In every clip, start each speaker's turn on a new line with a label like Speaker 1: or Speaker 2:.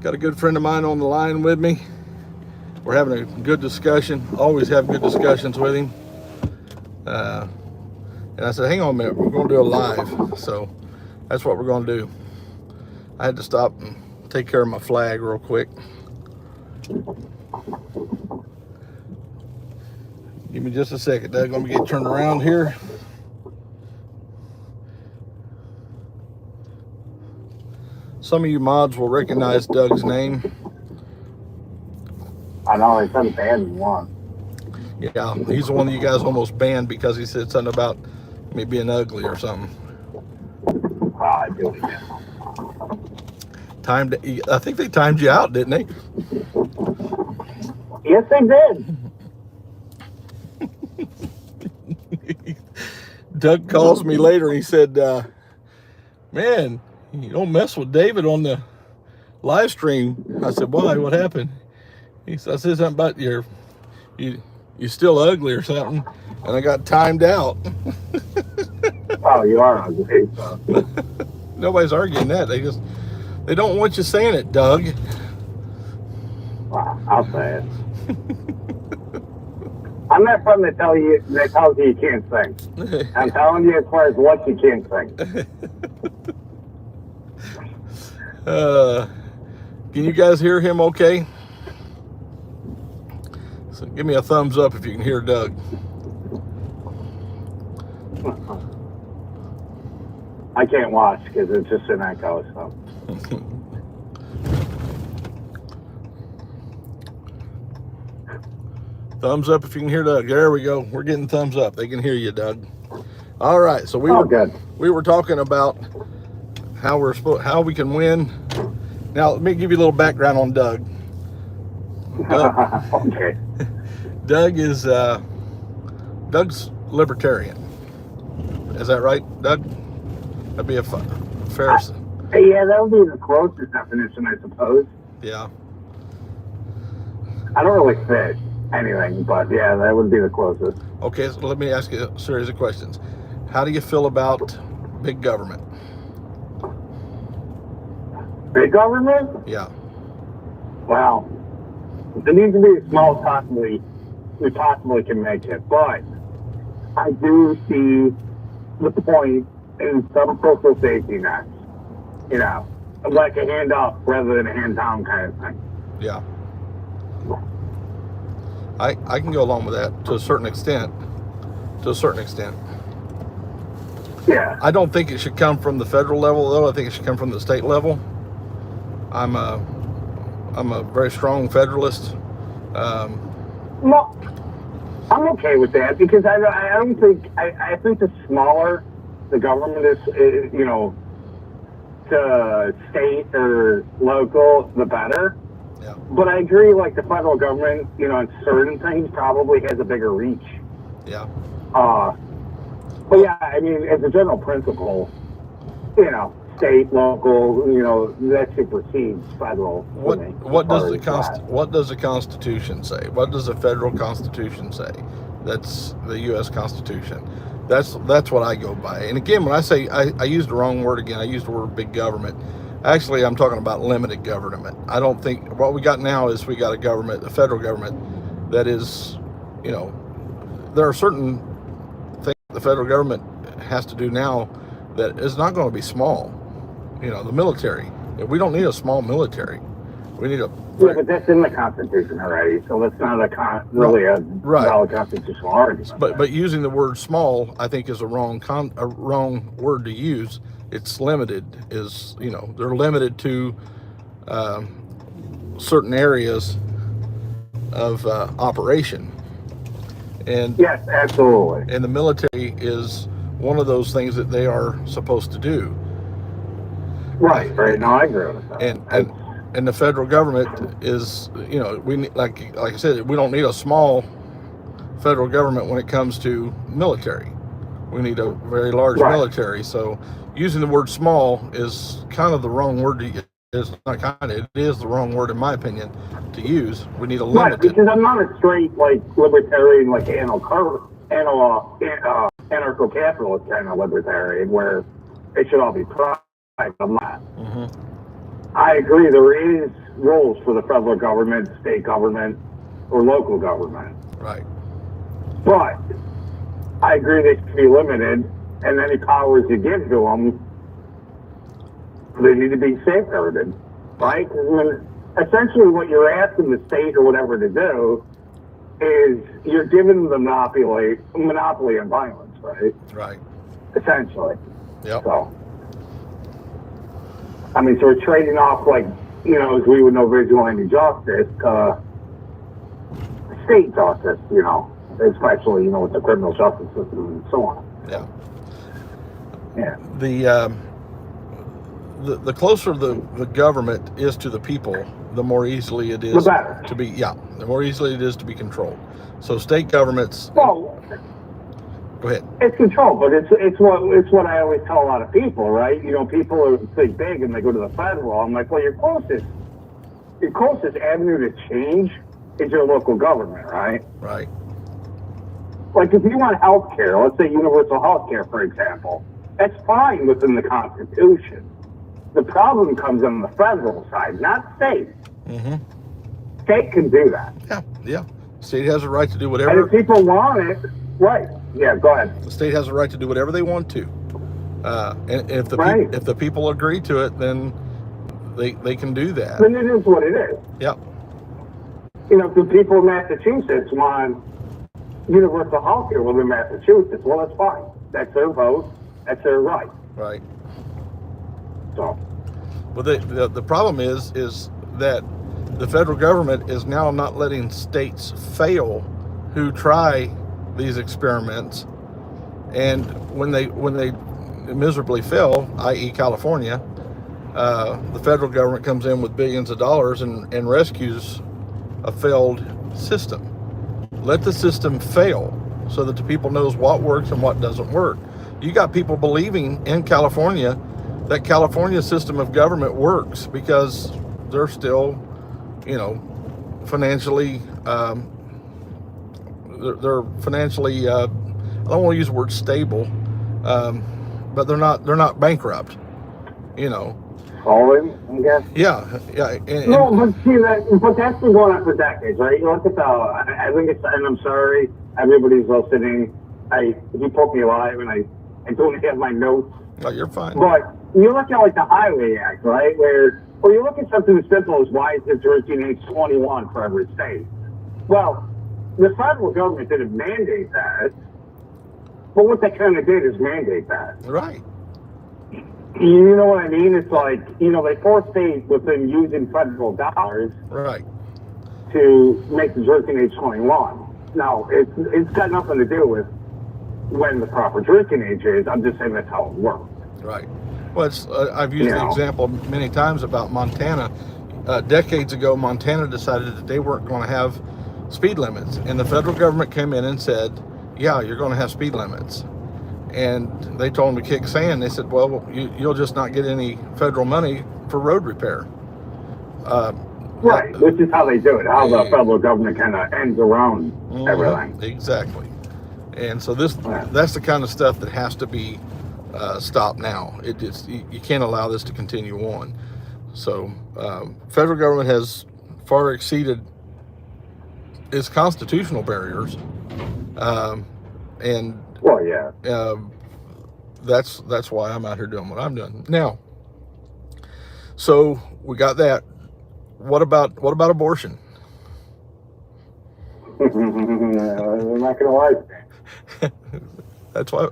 Speaker 1: Got a good friend of mine on the line with me. We're having a good discussion. Always have good discussions with him. And I said, hang on a minute, we're going to do a live. So that's what we're going to do. I had to stop and take care of my flag real quick. Give me just a second, Doug. Let me get turned around here. Some of you mods will recognize Doug's name.
Speaker 2: I know, he's been banned one.
Speaker 1: Yeah, he's the one that you guys almost banned because he said something about me being ugly or something.
Speaker 2: I do it again.
Speaker 1: I think they timed you out, didn't they?
Speaker 2: Yes, they did.
Speaker 1: Doug calls me later and he said, man, you don't mess with David on the live stream. I said, why? What happened? I said something about you're still ugly or something, and I got timed out.
Speaker 2: Oh, you are ugly. So.
Speaker 1: Nobody's arguing that. They don't want you saying it, Doug.
Speaker 2: Well, I'll say it. I'm not from that tells you you can't sing. I'm telling you as far as what you can't sing.
Speaker 1: Can you guys hear him okay? So give me a thumbs up if you can hear Doug.
Speaker 2: I can't watch because it's just an echo. So.
Speaker 1: Thumbs up if you can hear Doug. There we go. We're getting thumbs up. They can hear you, Doug. All right. So we were talking about how we can win. Now let me give you a little background on Doug.
Speaker 2: Okay.
Speaker 1: Doug's libertarian. Is that right, Doug? That'd be a fair.
Speaker 2: Yeah, that would be the closest definition, I suppose.
Speaker 1: Yeah.
Speaker 2: I don't really fit anything, but yeah, that would be the closest.
Speaker 1: Okay, so let me ask you a series of questions. How do you feel about big government?
Speaker 2: Big government?
Speaker 1: Yeah.
Speaker 2: Well, it needs to be as small as we possibly can make it, but I do see the point in some social safety nets, like a hand up rather than a hand down kind of thing.
Speaker 1: Yeah. I can go along with that to a certain extent.
Speaker 2: Yeah.
Speaker 1: I don't think it should come from the federal level, though. I think it should come from the state level. I'm a very strong federalist.
Speaker 2: No, I'm okay with that because I don't think I think the smaller the government is, to state or local, the better.
Speaker 1: Yeah.
Speaker 2: But I agree, like the federal government, in certain things probably has a bigger reach.
Speaker 1: Yeah.
Speaker 2: But yeah, I mean, as a general principle, state, local, that supersedes federal.
Speaker 1: What does the Constitution say? What does the federal Constitution say? That's the U.S. Constitution. That's what I go by. And again, when I say I used the wrong word again, I used the word big government. Actually, I'm talking about limited government. I don't think what we got now is we got a federal government that is, there are certain things the federal government has to do now that is not going to be small. The military. We don't need a small military. We need a...
Speaker 2: Yeah, but that's in the Constitution already, so that's not really a valid constitutional argument.
Speaker 1: But using the word small, I think, is a wrong word to use. It's limited. They're limited to certain areas of operation. And
Speaker 2: yes, absolutely.
Speaker 1: And the military is one of those things that they are supposed to do.
Speaker 2: Right. No, I agree with that.
Speaker 1: And the federal government is, we like I said, we don't need a small federal government when it comes to military. We need a very large military. So using the word small is kind of the wrong word to use. It's not kind of, it is the wrong word in my opinion to use. We need a limited.
Speaker 2: Right, because I'm not a straight libertarian anarcho-capitalist kind of libertarian where it should all be private. I'm not.
Speaker 1: Mm-hmm.
Speaker 2: I agree. There is roles for the federal government, state government, or local government.
Speaker 1: Right.
Speaker 2: But I agree they should be limited, and any powers you give to them, they need to be safeguarded, right? Essentially, what you're asking the state or whatever to do is you're giving them monopoly on violence, right?
Speaker 1: Right.
Speaker 2: Essentially.
Speaker 1: Yep.
Speaker 2: So, I mean, so we're trading off, like, you know, as we would know, vigilante justice, state justice, you know, especially, you know, with the criminal justice system and so on.
Speaker 1: Yeah.
Speaker 2: Yeah.
Speaker 1: The closer the government is to the people, the more easily it is to be, the more easily it is to be controlled. So state governments.
Speaker 2: Well,
Speaker 1: go ahead.
Speaker 2: It's control, but it's what I always tell a lot of people, right? You know, people are think big and they go to the federal. I'm like, well, your closest avenue to change is your local government, right?
Speaker 1: Right.
Speaker 2: Like if you want health care, let's say universal health care, for example, that's fine within the Constitution. The problem comes on the federal side, not state.
Speaker 1: Mm-hmm.
Speaker 2: State can do that.
Speaker 1: Yeah. State has a right to do whatever.
Speaker 2: And if people want it, right? Yeah, go ahead.
Speaker 1: The state has a right to do whatever they want to, and if the people agree to it, then they can do that.
Speaker 2: Then it is what it is.
Speaker 1: Yep.
Speaker 2: You know, if the people in Massachusetts want universal health care within Massachusetts, well, that's fine. That's their vote. That's their right.
Speaker 1: Right.
Speaker 2: So.
Speaker 1: Well, the problem is that the federal government is now not letting states fail who try these experiments, and when they miserably fail, i.e. California, the federal government comes in with billions of dollars and rescues a failed system. Let the system fail so that the people knows what works and what doesn't work. You got people believing in California that California's system of government works because they're still, you know, financially, they're financially, I don't want to use the word stable, but they're not bankrupt, you know.
Speaker 2: Falling, I guess.
Speaker 1: Yeah.
Speaker 2: No, but see but that's been going on for decades, right? You look at I think it's, and I'm sorry, everybody's listening. He put me alive, and I don't have my notes.
Speaker 1: Oh, you're fine.
Speaker 2: But you look at like the Highway Act, right? Or you look at something as simple as why is it drinking age 21 for every state? Well, the federal government didn't mandate that, but what they kind of did is mandate that.
Speaker 1: Right.
Speaker 2: You know what I mean? It's like, you know, they force states within using federal dollars,
Speaker 1: right,
Speaker 2: to make the drinking age 21. Now, it's got nothing to do with when the proper drinking age is. I'm just saying that's how it works.
Speaker 1: Right. Well, I've used the example many times about Montana. Decades ago, Montana decided that they weren't going to have speed limits, and the federal government came in and said, yeah, you're going to have speed limits. And they told them to kick sand. They said, well, you'll just not get any federal money for road repair.
Speaker 2: Right, which is how they do it, how the federal government kind of ends around everything.
Speaker 1: Exactly. And so that's the kind of stuff that has to be stopped now. You can't allow this to continue on. So federal government has far exceeded its constitutional barriers. And
Speaker 2: well, yeah.
Speaker 1: That's why I'm out here doing what I'm doing now. So we got that. What about abortion?
Speaker 2: I'm not gonna lie.
Speaker 1: That's why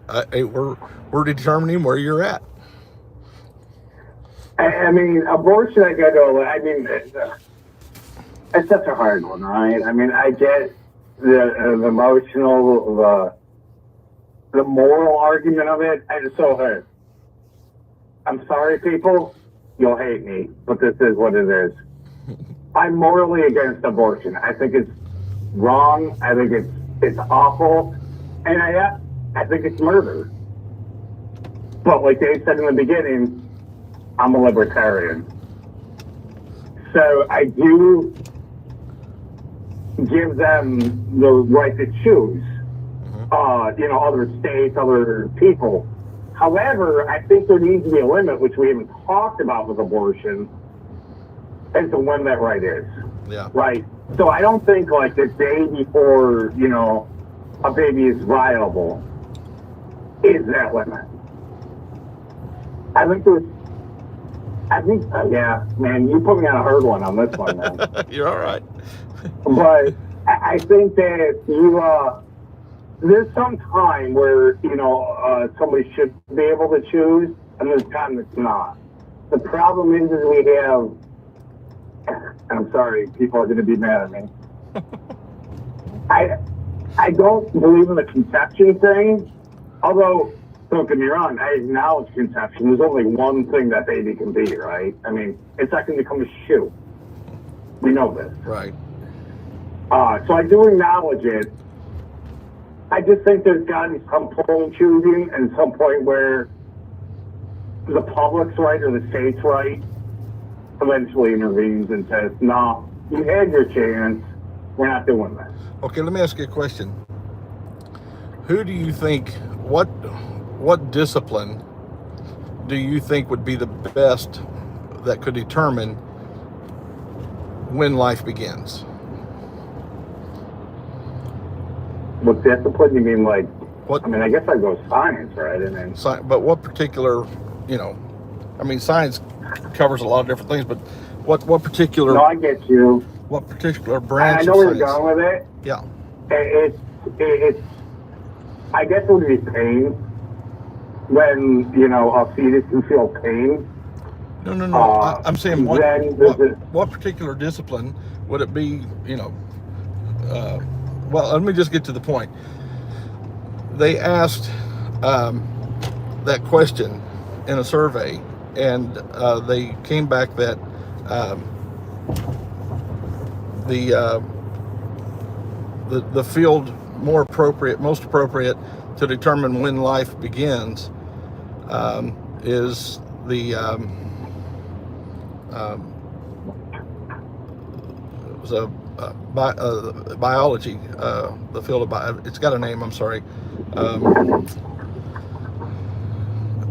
Speaker 1: we're determining where you're at.
Speaker 2: I mean, abortion. I mean, it's such a hard one, right? I mean, I get the emotional, the moral argument of it. And so, I'm sorry, people. You'll hate me, but this is what it is. I'm morally against abortion. I think it's wrong. I think it's awful, and I think it's murder. But like Dave said in the beginning, I'm a libertarian, so I do give them the right to choose. You know, other states, other people. However, I think there needs to be a limit, which we haven't talked about with abortion, as to when that right is.
Speaker 1: Yeah.
Speaker 2: Right. So I don't think like the day before, a baby is viable is that limit. Yeah, man, you put me on a hard one on this one, man.
Speaker 1: You're all right.
Speaker 2: But I think that there's some time where, somebody should be able to choose, and there's time that's not. The problem is we have, and I'm sorry, people are going to be mad at me. I don't believe in the conception thing, although, don't get me wrong, I acknowledge conception. There's only one thing that baby can be, right? I mean, it's not going to become a shoe. We know this.
Speaker 1: Right.
Speaker 2: So I do acknowledge it. I just think there's got to be some point in choosing and some point where the public's right or the state's right eventually intervenes and says, no, you had your chance. We're not doing this.
Speaker 1: Okay, let me ask you a question. Who do you think, what discipline do you think would be the best that could determine when life begins?
Speaker 2: What discipline? You mean like,
Speaker 1: What?
Speaker 2: I mean, I guess I go science, right? And then,
Speaker 1: But what particular, science covers a lot of different things, but what particular...
Speaker 2: No, I get you.
Speaker 1: What particular branch
Speaker 2: I know
Speaker 1: of
Speaker 2: where
Speaker 1: science?
Speaker 2: you're going with it.
Speaker 1: Yeah.
Speaker 2: It's I guess it would be pain when, a fetus can feel pain.
Speaker 1: No. I'm saying what particular discipline would it be, well, let me just get to the point. They asked that question in a survey, and they came back that the field most appropriate to determine when life begins is the biology, the field of it's got a name. I'm sorry.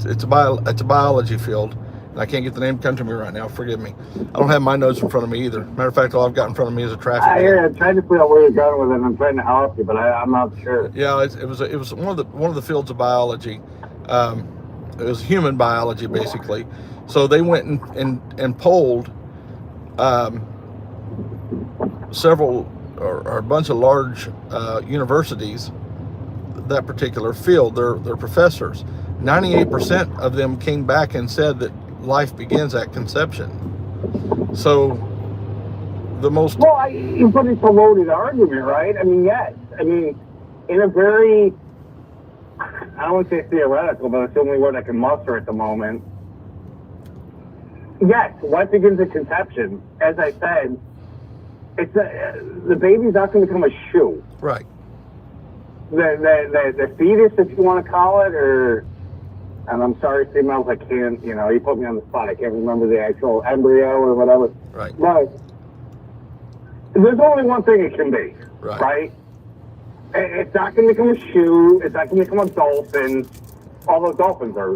Speaker 1: It's a biology field. And I can't get the name come to me right now. Forgive me. I don't have my notes in front of me either. Matter of fact, all I've got in front of me is a traffic.
Speaker 2: I'm trying to figure out where you're going with it. And I'm trying to help you, but I'm not sure.
Speaker 1: Yeah, it was one of the fields of biology. It was human biology basically. So they went and polled several or a bunch of large universities that particular field. Their professors. 98% of them came back and said that life begins at conception. So the most...
Speaker 2: Well, but it's a loaded argument, right? I mean, yes. I mean, in a very, I don't want to say theoretical, but it's the only word I can muster at the moment. Yes, life begins at conception. As I said, the baby's not going to become a shoe.
Speaker 1: Right.
Speaker 2: The fetus, if you want to call it, or... And I'm sorry, females, I can't, you put me on the spot. I can't remember the actual embryo or whatever.
Speaker 1: Right.
Speaker 2: But there's only one thing it can be.
Speaker 1: Right.
Speaker 2: It's not going to become a shoe. It's not going to become a dolphin. Although dolphins are,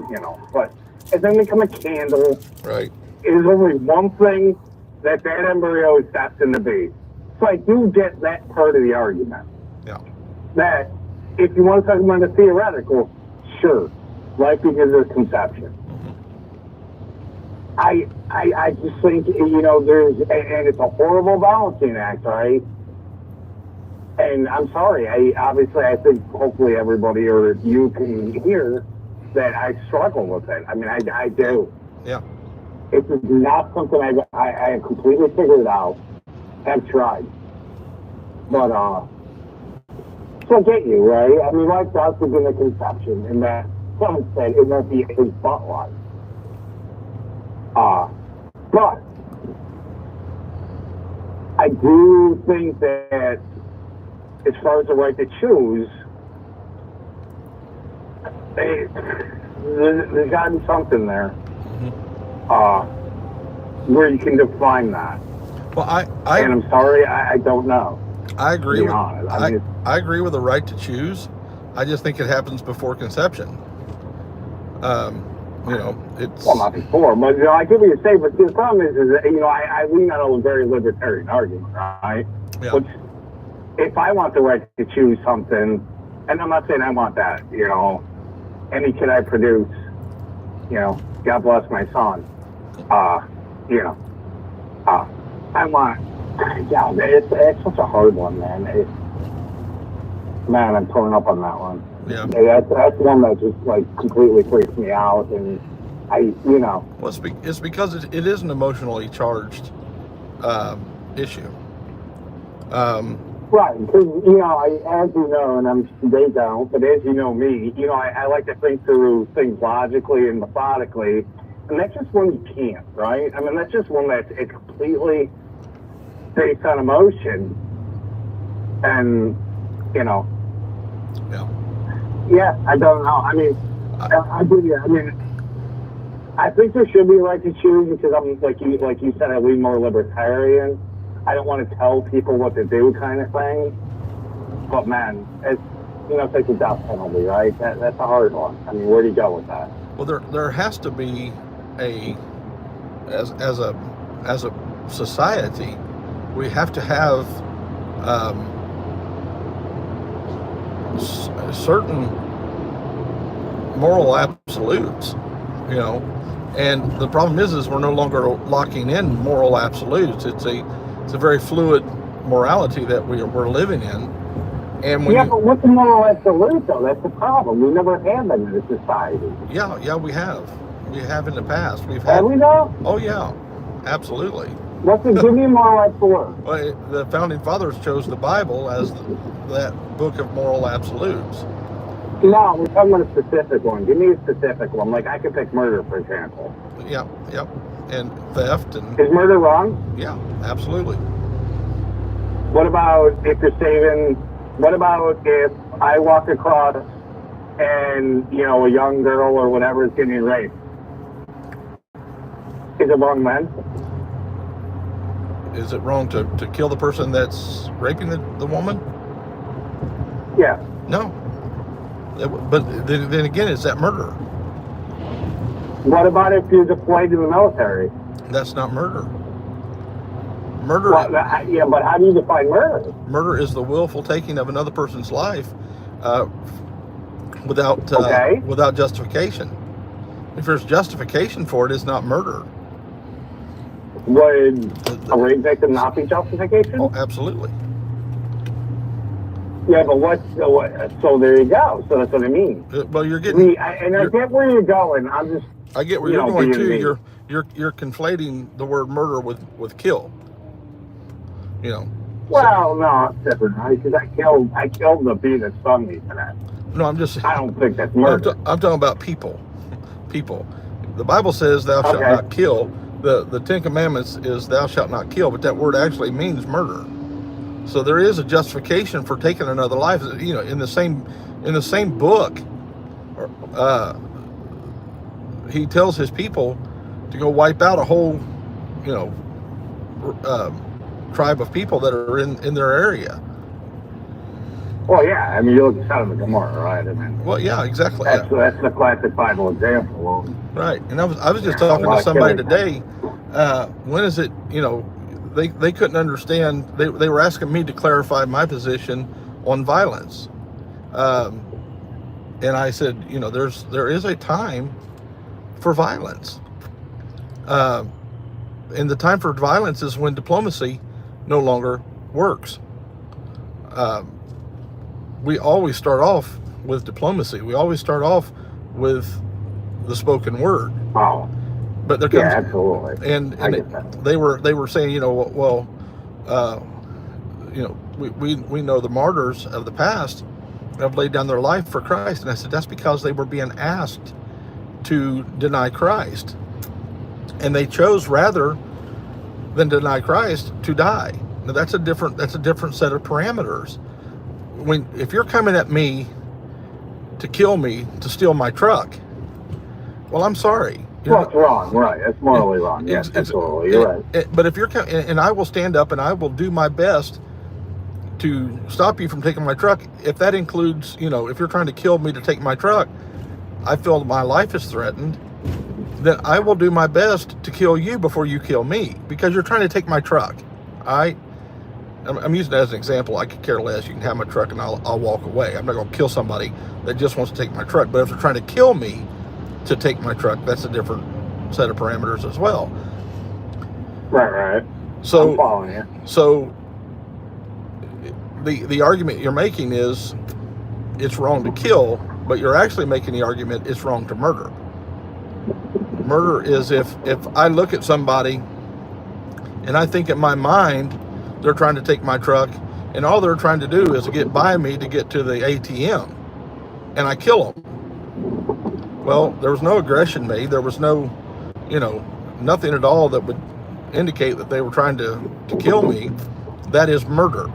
Speaker 2: but it's not going to become a candle.
Speaker 1: Right.
Speaker 2: There's only one thing that embryo is destined to be. So I do get that part of the argument.
Speaker 1: Yeah.
Speaker 2: That if you want to talk about the theoretical, sure. Life begins at conception. I just think, there's, and it's a horrible balancing act, right? And I'm sorry, I think hopefully everybody or you can hear that I struggle with it. I mean, I do.
Speaker 1: Yeah.
Speaker 2: It's not something I have completely figured out. Have tried. But, so I get you, right? I mean, life does begin at conception, and that some said it won't be his butt life. But I do think that as far as the right to choose, there's got to be something there where you can define that.
Speaker 1: Well, and
Speaker 2: I'm sorry, I don't know.
Speaker 1: I agree with
Speaker 2: I
Speaker 1: agree with the right to choose. I just think it happens before conception. It's
Speaker 2: Well, not before, but I get what you're saying. But the problem is that, I lean on a very libertarian argument, right?
Speaker 1: yeah,
Speaker 2: Which, if I want the right to choose something, and I'm not saying I want that, any kid I produce, God bless my son, I want, yeah, it's such a hard one, man. Man, I'm torn up on that one.
Speaker 1: yeah.
Speaker 2: That's one that just completely freaks me out, and
Speaker 1: Well, it's because it is an emotionally charged issue.
Speaker 2: Right, because as you know, and they don't, but as you know me, I like to think through things logically and methodically, and that's just one you can't, right? I mean, that's just one that's completely based on emotion, and yeah, I don't know. I mean, I do. I mean, I think there should be a right to choose because I'm like you said, I lean more libertarian. I don't want to tell people what to do, kind of thing. But man, it's like the death penalty, right? That's a hard one. I mean, where do you go with that?
Speaker 1: Well, there has to be as a society, we have to have certain moral absolutes, and the problem is we're no longer locking in moral absolutes. It's a very fluid morality that we're living in. And
Speaker 2: but what's a moral absolute though? That's the problem. We never had that in this society.
Speaker 1: Yeah, we have in the past.
Speaker 2: Have we though?
Speaker 1: Oh yeah, absolutely.
Speaker 2: Give me a moral absolute?
Speaker 1: Well, the founding fathers chose the Bible as that book of moral absolutes.
Speaker 2: No, we're talking about a specific one. Give me a specific one. Like I could pick murder, for example.
Speaker 1: Yeah, and theft and.
Speaker 2: Is murder wrong?
Speaker 1: Yeah, absolutely.
Speaker 2: What about if you're saving? What about if I walk across and a young girl or whatever is getting raped? Is it wrong then?
Speaker 1: Is it wrong to kill the person that's raping the woman?
Speaker 2: Yeah.
Speaker 1: No. But then again, is that murder?
Speaker 2: What about if you're deployed to the military?
Speaker 1: That's not murder. Murder.
Speaker 2: Well, yeah, but how do you define murder?
Speaker 1: Murder is the willful taking of another person's life without justification. If there's justification for it, it's not murder.
Speaker 2: Would a rape victim not be justification?
Speaker 1: Oh, absolutely.
Speaker 2: Yeah, but what? So there you go. So that's what I mean.
Speaker 1: Well, you're getting.
Speaker 2: I get where you're going. I'm just.
Speaker 1: I get where you're going too. You're conflating the word murder with kill.
Speaker 2: Well, no, it's different, right? Because I killed the bee that stung me for that.
Speaker 1: No, I'm just.
Speaker 2: I don't think that's murder.
Speaker 1: I'm talking about people. People. The Bible says, "Thou shalt not kill." The Ten Commandments is, "Thou shalt not kill," but that word actually means murder. So there is a justification for taking another life. In the same book, he tells his people to go wipe out a whole, tribe of people that are in their area.
Speaker 2: Well, yeah. I mean, you look at Sodom and Gomorrah, right? I mean,
Speaker 1: well, yeah, exactly.
Speaker 2: That's the classic Bible example.
Speaker 1: Right. And I was just talking to somebody today. When is it? They couldn't understand. They were asking me to clarify my position on violence, and I said, there is a time for violence, and the time for violence is when diplomacy no longer works. We always start off with diplomacy. We always start off with the spoken word.
Speaker 2: Wow.
Speaker 1: But there comes,
Speaker 2: yeah, absolutely.
Speaker 1: And they were saying, we know the martyrs of the past have laid down their life for Christ, and I said that's because they were being asked to deny Christ, and they chose rather than deny Christ to die. Now that's a different set of parameters. If you're coming at me to kill me, to steal my truck, well, I'm sorry.
Speaker 2: Well, it's wrong, right? It's morally wrong. Yes, absolutely. You're right.
Speaker 1: But if you're and I will stand up and I will do my best to stop you from taking my truck. If that includes, if you're trying to kill me to take my truck, I feel my life is threatened. then I will do my best to kill you before you kill me, because you're trying to take my truck. I'm using that as an example. I could care less. You can have my truck and I'll walk away. I'm not going to kill somebody that just wants to take my truck. But if they're trying to kill me to take my truck, that's a different set of parameters as well.
Speaker 2: Right.
Speaker 1: So,
Speaker 2: I'm following you.
Speaker 1: So the argument you're making is it's wrong to kill, but you're actually making the argument it's wrong to murder. Murder is if I look at somebody and I think in my mind they're trying to take my truck, and all they're trying to do is get by me to get to the ATM, and I kill them. Well, there was no aggression made. There was no, nothing at all that would indicate that they were trying to kill me. That is murder.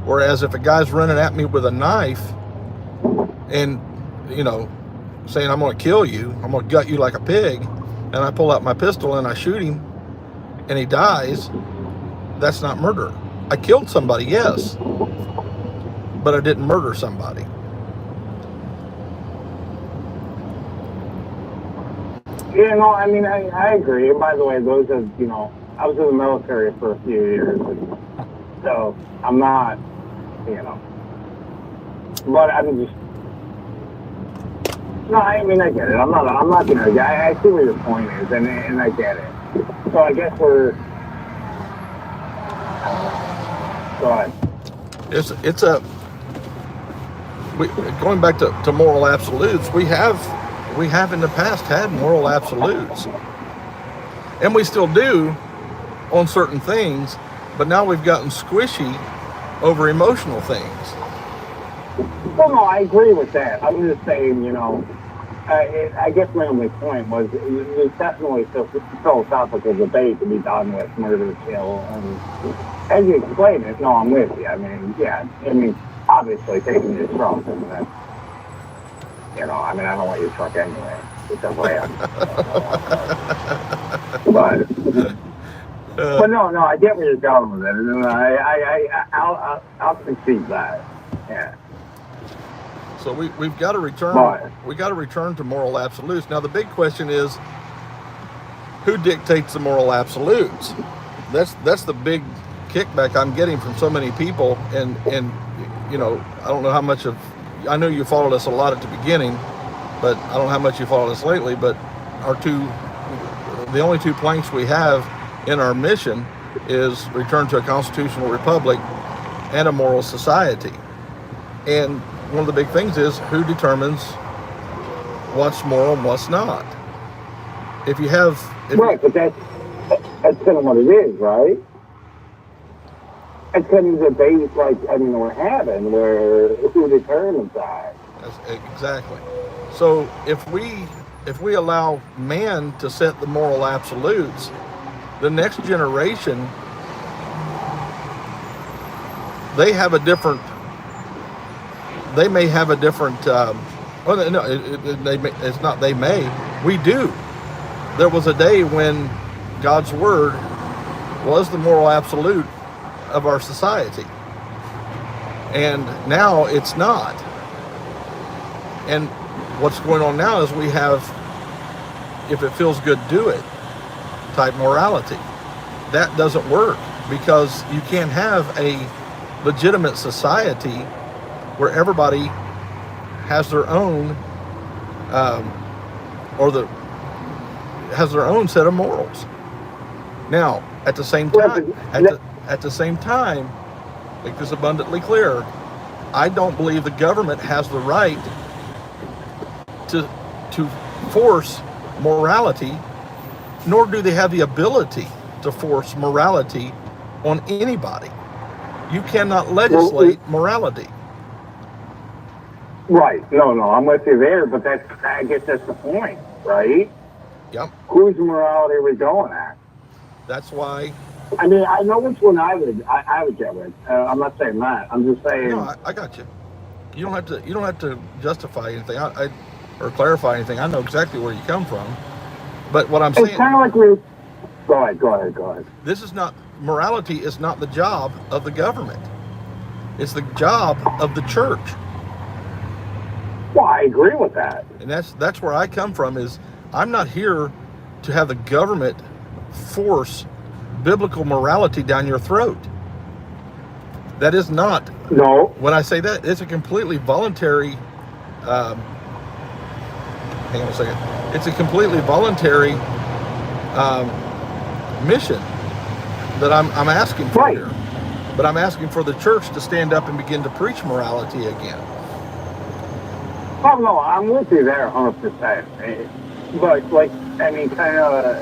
Speaker 1: Whereas if a guy's running at me with a knife and, saying, I'm going to kill you, I'm going to gut you like a pig, and I pull out my pistol and I shoot him and he dies, that's not murder. I killed somebody, yes, but I didn't murder somebody.
Speaker 2: I agree. And by the way, those are, I was in the military for a few years, so I'm not, but I'm just, no, I get it. I'm not going to, I see where your point is, and I get it. So I guess we're, go ahead.
Speaker 1: Going back to moral absolutes, we have in the past had moral absolutes, and we still do on certain things, but now we've gotten squishy over emotional things.
Speaker 2: Well, no, I agree with that. I'm just saying, I guess my only point was there's definitely a philosophical debate to be done with murder, kill, and as you explain it, no, I'm with you. Obviously taking your truck, and that's, I don't want your truck anyway. It's a land. But no, I get where you're going with it, and I'll concede that. Yeah.
Speaker 1: So we've got to return. We got to return to moral absolutes. Now the big question is, who dictates the moral absolutes? That's the big kickback I'm getting from so many people, and I don't know how much of. I know you followed us a lot at the beginning, but I don't know how much you followed us lately. But the only two planks we have in our mission is return to a constitutional republic and a moral society. And one of the big things is who determines what's moral and what's not. But that's kind of what it is, right? It's kind of the debate we're having, where who determines that. Exactly. So if we allow man to set the moral absolutes, the next generation, they may have a different. It's not they may. We do. There was a day when God's word was the moral absolute of our society, and now it's not. And what's going on now is we have, if it feels good, do it type morality. That doesn't work, because you can't have a legitimate society where everybody has their own has their own set of morals. Now, at the same time, make this abundantly clear, I don't believe the government has the right to force morality, nor do they have the ability to force morality on anybody. You cannot legislate morality.
Speaker 2: Right. No, I'm with you there, but I guess that's the point, right?
Speaker 1: Yep.
Speaker 2: Whose morality are we going at?
Speaker 1: That's why.
Speaker 2: I know which one I would get with. I'm not saying that. I'm just saying.
Speaker 1: No, I got you. You don't have to justify anything or clarify anything. I know exactly where you come from. But what I'm saying.
Speaker 2: It's kind of like Go ahead.
Speaker 1: This is not morality. Is not the job of the government. It's the job of the church.
Speaker 2: Well, I agree with that.
Speaker 1: And that's where I come from. Is I'm not here to have the government force biblical morality down your throat. That is not.
Speaker 2: No.
Speaker 1: When I say that, it's a completely voluntary. Hang on a second. It's a completely voluntary mission that I'm asking for
Speaker 2: Right.
Speaker 1: here. But I'm asking for the church to stand up and begin to preach morality again.
Speaker 2: Oh no, I'm with you there, 100%. But like, I mean, kind of,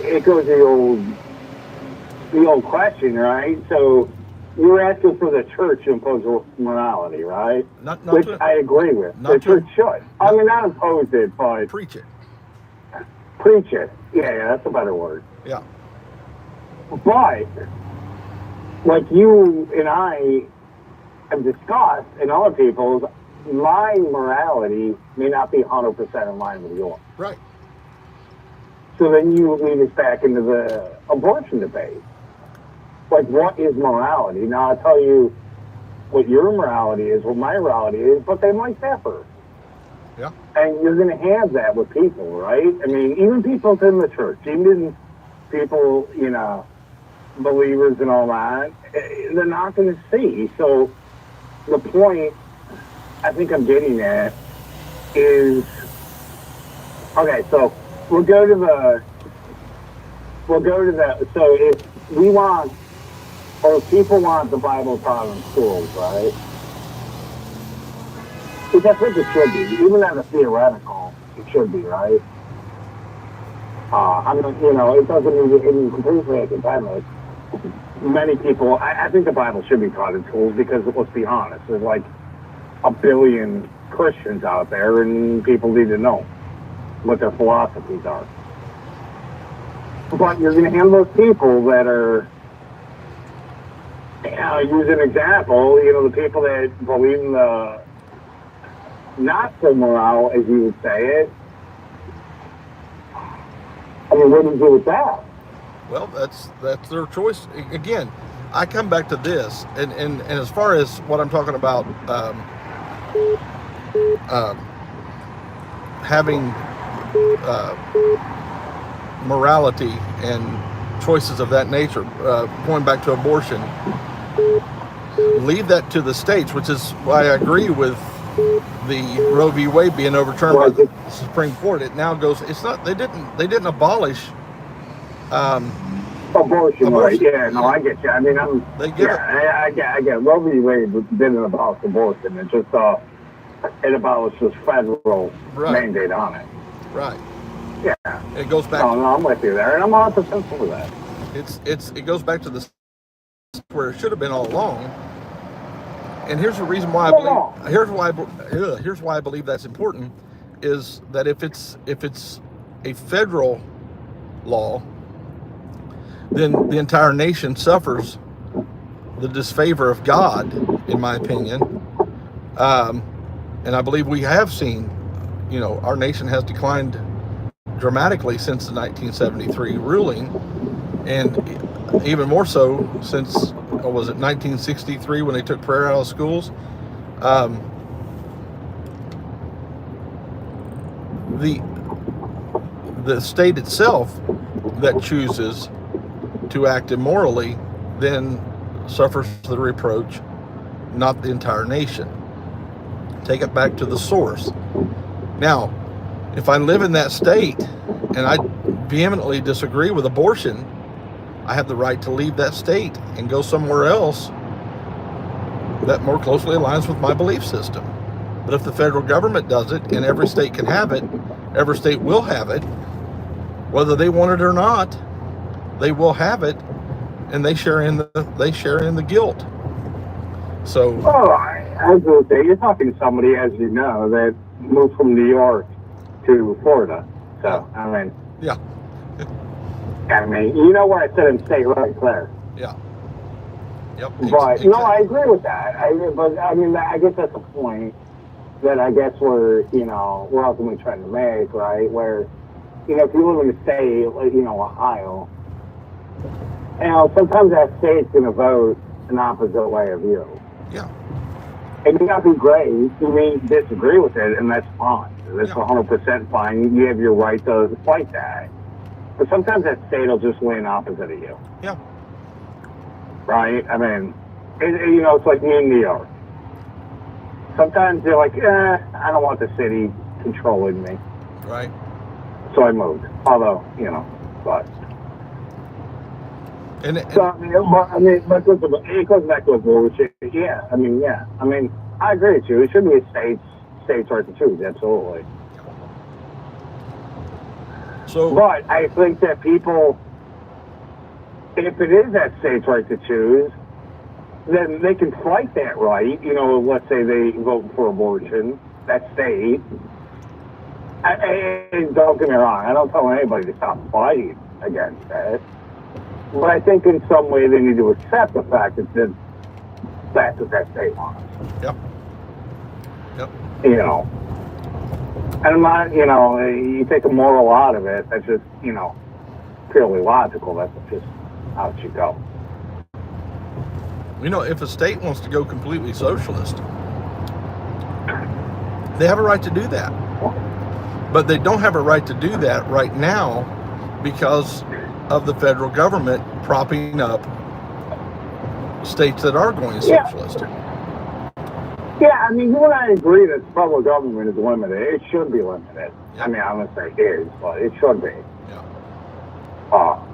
Speaker 2: it goes to the old question, right? So you're asking for the church to impose morality, right? Which I agree with. The church should. I mean, not impose it, but
Speaker 1: preach it.
Speaker 2: Preach it. Yeah, that's a better word.
Speaker 1: Yeah.
Speaker 2: But like you and I have discussed, and other people's, my morality may not be 100% in line with yours.
Speaker 1: Right.
Speaker 2: So then you lead us back into the abortion debate. Like, what is morality? Now, I'll tell you what your morality is, what my morality is, but they might differ.
Speaker 1: Yeah.
Speaker 2: And you're going to have that with people, right? I mean, even people in the church, even people, you know, believers and all that, they're not going to see. So the point I think I'm getting at is, okay, so we'll go to the, so if we want, or if people want the Bible taught in schools, right? Which I think it should be, even at a theoretical, it should be, right? I mean, you know, it doesn't mean it's completely academic. Many people, I think the Bible should be taught in schools because, let's be honest, there's like a billion Christians out there and people need to know what their philosophies are. But you're going to have those people that are, you know, use an example, you know, the people that believe in the not so moral, as you would say it. I mean, what do you do with that?
Speaker 1: Well, that's their choice. Again, I come back to this, and as far as what I'm talking about, having morality and choices of that nature, going back to abortion, leave that to the states, which is why I agree with the Roe v. Wade being overturned by the Supreme Court. It now goes. It's not. They didn't abolish.
Speaker 2: Abortion, right? Yeah, no, I get you. I mean, I get. Roe v. Wade didn't abolish abortion. It just it abolished this federal mandate on it.
Speaker 1: Right.
Speaker 2: Yeah.
Speaker 1: It goes back.
Speaker 2: No, I'm with you there, and I'm 100% for that.
Speaker 1: It goes back to the where it should have been all along. And here's the reason why I believe. Here's why I believe that's important, is that if it's a federal law, then the entire nation suffers the disfavor of God, in my opinion. And I believe we have seen, you know, our nation has declined dramatically since the 1973 ruling, and even more so since, was it 1963 when they took prayer out of schools? The state itself that chooses to act immorally then suffers the reproach, not the entire nation. Take it back to the source. Now, if I live in that state and I vehemently disagree with abortion, I have the right to leave that state and go somewhere else that more closely aligns with my belief system. But if the federal government does it and every state can have it, every state will have it, whether they want it or not, they will have it, and they share in the guilt. So,
Speaker 2: I was going to say, you're talking to somebody, as you know, that moved from New York to Florida. So, I mean,
Speaker 1: yeah.
Speaker 2: I mean, you know where I said in state right there.
Speaker 1: Yeah. Yep.
Speaker 2: But
Speaker 1: exactly.
Speaker 2: no, I agree with that. I guess that's the point that I guess we're ultimately trying to make, right? Where, you know, if you live in a state, like, you know, Ohio, you know, sometimes that state's going to vote an opposite way of you.
Speaker 1: Yeah.
Speaker 2: It may not be great. You may disagree with it, and that's fine. That's 100% fine. You have your right to fight that. But sometimes that state will just lean opposite of you.
Speaker 1: Yeah.
Speaker 2: Right? I mean, it's like me in New York. Sometimes they're like, I don't want the city controlling me.
Speaker 1: Right.
Speaker 2: So I moved. Although, but. But it goes back to a bullshit. Yeah. I mean, I agree with you. It should be a state's right to choose. Absolutely.
Speaker 1: So,
Speaker 2: but I think that people, if it is that state's right to choose, then they can fight that right. Let's say they vote for abortion, that state. And don't get me wrong, I don't tell anybody to stop fighting against that. But I think in some way they need to accept the fact that that's what that state wants.
Speaker 1: Yep.
Speaker 2: And I'm not, you take a moral out of it, that's just, purely logical. That's just how it should go.
Speaker 1: If a state wants to go completely socialist, they have a right to do that. But they don't have a right to do that right now because of the federal government propping up states that are going socialist.
Speaker 2: Yeah, I mean, you and I agree that the federal government is limited. It should be limited.
Speaker 1: Yeah.
Speaker 2: I mean, I'm going to say is, but it should be.
Speaker 1: Yeah.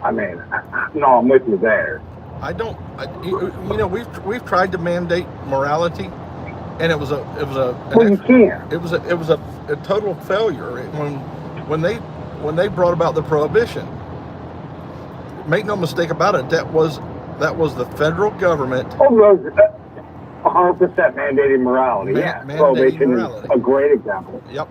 Speaker 2: I'm with you there.
Speaker 1: I don't. We've tried to mandate morality, and it was a total failure when they brought about the prohibition. Make no mistake about it. That was the federal government.
Speaker 2: 100% mandating morality. Prohibition is a great example.
Speaker 1: Yep.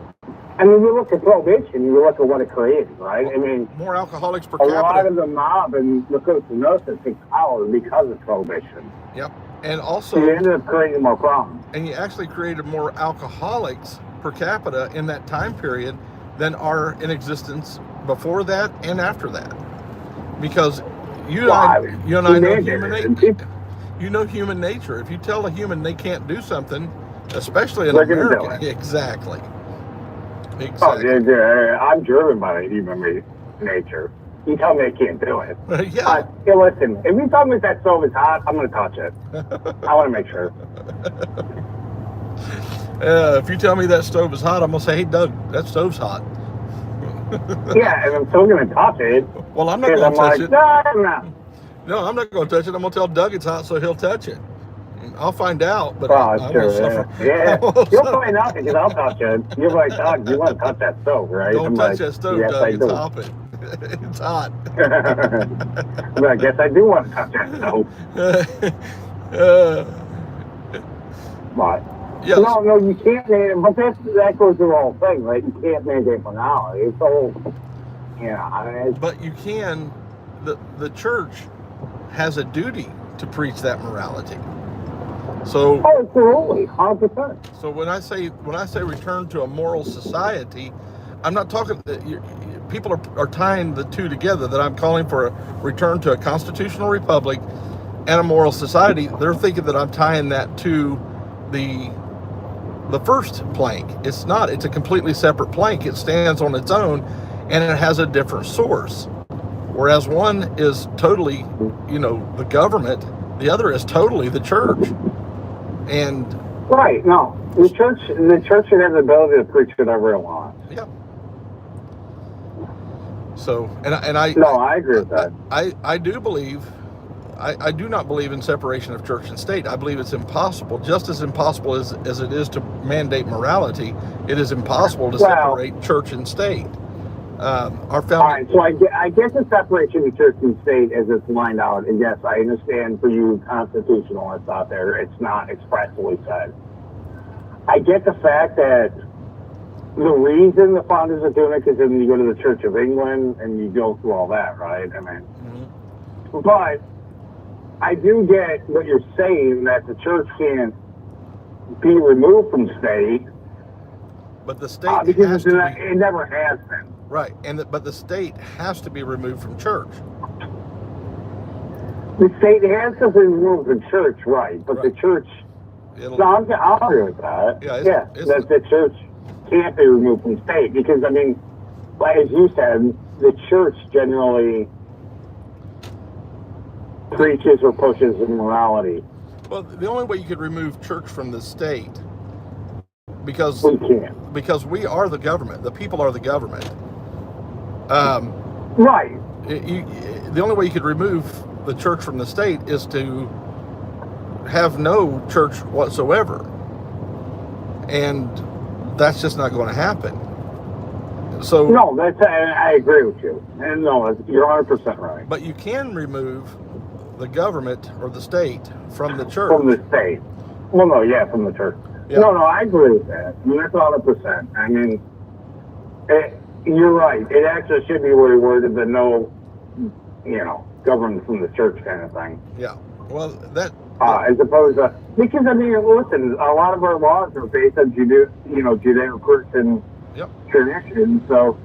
Speaker 2: I mean, you look at prohibition, you look at what it created, right? I mean,
Speaker 1: more alcoholics per capita.
Speaker 2: A lot of the mob and the Constitutionalism took power because of prohibition.
Speaker 1: Yep. And also,
Speaker 2: so you ended up creating more problems.
Speaker 1: And you actually created more alcoholics per capita in that time period than are in existence before that and after that. Because you and I know human nature. You know human nature. If you tell a human they can't do something, especially in America, exactly.
Speaker 2: Oh, I'm driven by human nature. You tell me I can't do it.
Speaker 1: Yeah.
Speaker 2: Hey, listen, if you tell me that stove is hot, I'm going to touch it. I want to make sure.
Speaker 1: If you tell me that stove is hot, I'm going to say, hey, Doug, that stove's hot.
Speaker 2: Yeah, and I'm still going to touch it.
Speaker 1: Well, I'm not going to touch it.
Speaker 2: No, I'm not.
Speaker 1: No, I'm not going to touch it. I'm going to tell Doug it's hot so he'll touch it. I'll find out, but
Speaker 2: I will suffer. Yeah. You'll find out because I'll touch it. You're like, Doug, you want to touch that stove, right?
Speaker 1: Don't touch that stove, yes, Doug. It's hot. It's hot.
Speaker 2: I guess I do want to touch that stove. But yes. No, you can't mandate. But that goes to the whole thing, right? You can't mandate morality. It's all,
Speaker 1: but you can. The church has a duty to preach that morality. So,
Speaker 2: absolutely, 100%.
Speaker 1: So when I say return to a moral society, I'm not talking. People are tying the two together. That I'm calling for a return to a constitutional republic and a moral society. They're thinking that I'm tying that to the first plank. It's not. It's a completely separate plank. It stands on its own, and it has a different source. Whereas one is totally, the government. The other is totally the church. And
Speaker 2: right, no, the church should have the ability to preach whatever it wants.
Speaker 1: Yeah. So, I
Speaker 2: agree with that.
Speaker 1: I do believe, I do not believe in separation of church and state. I believe it's impossible, just as impossible as it is to mandate morality. It is impossible to separate church and state. Our founding. All
Speaker 2: right, so I guess the separation of church and state as it's lined out, and yes, I understand for you constitutionalists out there, it's not expressly said. I get the fact that the reason the founders are doing it is then you go to the Church of England and you go through all that, right? I mean, but I do get what you're saying, that the church can't be removed from state.
Speaker 1: But the state
Speaker 2: because it never has been.
Speaker 1: Right, but the state has to be removed from church.
Speaker 2: The state has to be removed from church, right? But the church. I'll agree with that.
Speaker 1: Yeah,
Speaker 2: that the church can't be removed from the state because, I mean, as you said, the church generally preaches or pushes immorality.
Speaker 1: Well, the only way you could remove church from the state, because
Speaker 2: We can't.
Speaker 1: because we are the government, the people are the government.
Speaker 2: Right.
Speaker 1: The only way you could remove the church from the state is to have no church whatsoever, and that's just not going to happen. So
Speaker 2: No, I agree with you. And no, you're 100% right.
Speaker 1: but you can remove the government or the state from the church.
Speaker 2: From the state. Well, no, yeah, from the church.
Speaker 1: Yeah.
Speaker 2: No, I agree with that. I mean, that's 100%. I mean, you're right. It actually should be reworded the no, government from the church kind of thing.
Speaker 1: Yeah. Well, that.
Speaker 2: As opposed to, because I mean, listen, a lot of our laws are based on Judeo-Christian
Speaker 1: Yep.
Speaker 2: tradition. So,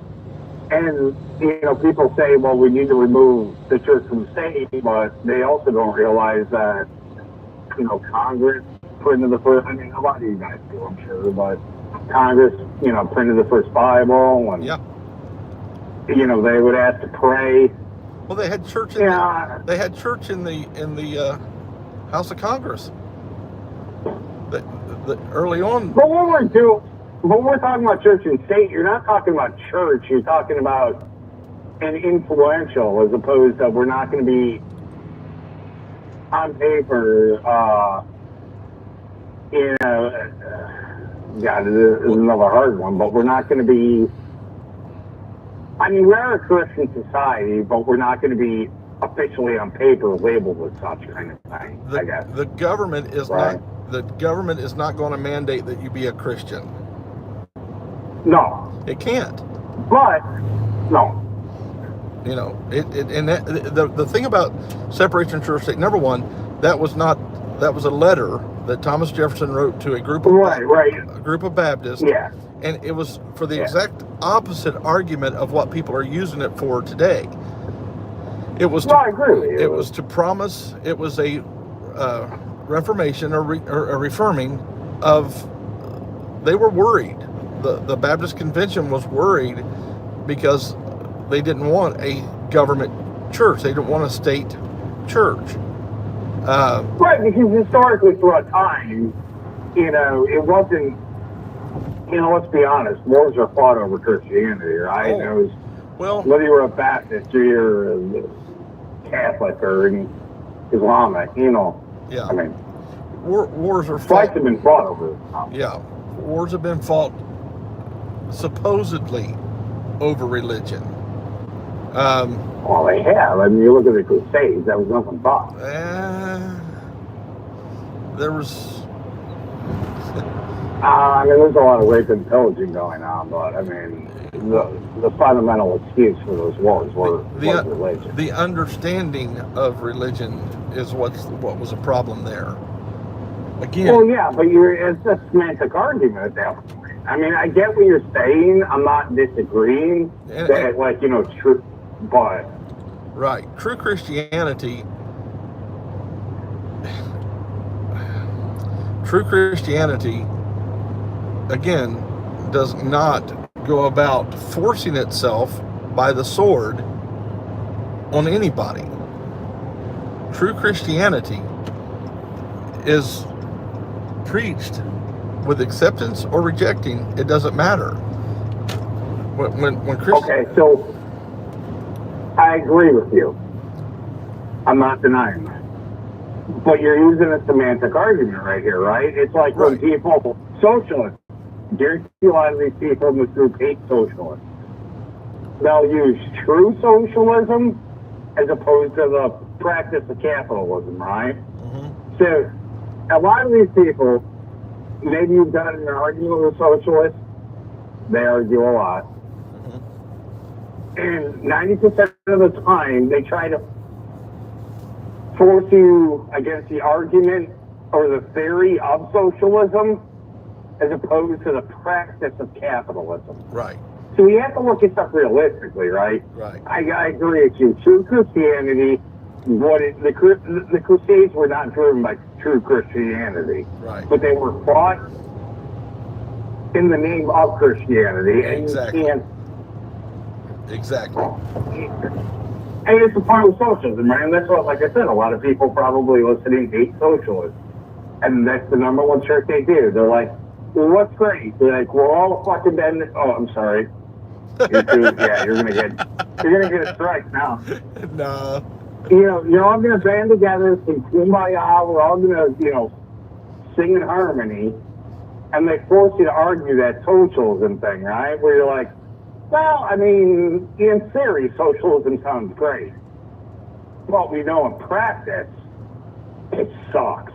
Speaker 2: and people say, well, we need to remove the church from the state, but they also don't realize that Congress printed the first. I mean, a lot of you guys do, I'm sure, but Congress, printed the first Bible, and
Speaker 1: Yeah.
Speaker 2: they would ask to pray.
Speaker 1: Well, they had church. They had church in the House of Congress. The early on.
Speaker 2: But when we're talking about church and state, you're not talking about church. You're talking about an influential, as opposed to we're not going to be on paper. God, this is another hard one, but we're not going to be. I mean, we're a Christian society, but we're not going to be officially on paper labeled with such kind of thing. I guess
Speaker 1: the government is
Speaker 2: right.
Speaker 1: not. The government is not going to mandate that you be a Christian.
Speaker 2: No,
Speaker 1: It can't.
Speaker 2: but no.
Speaker 1: The thing about separation of church state, number one, that was a letter that Thomas Jefferson wrote to a group of a group of Baptists.
Speaker 2: Yeah.
Speaker 1: And it was for the exact opposite argument of what people are using it for today. It was
Speaker 2: I agree with you.
Speaker 1: It was to promise. It was a reformation or a reforming of. They were worried. The Baptist Convention was worried because they didn't want a government church. They didn't want a state church.
Speaker 2: Right, because historically throughout time, it wasn't, let's be honest, wars are fought over Christianity, right?
Speaker 1: Oh,
Speaker 2: It was,
Speaker 1: well,
Speaker 2: whether you were a Baptist or you're a Catholic or an Islamic,
Speaker 1: yeah.
Speaker 2: I mean,
Speaker 1: wars are
Speaker 2: fights
Speaker 1: fought.
Speaker 2: have been fought over.
Speaker 1: Yeah, wars have been fought supposedly over religion.
Speaker 2: Well, they have. I mean, you look at the Crusades, that was nothing but.
Speaker 1: There was.
Speaker 2: I mean, there's a lot of rape and pillaging going on, but I mean, the fundamental excuse for those wars was religion.
Speaker 1: The understanding of religion is what was a problem there. Again.
Speaker 2: Well, yeah, but it's a semantic argument at that point. I mean, I get what you're saying. I'm not disagreeing that, it's true, but.
Speaker 1: Right. True Christianity again, does not go about forcing itself by the sword on anybody. True Christianity is preached with acceptance or rejecting. It doesn't matter. When Christian.
Speaker 2: Okay, so I agree with you. I'm not denying that. But you're using a semantic argument right here, right? It's like when people, socialists, guarantee a lot of these people in this group hate socialists. They'll use true socialism as opposed to the practice of capitalism, right?
Speaker 1: Mm-hmm.
Speaker 2: So a lot of these people, maybe you've done an argument with a socialist, they argue a lot. And 90% of the time, they try to force you against the argument or the theory of socialism as opposed to the practice of capitalism.
Speaker 1: Right.
Speaker 2: So we have to look at stuff realistically, right?
Speaker 1: Right.
Speaker 2: I agree with you. True Christianity, the Crusades were not driven by true Christianity.
Speaker 1: Right.
Speaker 2: But they were fought in the name of Christianity. And
Speaker 1: Exactly.
Speaker 2: you can't.
Speaker 1: Exactly.
Speaker 2: And it's a part of socialism, right? And that's what, like I said, a lot of people probably listening hate socialists. And that's the number one shirt they do. They're like, well, what's great? They're like, we're all fucking dead. Oh, I'm sorry. Yeah, you're gonna get a strike now.
Speaker 1: No.
Speaker 2: You're all gonna band together, sing Kumbaya. We're all gonna, sing in harmony. And they force you to argue that socialism thing, right? Where you're like, well, I mean, in theory, socialism sounds great. But we know in practice, it sucks.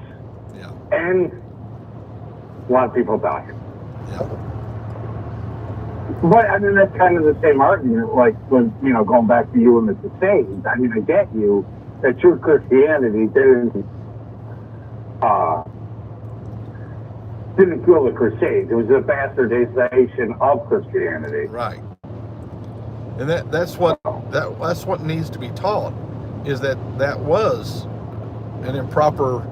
Speaker 1: Yeah.
Speaker 2: And a lot of people die.
Speaker 1: Yeah.
Speaker 2: But, I mean, that's kind of the same argument, like, when, going back to you and the Crusades. I mean, I get you that true Christianity didn't kill the Crusades. It was a bastardization of Christianity.
Speaker 1: Right. And that's what needs to be taught, is that was an improper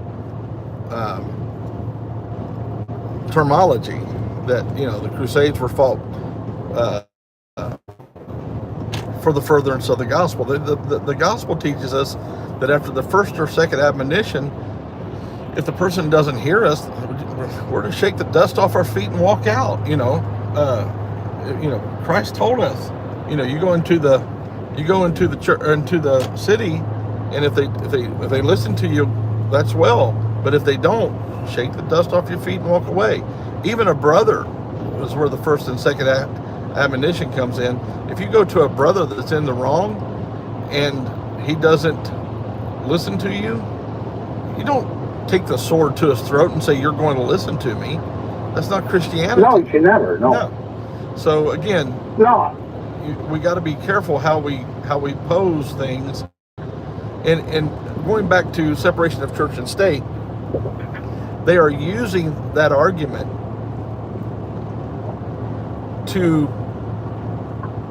Speaker 1: terminology, that the Crusades were fought for the furtherance of the gospel. The gospel teaches us that after the first or second admonition, if the person doesn't hear us, we're to shake the dust off our feet and walk out. Christ told us, you go into the church, into the city, and if they listen to you, that's well. But if they don't, shake the dust off your feet and walk away. Even a brother is where the first and second admonition comes in. If you go to a brother that's in the wrong and he doesn't listen to you, you don't take the sword to his throat and say, you're going to listen to me. That's not Christianity.
Speaker 2: No, you should never. No.
Speaker 1: So again, we got to be careful how we pose things. And going back to separation of church and state, they are using that argument to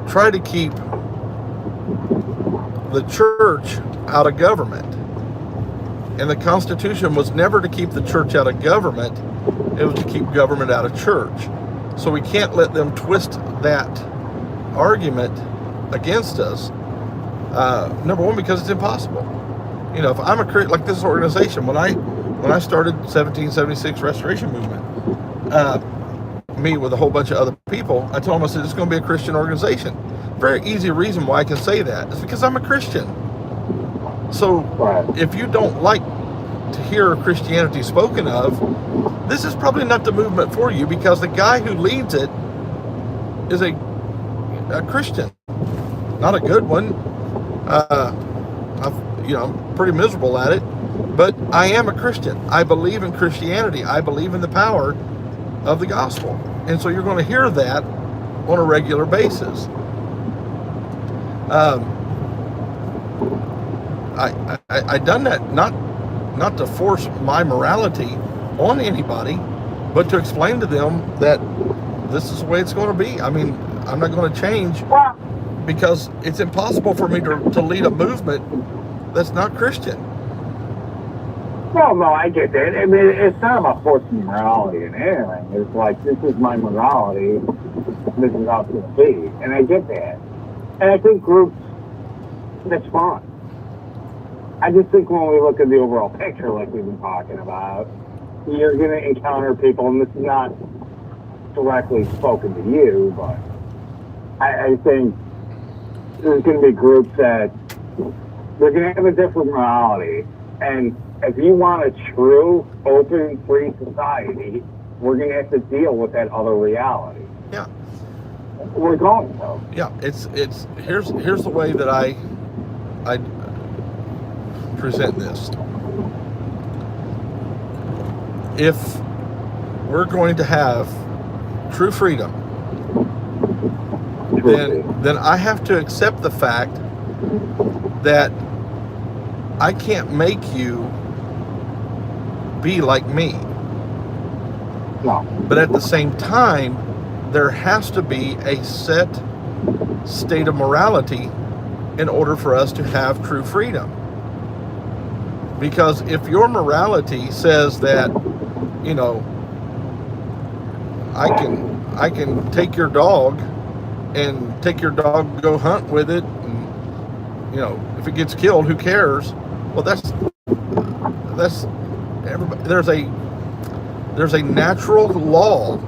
Speaker 1: try to keep the church out of government. And the Constitution was never to keep the church out of government. It was to keep government out of church. So we can't let them twist that argument against us. Number one, because it's impossible. If I'm like this organization, when I started 1776 Restoration Movement, me with a whole bunch of other people, I told them, I said, it's going to be a Christian organization. Very easy reason why I can say that is because I'm a Christian. So if you don't like to hear Christianity spoken of, this is probably not the movement for you, because the guy who leads it is a Christian, not a good one. I'm pretty miserable at it, but I am a Christian. I believe in Christianity. I believe in the power of the gospel. And so you're going to hear that on a regular basis. I done that not to force my morality on anybody, but to explain to them that this is the way it's going to be. I mean, I'm not going to change, because it's impossible for me to lead a movement that's not Christian.
Speaker 2: Well, no, I get that. I mean, it's not about forcing morality in anything. It's like, this is my morality. This is how it's going to be. And I get that. And I think groups, that's fine. I just think when we look at the overall picture, like we've been talking about, you're going to encounter people, and this is not directly spoken to you, but I think there's going to be groups that they're going to have a different morality. And if you want a true, open, free society, we're going to have to deal with that other reality.
Speaker 1: Yeah.
Speaker 2: We're going to.
Speaker 1: Yeah, here's the way that I present this. If we're going to have true freedom, then I have to accept the fact that I can't make you be like me.
Speaker 2: No.
Speaker 1: But at the same time, there has to be a set state of morality in order for us to have true freedom. Because if your morality says that, I can take your dog and take your dog to go hunt with it, and if it gets killed, who cares? Well, that's everybody. There's a natural law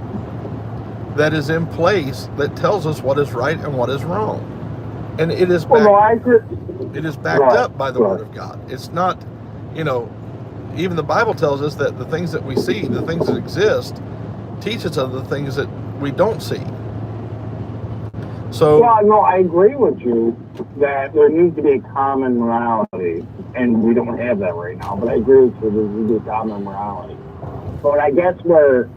Speaker 1: that is in place that tells us what is right and what is wrong, and it is backed up by the Word of God. It's not, even the Bible tells us that the things that we see, the things that exist, teach us of the things that we don't see. So,
Speaker 2: well, no, I agree with you that there needs to be a common morality, and we don't have that right now. But I agree with you, there needs to be a common morality. But I guess where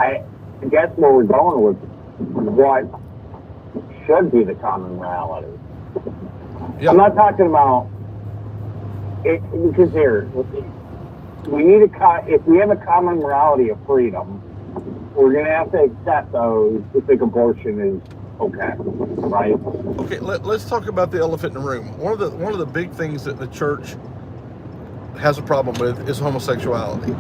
Speaker 2: we're going with what should be the common morality.
Speaker 1: yeah.
Speaker 2: I'm not talking about it because here we need if we have a common morality of freedom, we're going to have to accept those if the abortion is okay, right?
Speaker 1: Okay, let's talk about the elephant in the room. One of the big things that the church has a problem with is homosexuality.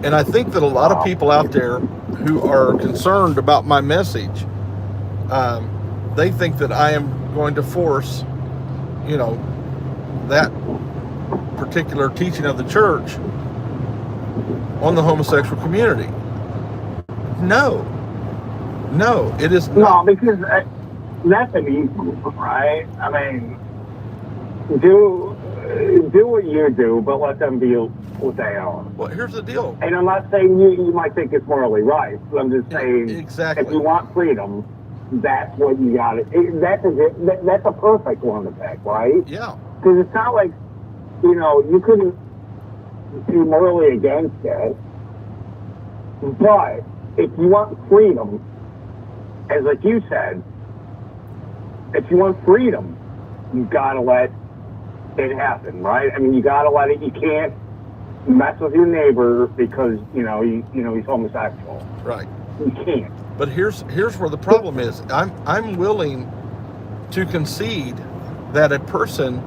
Speaker 1: And I think that a lot of people out there who are concerned about my message, they think that I am going to force, that particular teaching of the church on the homosexual community. No, it is not.
Speaker 2: No, because that's an equal, right? I mean, do what you do, but let them be what they are.
Speaker 1: Well, here's the deal.
Speaker 2: And I'm not saying you might think it's morally right, but I'm just saying,
Speaker 1: exactly.
Speaker 2: If you want freedom, that's what you got. That's a perfect one to pick, right?
Speaker 1: Yeah.
Speaker 2: Because it's not like, you couldn't be morally against it, but if you want freedom, as like you said, if you want freedom, you gotta let it happen, right? I mean, you gotta let it. You can't mess with your neighbor because he's homosexual.
Speaker 1: Right.
Speaker 2: You can't.
Speaker 1: But here's where the problem is. I'm willing to concede that a person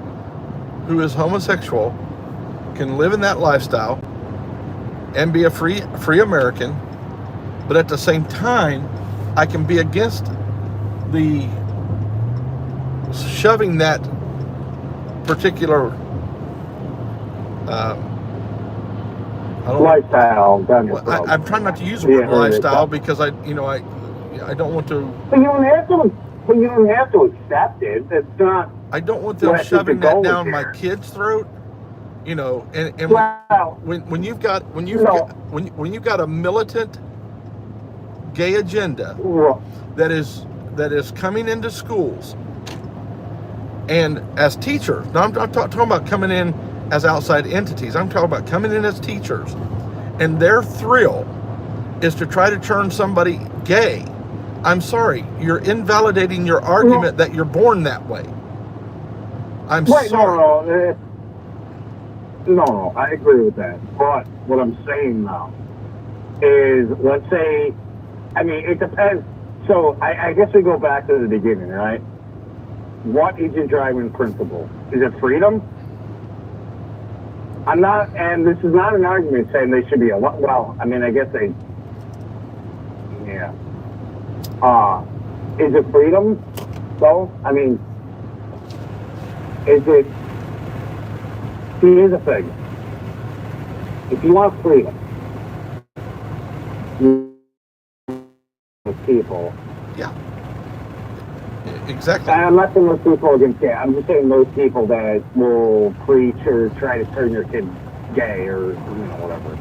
Speaker 1: who is homosexual can live in that lifestyle and be a free American, but at the same time, I can be against the shoving that particular
Speaker 2: lifestyle.
Speaker 1: I'm trying not to use the word lifestyle because I don't want to.
Speaker 2: But you don't have to. But you don't have to accept it. It's not.
Speaker 1: I don't want them shoving that down my kid's throat. When you've got a militant gay agenda that is coming into schools, and as teachers, now I'm talking about coming in as outside entities. I'm talking about coming in as teachers, and their thrill is to try to turn somebody gay. I'm sorry, you're invalidating your argument that you're born that way. I'm sorry.
Speaker 2: No, I agree with that. But what I'm saying now is, let's say, I mean, it depends. So I guess we go back to the beginning, right? What is your driving principle? Is it freedom? I'm not, and this is not an argument saying they should be well, I mean, I guess they, yeah. Is it freedom, though? I mean, is it, here's the thing. If you want freedom, people.
Speaker 1: Yeah. Exactly.
Speaker 2: I'm not saying those people against gay. I'm just saying those people that will preach or try to turn your kid gay or whatever.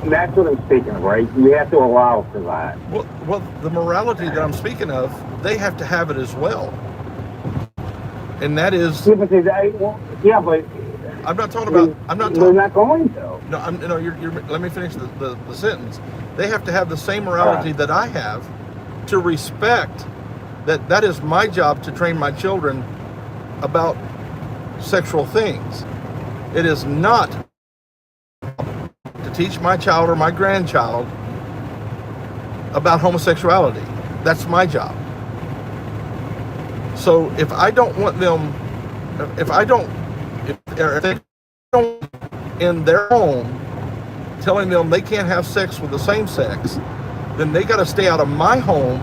Speaker 2: That's what I'm speaking of, right? You have to allow for that.
Speaker 1: Well, the morality that I'm speaking of, they have to have it as well, and that is.
Speaker 2: Yeah, but but
Speaker 1: I'm not talking about.
Speaker 2: They're not going to.
Speaker 1: No, you're. Let me finish the sentence. They have to have the same morality that I have, to respect that is my job to train my children about sexual things. It is not to teach my child or my grandchild about homosexuality. That's my job. So if I don't want them, if they don't in their home telling them they can't have sex with the same sex, then they got to stay out of my home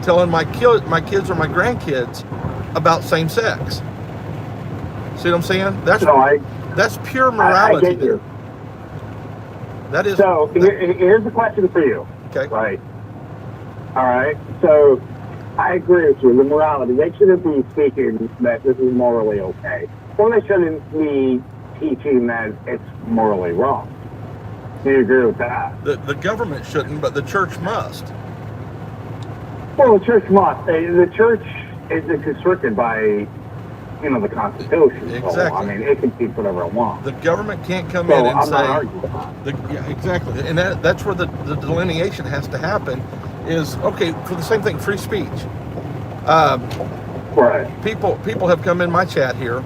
Speaker 1: telling my kids or my grandkids about same sex. See what I'm saying? That's pure morality.
Speaker 2: I get you.
Speaker 1: That is.
Speaker 2: So here's the question for you.
Speaker 1: Okay.
Speaker 2: Right. All right. So I agree with you. The morality. They shouldn't be speaking that this is morally okay. Or they shouldn't be teaching that it's morally wrong. Do you agree with that?
Speaker 1: The government shouldn't, but the church must.
Speaker 2: Well, the church must. The church is constricted by, the Constitution.
Speaker 1: Exactly.
Speaker 2: So, I mean, it can teach whatever it wants.
Speaker 1: The government can't come
Speaker 2: So
Speaker 1: in and
Speaker 2: I'm
Speaker 1: say.
Speaker 2: not arguing about it.
Speaker 1: Yeah, exactly. And that's where the delineation has to happen. Is okay for the same thing. Free speech.
Speaker 2: Right.
Speaker 1: People have come in my chat here,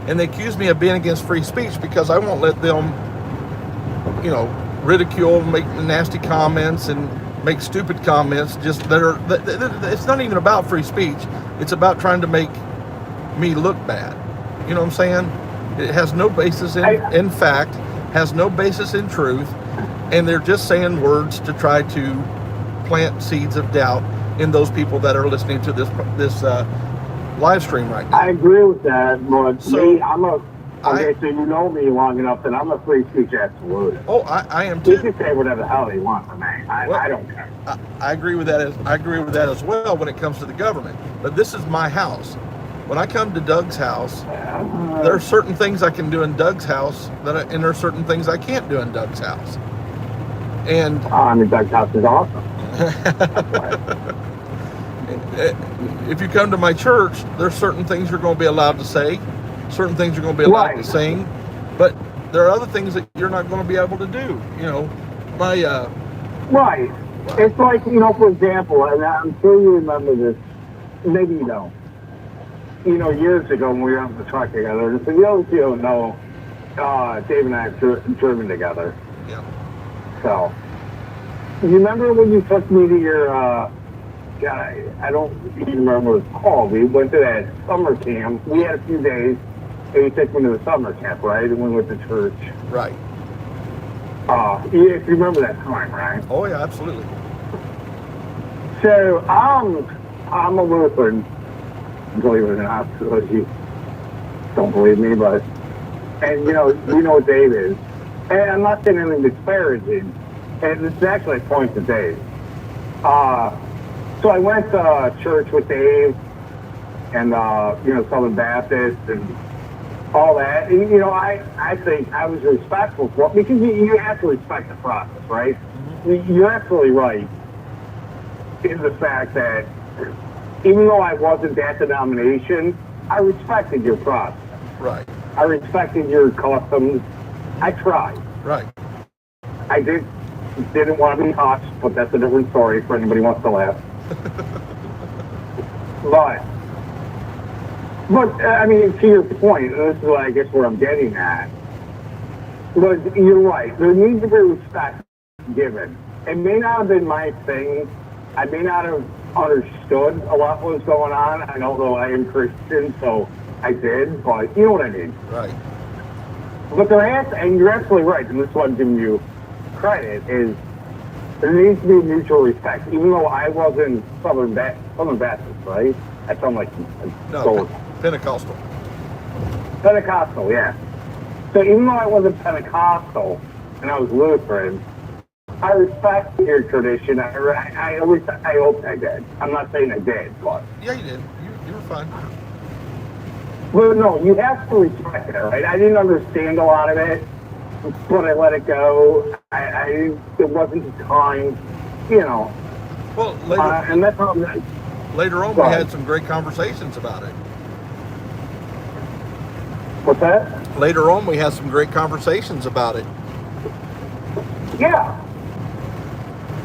Speaker 1: and they accuse me of being against free speech because I won't let them, ridicule, make nasty comments, and make stupid comments. It's not even about free speech. It's about trying to make me look bad. You know what I'm saying? It has no basis in fact, has no basis in truth, and they're just saying words to try to plant seeds of doubt in those people that are listening to this live stream right now.
Speaker 2: I agree with that, but
Speaker 1: So,
Speaker 2: so you know me long enough that I'm a free speech absolute.
Speaker 1: Oh, I am
Speaker 2: You
Speaker 1: too.
Speaker 2: can say whatever the hell they want for me. I don't care.
Speaker 1: I agree with that. I agree with that as well when it comes to the government. But this is my house. When I come to Doug's house, there are certain things I can do in Doug's house and there are certain things I can't do in Doug's house. And
Speaker 2: Doug's house is awesome.
Speaker 1: if you come to my church, there's certain things you're going to be allowed to say, certain things you're going to be allowed to sing, but there are other things that you're not going to be able to do.
Speaker 2: Right. It's like, for example, and I'm sure you remember this, maybe you don't. Years ago when we were on the truck together, and for those who don't know, Dave and I have driven together.
Speaker 1: Yeah.
Speaker 2: So, you remember when you took me to your, I don't even remember what it's called. We went to that summer camp. We had a few days, and you took me to the summer camp, right? And we went to church.
Speaker 1: Right.
Speaker 2: If you remember that time, right?
Speaker 1: Oh, yeah, absolutely.
Speaker 2: So, I'm a Lutheran, believe it or not, so you don't believe me, but, and you know what Dave is. And I'm not saying anything disparaging, and this is actually a point to Dave. So I went to church with Dave, and, Southern Baptist, and all that, and, I think I was respectful for it, because you have to respect the process, right? Mm-hmm. You're absolutely right in the fact that even though I wasn't that denomination, I respected your process.
Speaker 1: Right.
Speaker 2: I respected your customs. I tried.
Speaker 1: Right.
Speaker 2: I didn't want to be touched, but that's a different story for anybody who wants to laugh. But I mean, to your point, this is I guess where I'm getting at. But you're right. There needs to be respect given. It may not have been my thing. I may not have understood a lot what was going on. I know though I am Christian, so I did, but you know what I mean.
Speaker 1: Right.
Speaker 2: But and you're absolutely right, and this is what I'm giving you credit, is there needs to be mutual respect. Even though I wasn't Southern Baptist, right? I sound like
Speaker 1: Pentecostal.
Speaker 2: Pentecostal, yeah. So even though I wasn't Pentecostal and I was Lutheran, I respect your tradition. I hope I did. I'm not saying I did, but
Speaker 1: Yeah, you did. You were fine.
Speaker 2: well, no, you have to respect it, right? I didn't understand a lot of it, but I let it go. It wasn't the time,
Speaker 1: Well,
Speaker 2: and that's how.
Speaker 1: later on we had some great conversations about it.
Speaker 2: What's that?
Speaker 1: Later on we had some great conversations about it.
Speaker 2: Yeah.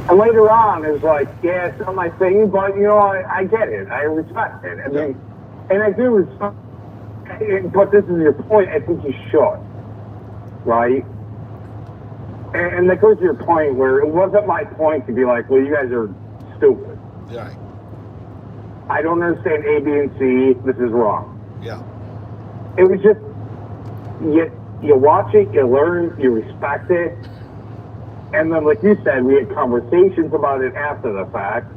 Speaker 2: And later on, it was like, yeah, it's not my thing, but, I get it. I respect it. I mean, and I do respect it, but this is your point. I think you should, right? And that goes to your point where it wasn't my point to be like, well, you guys are stupid.
Speaker 1: Right.
Speaker 2: I don't understand A, B, and C. This is wrong.
Speaker 1: Yeah.
Speaker 2: It was just, you watch it, you learn, you respect it, and then, like you said, we had conversations about it after the fact.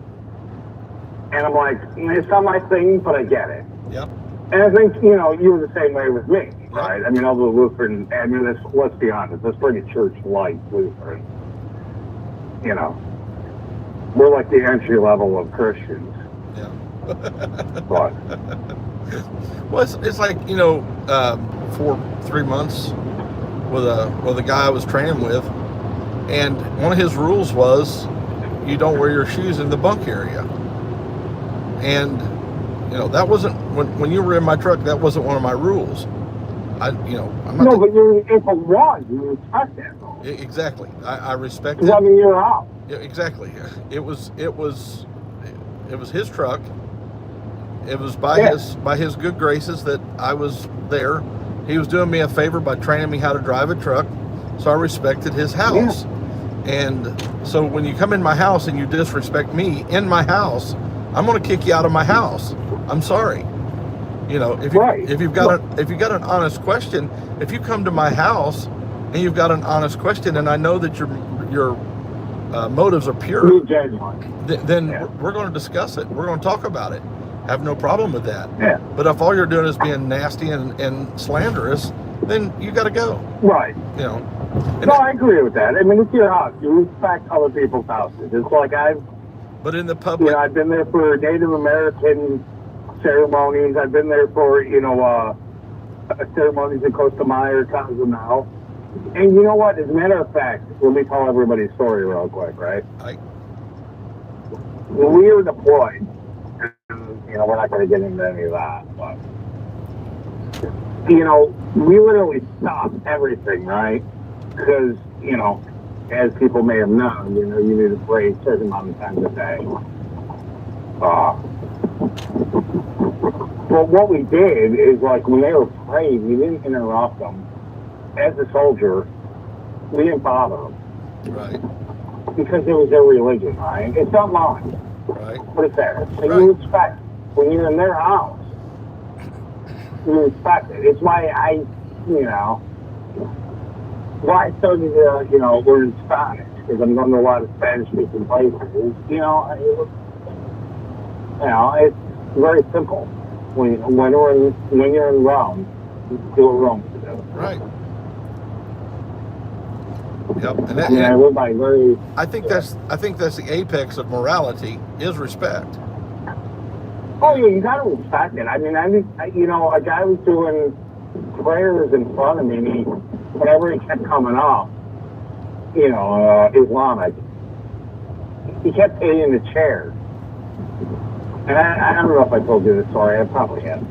Speaker 2: And I'm like, it's not my thing, but I get it.
Speaker 1: Yep.
Speaker 2: And I think, you were the same way with me, right? I mean, all the Lutheran, let's be honest, that's pretty church-like Lutheran. We're like the entry level of Christians.
Speaker 1: Yeah.
Speaker 2: But.
Speaker 1: Well, it's like, for 3 months with a guy I was training with, and one of his rules was you don't wear your shoes in the bunk area. And that wasn't when you were in my truck. That wasn't one of my rules. I'm not.
Speaker 2: No, but if it was, you respect that, though.
Speaker 1: Exactly. I respect it.
Speaker 2: Because I mean, you're out.
Speaker 1: Yeah, exactly. It was his truck. It was by his good graces that I was there. He was doing me a favor by training me how to drive a truck, so I respected his house. Yeah. And so when you come in my house and you disrespect me in my house, I'm going to kick you out of my house. I'm sorry. If you've got an honest question, if you come to my house and you've got an honest question, and I know that your motives are pure, then we're going to discuss it. We're going to talk about it. Have no problem with that.
Speaker 2: Yeah.
Speaker 1: But if all you're doing is being nasty and slanderous, then you got to go.
Speaker 2: Right.
Speaker 1: No,
Speaker 2: I agree with that. I mean, it's your house. You respect other people's houses. It's like
Speaker 1: But in the public,
Speaker 2: I've been there for Native American ceremonies. I've been there for ceremonies in Costa Maya, Cozumel. And you know what? As a matter of fact, let me tell everybody a story real quick, right? When we were deployed, we're not going to get into any of that, but, we literally stopped everything, right? Because, as people may have known, you need to pray a certain amount of times a day. But what we did is, like, when they were praying, we didn't interrupt them. As a soldier, we didn't bother them.
Speaker 1: Right.
Speaker 2: Because it was their religion, right? It's not mine.
Speaker 1: Right.
Speaker 2: But it's theirs. So you respect. When you're in their house, you respect it. It's why I started to, learn Spanish. Because I'm going to a lot of Spanish-speaking places. It's very simple. When you're in Rome, do what Rome to do.
Speaker 1: Right. Yep.
Speaker 2: I live by very.
Speaker 1: I think that's the apex of morality is respect.
Speaker 2: Oh yeah, you gotta respect it. I mean, a guy was doing prayers in front of me, and whenever he kept coming up, Islamic, he kept hitting the chair. And I don't know if I told you this story. I probably have.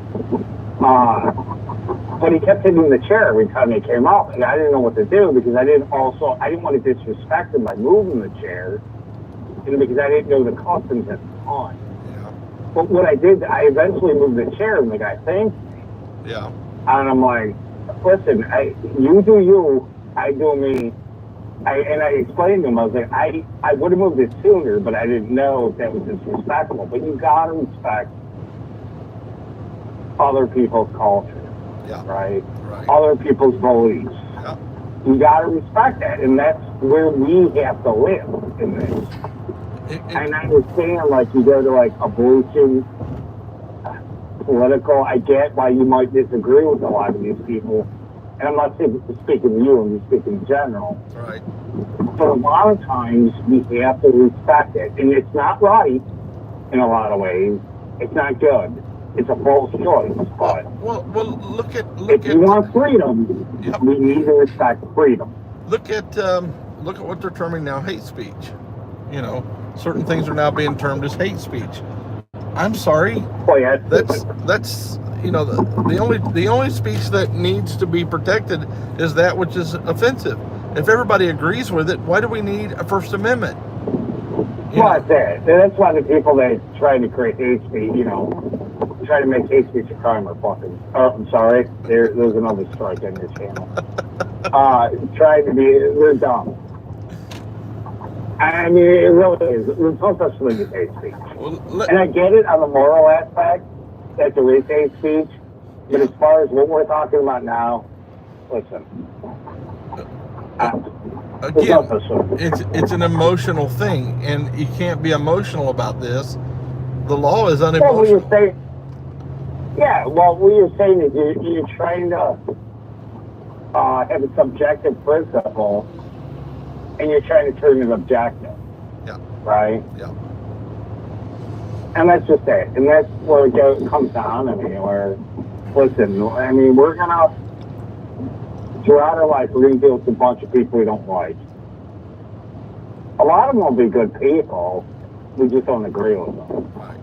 Speaker 2: But he kept hitting the chair every time he came up, and I didn't know what to do because I didn't want to disrespect him by moving the chair, because I didn't know the customs at the time.
Speaker 1: Yeah.
Speaker 2: But what I did, I eventually moved the chair, and the guy thanked me.
Speaker 1: Yeah.
Speaker 2: And I'm like, listen, you do you, I do me. And I explained to him, I was like, I would have moved it sooner, but I didn't know if that was disrespectful. But you gotta respect other people's culture.
Speaker 1: Yeah.
Speaker 2: Right? Other people's beliefs.
Speaker 1: Yeah.
Speaker 2: You gotta respect that, and that's where we have to live in this. And I understand, like, you go to, like, abortion, political, I get why you might disagree with a lot of these people. And I'm not speaking to you, I'm just speaking in general.
Speaker 1: Right.
Speaker 2: But a lot of times, we have to respect it. And it's not right in a lot of ways. It's not good. It's a false choice. But
Speaker 1: well, look at
Speaker 2: if you want freedom,
Speaker 1: yep.
Speaker 2: We need to respect freedom.
Speaker 1: Look at what they're terming now hate speech. Certain things are now being termed as hate speech. I'm sorry.
Speaker 2: Oh yeah.
Speaker 1: That's the only speech that needs to be protected is that which is offensive. If everybody agrees with it, why do we need a First Amendment?
Speaker 2: That's it. That's why the people that try to create hate speech, try to make hate speech a crime are fucking. Oh, I'm sorry. There's another strike on your channel. They're dumb. I mean, it really is. There's no such thing as hate speech. And I get it on the moral aspect that there is hate speech, but as far as what we're talking about now, listen.
Speaker 1: Again, it's an emotional thing, and you can't be emotional about this. The law is unemotional.
Speaker 2: Well, what you're saying is you're trying to have a subjective principle, and you're trying to turn it objective.
Speaker 1: Yeah.
Speaker 2: Right?
Speaker 1: Yeah.
Speaker 2: And that's just it. And that's where it comes down to me, where, listen, I mean, we're going to, throughout our life, we're going to deal with a bunch of people we don't like. A lot of them will be good people. We just don't agree with them.
Speaker 1: Right.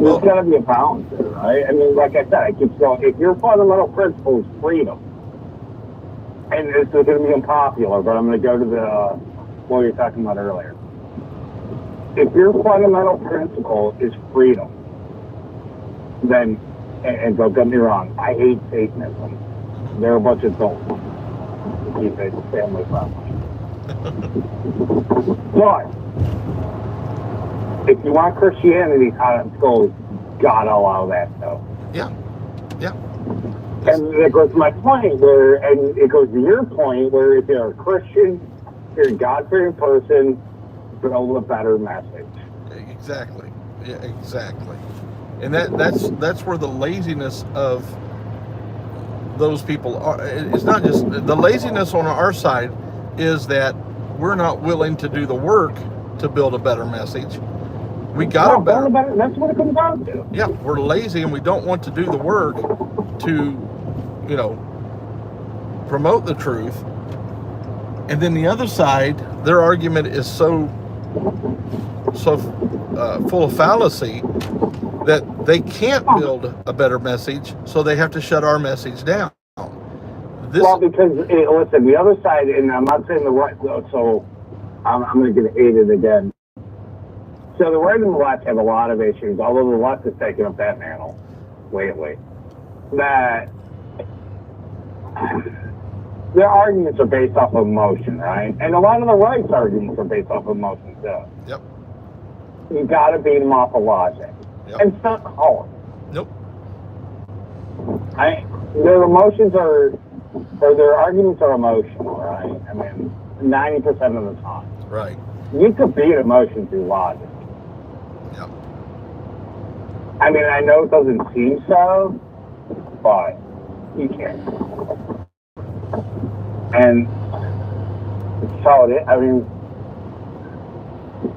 Speaker 2: There's got to be a balance there, right? I mean, like I said, I keep going, if your fundamental principle is freedom, and this is going to be unpopular, but I'm going to go to what you were talking about earlier. If your fundamental principle is freedom, then, and don't get me wrong, I hate Satanism. They're a bunch of dolts to keep it family friendly. But if you want Christianity taught in schools, gotta allow that though.
Speaker 1: Yeah. Yeah.
Speaker 2: And it goes to my point where, and it goes to your point where if you're a Christian, you're a God-fearing person, build a better message.
Speaker 1: Exactly. Yeah, exactly. And that's where the laziness of those people are. It's not just the laziness on our side is that we're not willing to do the work to build a better message. We got a better.
Speaker 2: That's what it comes down to.
Speaker 1: Yeah, we're lazy and we don't want to do the work to, promote the truth. And then the other side, their argument is so full of fallacy that they can't build a better message, so they have to shut our message down.
Speaker 2: Because listen, the other side, and I'm not saying the right, so I'm going to get hated again. So the right and the left have a lot of issues, although the left is taking up that mantle lately. That their arguments are based off of emotion, right? And a lot of the right's arguments are based off of emotion too.
Speaker 1: Yep.
Speaker 2: You got to beat them off of logic.
Speaker 1: Yep.
Speaker 2: And it's not hard.
Speaker 1: Nope.
Speaker 2: Their emotions are, or their arguments are emotional, right? I mean, 90% of the time.
Speaker 1: Right.
Speaker 2: You could beat emotion through logic.
Speaker 1: Yep.
Speaker 2: I mean, I know it doesn't seem so, but you can. And so I mean,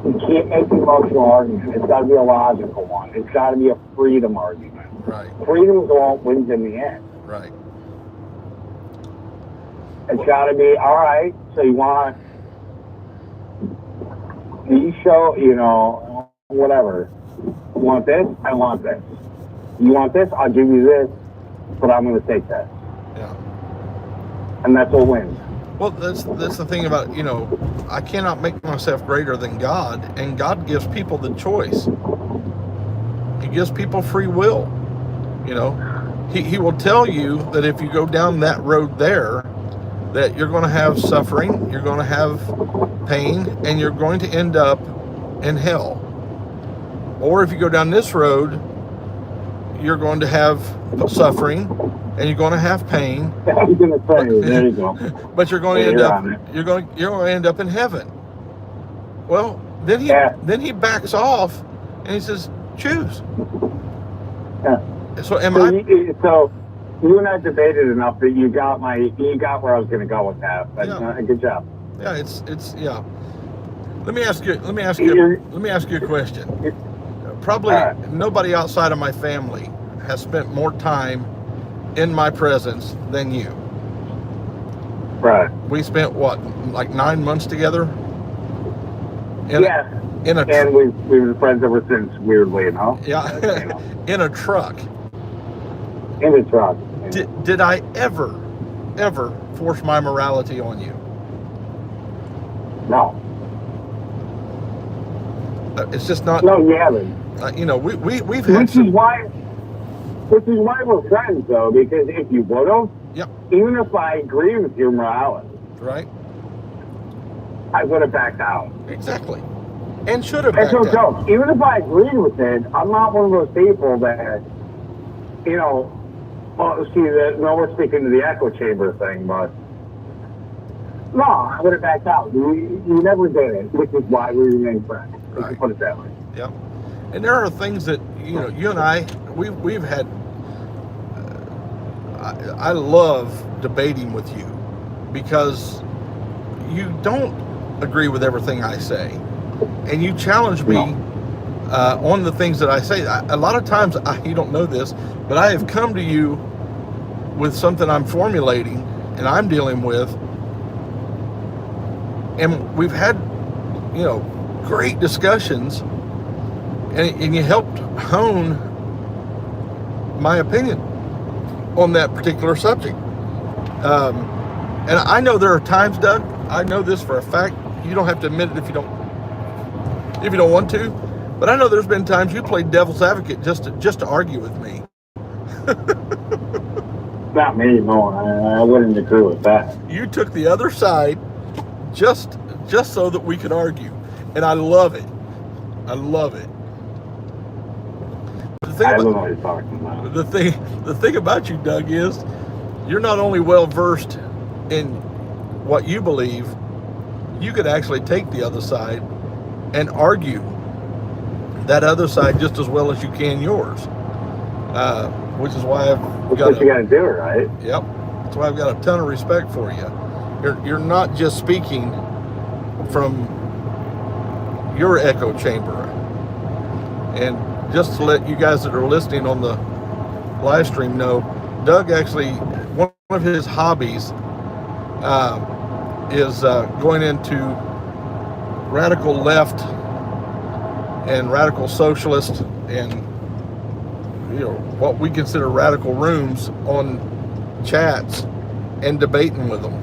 Speaker 2: you can't make an emotional argument. It's got to be a logical one. It's got to be a freedom argument.
Speaker 1: Right.
Speaker 2: Freedom is what wins in the end.
Speaker 1: Right.
Speaker 2: It's got to be, all right, so you want these show, whatever. You want this? I want this. You want this? I'll give you this, but I'm going to take that.
Speaker 1: Yeah.
Speaker 2: And that's what wins.
Speaker 1: Well, that's the thing about, I cannot make myself greater than God, and God gives people the choice. He gives people free will. He will tell you that if you go down that road there, that you're going to have suffering, you're going to have pain, and you're going to end up in hell. Or if you go down this road, you're going to have suffering, and you're going to have pain.
Speaker 2: I was going to say, there you go.
Speaker 1: But you're going to end up in heaven. Well, then he backs off, and he says, choose.
Speaker 2: Yeah.
Speaker 1: So
Speaker 2: So you and I debated enough that you got where I was going to go with that. But good job.
Speaker 1: Yeah, it's yeah. Let me ask you a question. Probably nobody outside of my family has spent more time in my presence than you.
Speaker 2: Right.
Speaker 1: We spent like 9 months together?
Speaker 2: And we've been friends ever since, weirdly enough.
Speaker 1: Yeah. In a truck.
Speaker 2: In a truck.
Speaker 1: Did I ever force my morality on you?
Speaker 2: No.
Speaker 1: It's just not.
Speaker 2: No, you haven't.
Speaker 1: We've had some.
Speaker 2: Which is why we're friends, though, because if you would have,
Speaker 1: yep.
Speaker 2: Even if I agree with your morality,
Speaker 1: right,
Speaker 2: I would have backed out.
Speaker 1: Exactly. And should have backed out.
Speaker 2: That's no joke. Even if I agreed with it, I'm not one of those people that, Well, see, no, we're speaking to the echo chamber thing, but no, I would have backed out. You never did it, which is why we remain friends. Let's
Speaker 1: Right.
Speaker 2: put it that way.
Speaker 1: Yep. And there are things that, you know, you and we've had. I love debating with you because you don't agree with everything I say, and you challenge me on the things that I say. A lot of times, you don't know this, but I have come to you with something I'm formulating and I'm dealing with, and we've had, you know, great discussions, and you helped hone my opinion on that particular subject. And I know there are times, Doug, I know this for a fact. You don't have to admit it if you don't want to, but I know there's been times you played devil's advocate just to argue with me.
Speaker 2: Not me, no. I wouldn't agree with that.
Speaker 1: You took the other side just so that we could argue, and I love it. I love it.
Speaker 2: I don't know what you're talking about.
Speaker 1: The thing about you, Doug, is you're not only well versed in what you believe, you could actually take the other side and argue that other side just as well as you can yours. Which is why I've got
Speaker 2: what you got to do, right?
Speaker 1: Yep. That's why I've got a ton of respect for you. You're not just speaking from your echo chamber. And just to let you guys that are listening on the live stream know, Doug actually, one of his hobbies is going into radical left and radical socialist and, you know, what we consider radical rooms on chats and debating with them.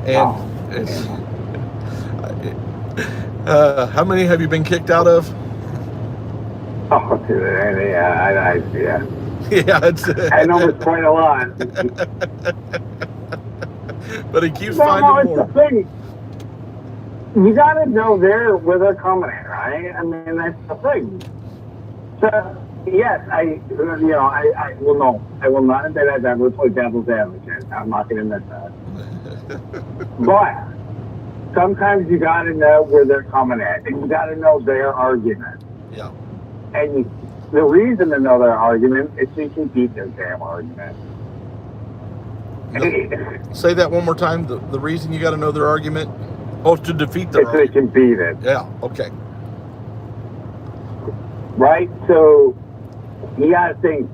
Speaker 1: And it's, how many have you been kicked out of?
Speaker 2: Oh, yeah.
Speaker 1: Yeah,
Speaker 2: I know it's quite a lot.
Speaker 1: But he keeps finding more.
Speaker 2: The thing. You got to know where they're coming at, right? I mean, that's the thing. So, yes, I will not admit I've ever played devil's advocate. I'm not going to admit that. But sometimes you got to know where they're coming at, and you got to know their argument.
Speaker 1: Yeah.
Speaker 2: And the reason to know their argument is so you can beat their damn argument.
Speaker 1: Say that one more time. The reason you got to know their argument? Oh, to defeat their argument.
Speaker 2: So you can beat it.
Speaker 1: Yeah, okay.
Speaker 2: Right? So you got to think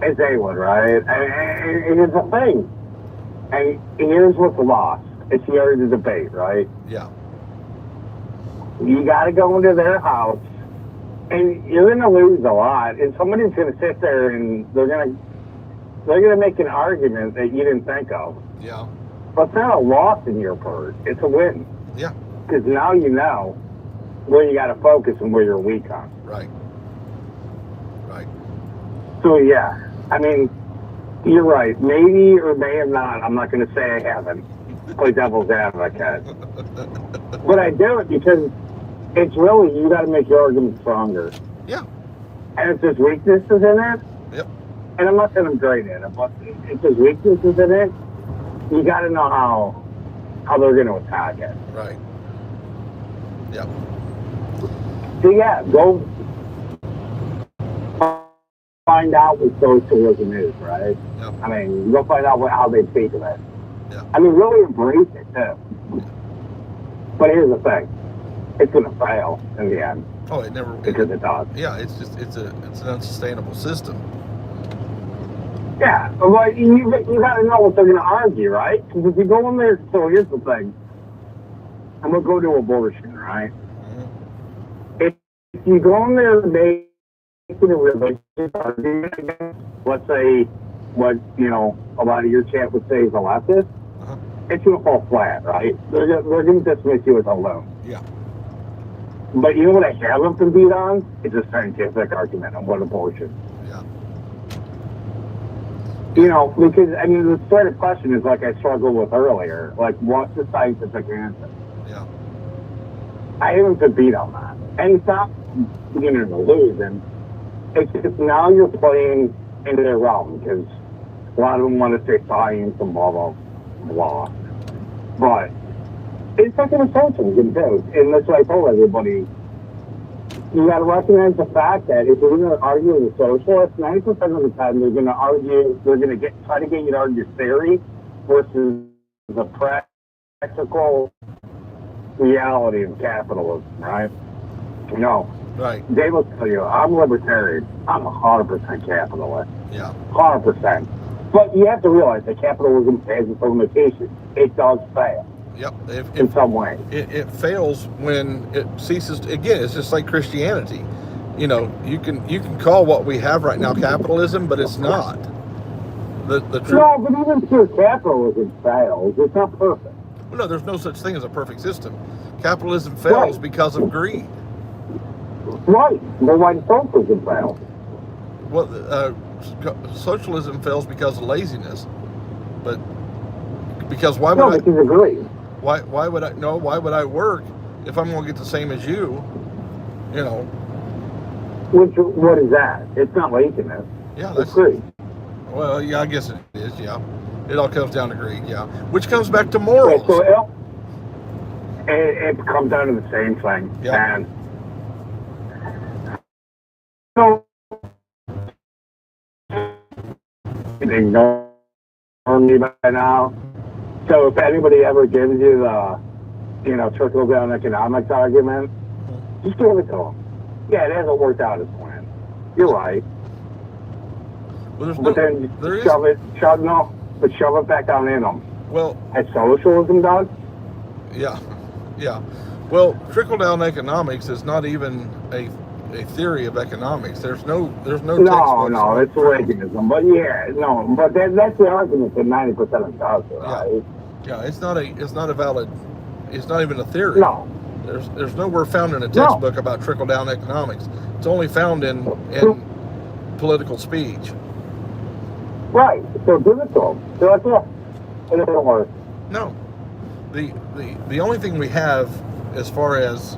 Speaker 2: as they would, right? And it's a thing. And here's what's lost. It's the art of debate, right?
Speaker 1: Yeah.
Speaker 2: You got to go into their house, and you're going to lose a lot. And somebody's going to sit there, and they're going to make an argument that you didn't think of.
Speaker 1: Yeah.
Speaker 2: But it's not a loss in your part. It's a win.
Speaker 1: Yeah.
Speaker 2: Because now you know where you got to focus and where you're weak on.
Speaker 1: Right. Right.
Speaker 2: So, yeah. I mean, you're right. Maybe or may have not. I'm not going to say I haven't played devil's advocate. But I do it because it's really, you got to make your argument stronger.
Speaker 1: Yeah.
Speaker 2: And if there's weaknesses in it,
Speaker 1: yep.
Speaker 2: And I'm not saying I'm great at it, but if there's weaknesses in it, you got to know how they're going to attack it.
Speaker 1: Right. Yep.
Speaker 2: So, yeah, go find out what socialism is, right?
Speaker 1: Yep.
Speaker 2: I mean, go find out how they speak of it.
Speaker 1: Yeah.
Speaker 2: I mean, really embrace it, too. But here's the thing. It's going to fail in the end.
Speaker 1: Oh, it never...
Speaker 2: Because it does.
Speaker 1: Yeah, it's an unsustainable system.
Speaker 2: Yeah, but you got to know what they're going to argue, right? Because if you go in there... So here's the thing. I'm going to go to abortion, right? Mm-hmm. If you go in there making a religious argument against, let's say, what, you know, a lot of your chat would say is a leftist, it's going to fall flat, right? They're going to dismiss you as a loon.
Speaker 1: Yeah.
Speaker 2: But you know what I haven't been beat on? It's a scientific argument on what abortion.
Speaker 1: Yeah.
Speaker 2: You know, because, I mean, the sort of question is like I struggled with earlier. Like, what's the scientific answer?
Speaker 1: Yeah.
Speaker 2: I haven't been beat on that. And it's not beginning to lose. And it's just now you're playing into their realm, because a lot of them want to say science and blah, blah, blah. But it's like an assumption, and that's what I told everybody. You got to recognize the fact that if you're going to argue with a socialist, 90% of the time they're going to argue, they're going to try to get you to argue theory versus the practical reality of capitalism, right? No.
Speaker 1: Right.
Speaker 2: They will tell you, I'm libertarian. I'm 100% capitalist.
Speaker 1: Yeah.
Speaker 2: 100%. But you have to realize that capitalism has its own limitations. It does fail.
Speaker 1: Yep.
Speaker 2: In some way.
Speaker 1: It fails when it ceases. Again, it's just like Christianity. You know, you can call what we have right now capitalism, but it's not. The truth.
Speaker 2: No, but even pure capitalism fails. It's not perfect.
Speaker 1: Well, no, there's no such thing as a perfect system. Capitalism fails because of greed.
Speaker 2: Right. But why does socialism fail?
Speaker 1: Well, socialism fails because of laziness. But because why would I?
Speaker 2: Because of greed.
Speaker 1: Why would I? No, why would I work if I'm going to get the same as you? You know.
Speaker 2: What is that? It's not laziness.
Speaker 1: Yeah,
Speaker 2: it's greed.
Speaker 1: Well, yeah, I guess it is. Yeah, it all comes down to greed. Yeah, which comes back to morals.
Speaker 2: Yeah, so it comes down to the same thing.
Speaker 1: Yeah.
Speaker 2: And so ignore me by now. So if anybody ever gives you the, trickle down economics argument, just give it to them. Yeah, it hasn't worked out as planned. You're right.
Speaker 1: Well,
Speaker 2: but then shove it back down in them.
Speaker 1: Well,
Speaker 2: has socialism done?
Speaker 1: Yeah. Well, trickle down economics is not even a theory of economics. There's no textbooks.
Speaker 2: No, it's Reaganism. But but that's the argument that 90% of it does, right?
Speaker 1: Yeah, it's not a valid. It's not even a theory.
Speaker 2: No.
Speaker 1: There's nowhere found in a textbook about trickle down economics. It's only found in political speech.
Speaker 2: Right. So give it to them. They're like, it doesn't work.
Speaker 1: No. The only thing we have as far as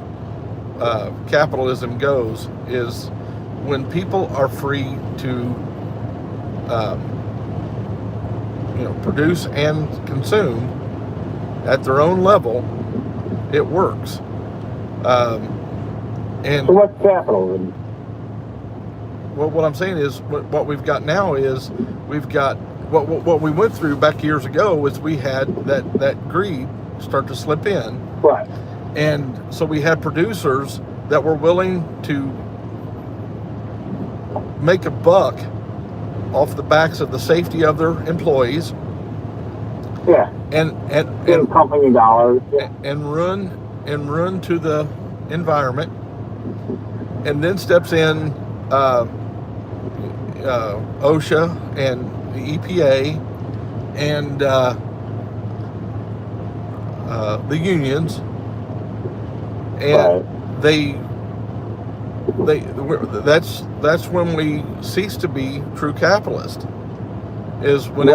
Speaker 1: capitalism goes is when people are free to produce and consume at their own level, it works. And
Speaker 2: so what's capitalism?
Speaker 1: Well, what I'm saying is what we've got now is we've got what we went through back years ago was we had that greed start to slip in.
Speaker 2: Right.
Speaker 1: And so we had producers that were willing to make a buck off the backs of the safety of their employees.
Speaker 2: Yeah.
Speaker 1: And
Speaker 2: company dollars. Yeah.
Speaker 1: And run to the environment. And then steps in OSHA and the EPA and the unions, and that's when we cease to be true capitalist. Is when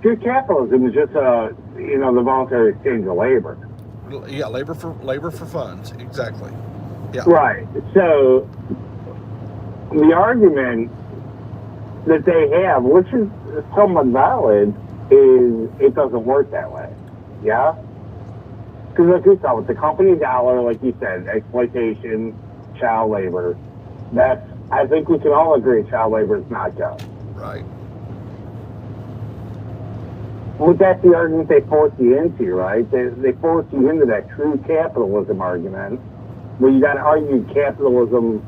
Speaker 2: true capitalism is just the voluntary exchange of labor.
Speaker 1: Yeah, labor for funds, exactly. Yeah.
Speaker 2: Right. So the argument that they have, which is somewhat valid, is it doesn't work that way. Yeah? Because like you said, with the company dollar, like you said, exploitation, child labor, I think we can all agree child labor is not just.
Speaker 1: Right.
Speaker 2: Well, that's the argument they force you into, right? They force you into that true capitalism argument, where you got to argue capitalism,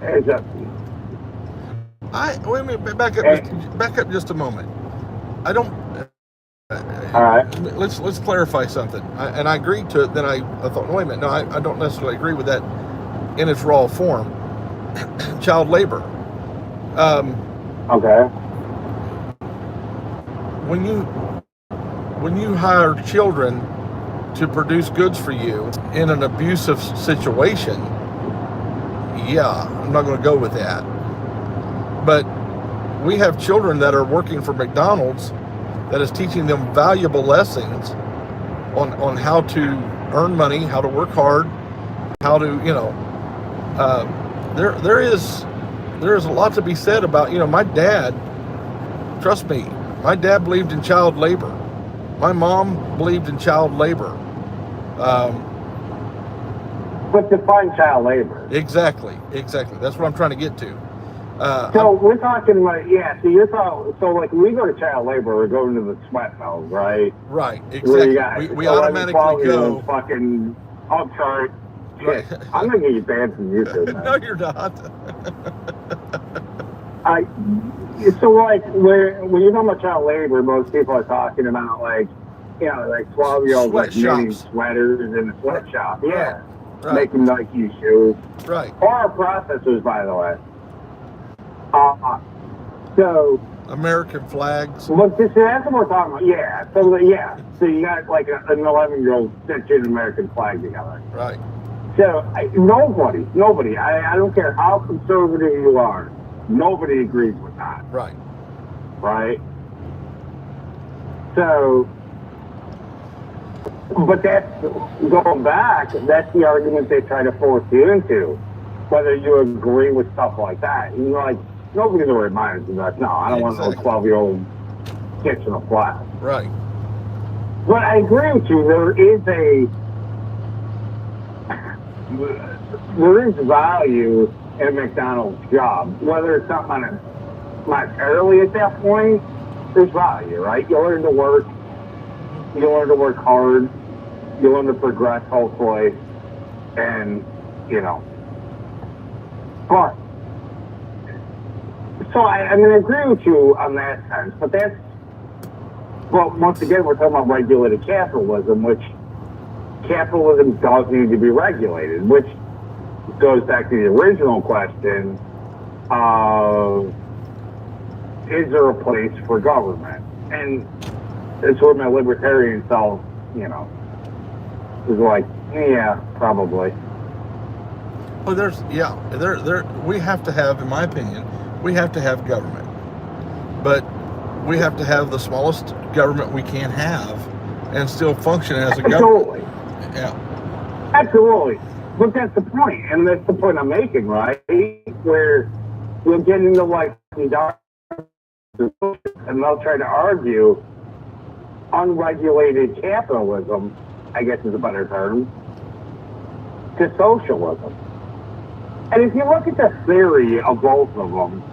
Speaker 2: as a...
Speaker 1: Wait a minute, back up just a moment. I don't...
Speaker 2: all right.
Speaker 1: Let's clarify something. And I agreed to it, then I thought, wait a minute, no, I don't necessarily agree with that in its raw form. Child labor.
Speaker 2: Okay.
Speaker 1: When you hire children to produce goods for you in an abusive situation, yeah, I'm not going to go with that. But we have children that are working for McDonald's that is teaching them valuable lessons on how to earn money, how to work hard, how to, there is a lot to be said about, my dad. Trust me, my dad believed in child labor. My mom believed in child labor.
Speaker 2: But define child labor.
Speaker 1: Exactly. That's what I'm trying to get to.
Speaker 2: So we're talking like, so you're talking, so like we go to child labor, we're going to the sweat mills, right?
Speaker 1: Right, exactly. We automatically go.
Speaker 2: Fucking, I'm sorry.
Speaker 1: Right.
Speaker 2: Shit, I'm going to get you banned from YouTube, man.
Speaker 1: No, you're not.
Speaker 2: So like, when you're talking about child labor, most people are talking about like, like 12-year-olds like knitting sweaters in a sweatshop. Yeah. Right. Making Nike shoes.
Speaker 1: Right.
Speaker 2: Or processors, by the way. So
Speaker 1: American flags.
Speaker 2: Look, that's what we're talking about. Yeah. So you got like an 11-year-old stitching an American flag together.
Speaker 1: Right.
Speaker 2: So nobody. I don't care how conservative you are. Nobody agrees with that.
Speaker 1: Right.
Speaker 2: Right. So, but that's going back. That's the argument they try to force you into, whether you agree with stuff like that. And you're like, nobody's going to remind us of that. No, I don't want no 12-year-old kitchen a flag.
Speaker 1: Right.
Speaker 2: But I agree with you. There is value in a McDonald's job, whether it's something monetarily at that point. There's value, right? You learn to work. You learn to work hard. You learn to progress, hopefully, and But so I agree with you on that sense, but once again, we're talking about regulated capitalism, which capitalism does need to be regulated, which goes back to the original question of, is there a place for government? And it's where my libertarian self, is like, yeah, probably.
Speaker 1: Well, we have to have, in my opinion, we have to have government. But we have to have the smallest government we can have and still function as a government. Yeah.
Speaker 2: Absolutely. But that's the point, and that's the point I'm making, right? Where we'll get into like and they'll try to argue unregulated capitalism, I guess is a better term, to socialism. And if you look at the theory of both of them,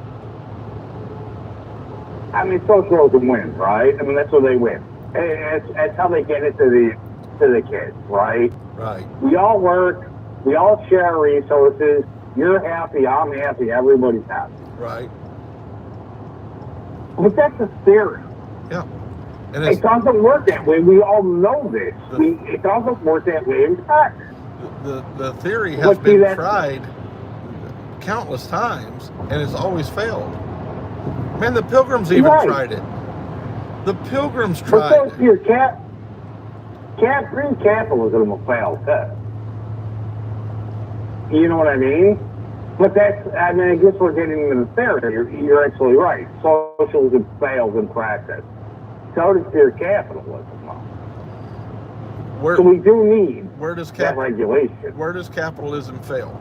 Speaker 2: socialism wins, right? That's where they win. It's how they get it to the kids, right?
Speaker 1: Right.
Speaker 2: We all work. We all share resources. You're happy. I'm happy. Everybody's happy.
Speaker 1: Right.
Speaker 2: But that's a theory.
Speaker 1: Yeah.
Speaker 2: And it doesn't work that way. We all know this. It doesn't work that way in practice.
Speaker 1: The theory has been tried countless times, and it's always failed. Man, the Pilgrims even tried it. The Pilgrims tried it.
Speaker 2: Your free capitalism will fail too. You know what I mean? But I guess we're getting into the theory. You're absolutely right. Socialism fails in practice. So does pure capitalism. So we do need that regulation.
Speaker 1: Where does capitalism fail?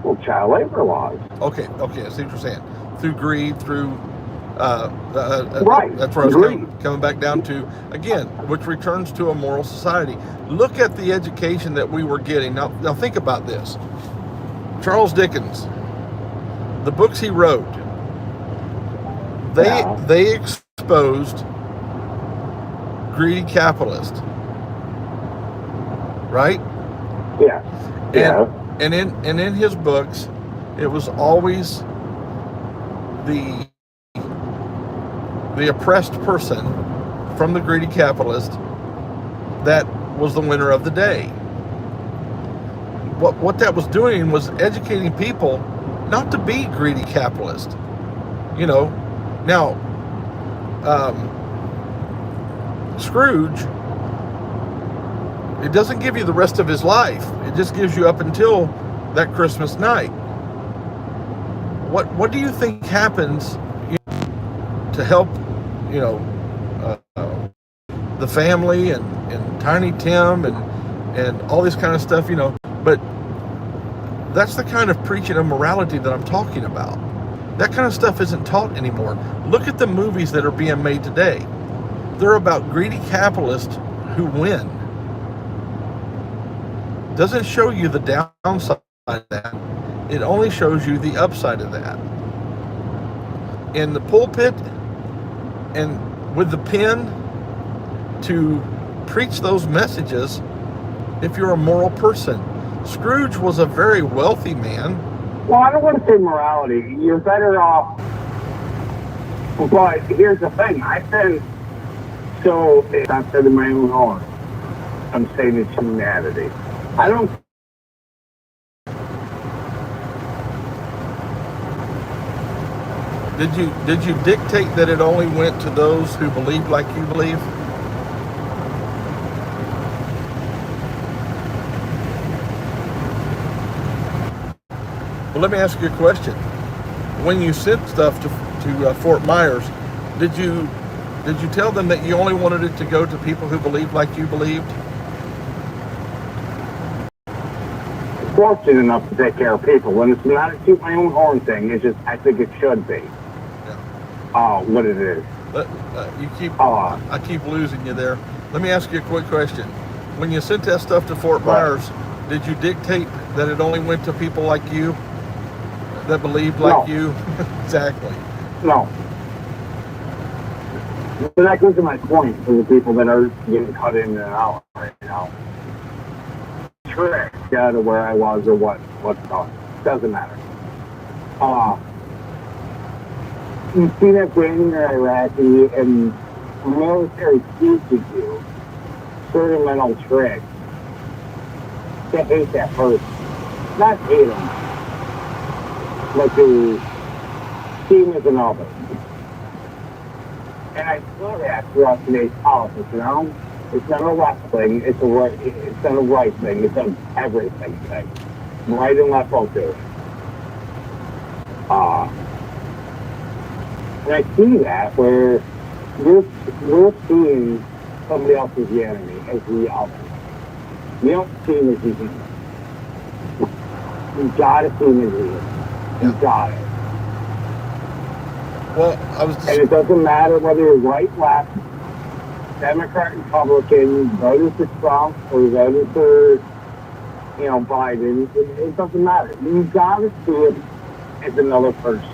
Speaker 2: Well, child labor laws.
Speaker 1: Okay, I see what you're saying. Through greed, through
Speaker 2: right.
Speaker 1: That's where I was coming back down to, again, which returns to a moral society. Look at the education that we were getting. Now think about this. Charles Dickens, the books he wrote, they exposed greedy capitalists, right?
Speaker 2: Yeah.
Speaker 1: And in his books, it was always the oppressed person from the greedy capitalist that was the winner of the day. What that was doing was educating people not to be greedy capitalists. Now, Scrooge, it doesn't give you the rest of his life. It just gives you up until that Christmas night. What do you think happens to help, the family and Tiny Tim and all this kind of stuff, but That's the kind of preaching of morality that I'm talking about. That kind of stuff isn't taught anymore. Look at the movies that are being made today. They're about greedy capitalists who win. Doesn't show you the downside of that. It only shows you the upside of that. In the pulpit and with the pen to preach those messages, if you're a moral person. Scrooge was a very wealthy man.
Speaker 2: Well, I don't want to say morality. You're better off. But here's the thing. I've been so I've said in my own horn. I'm saying it's humanity. I don't.
Speaker 1: Did you dictate that it only went to those who believed like you believe? Well, let me ask you a question. When you sent stuff to Fort Myers, did you tell them that you only wanted it to go to people who believed like you believed?
Speaker 2: Fortunate enough to take care of people. When it's not a toot my own horn thing, it's just I think it should be.
Speaker 1: Yeah.
Speaker 2: What it is.
Speaker 1: I keep losing you there. Let me ask you a quick question. When you sent that stuff to Fort Myers, did you dictate that it only went to people like you, that believed like you? Exactly.
Speaker 2: No. But that goes to my point for the people that are getting cut in and out right now. Trick out of where I was or what's going. Doesn't matter. You see that branding or Iraqi and military teaches you certain mental tricks to hate that person. Not hate them, but to see him as an other. And I saw that throughout today's politics, you know? It's not a left thing, it's not a right thing, it's an everything thing. Right and left both do it. And I see that where we're seeing somebody else as the enemy, as the other. You don't see him as the enemy. You gotta see him as the enemy. You got it.
Speaker 1: Well,
Speaker 2: and it doesn't matter whether you're right, left, Democrat, Republican, voting for Trump or voting for, Biden. It doesn't matter. You gotta see it as another person.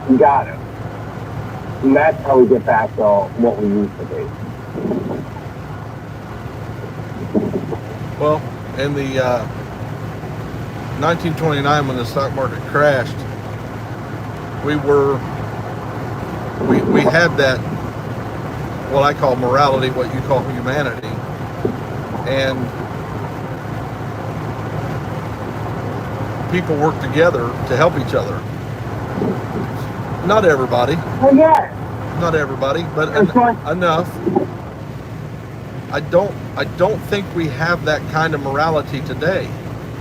Speaker 2: You got it. And that's how we get back to what we used to be.
Speaker 1: Well, in the 1929, when the stock market crashed, we had that, what I call morality, what you call humanity, and people work together to help each other. Not everybody.
Speaker 2: Well, yeah.
Speaker 1: Not everybody, but enough. I don't think we have that kind of morality today.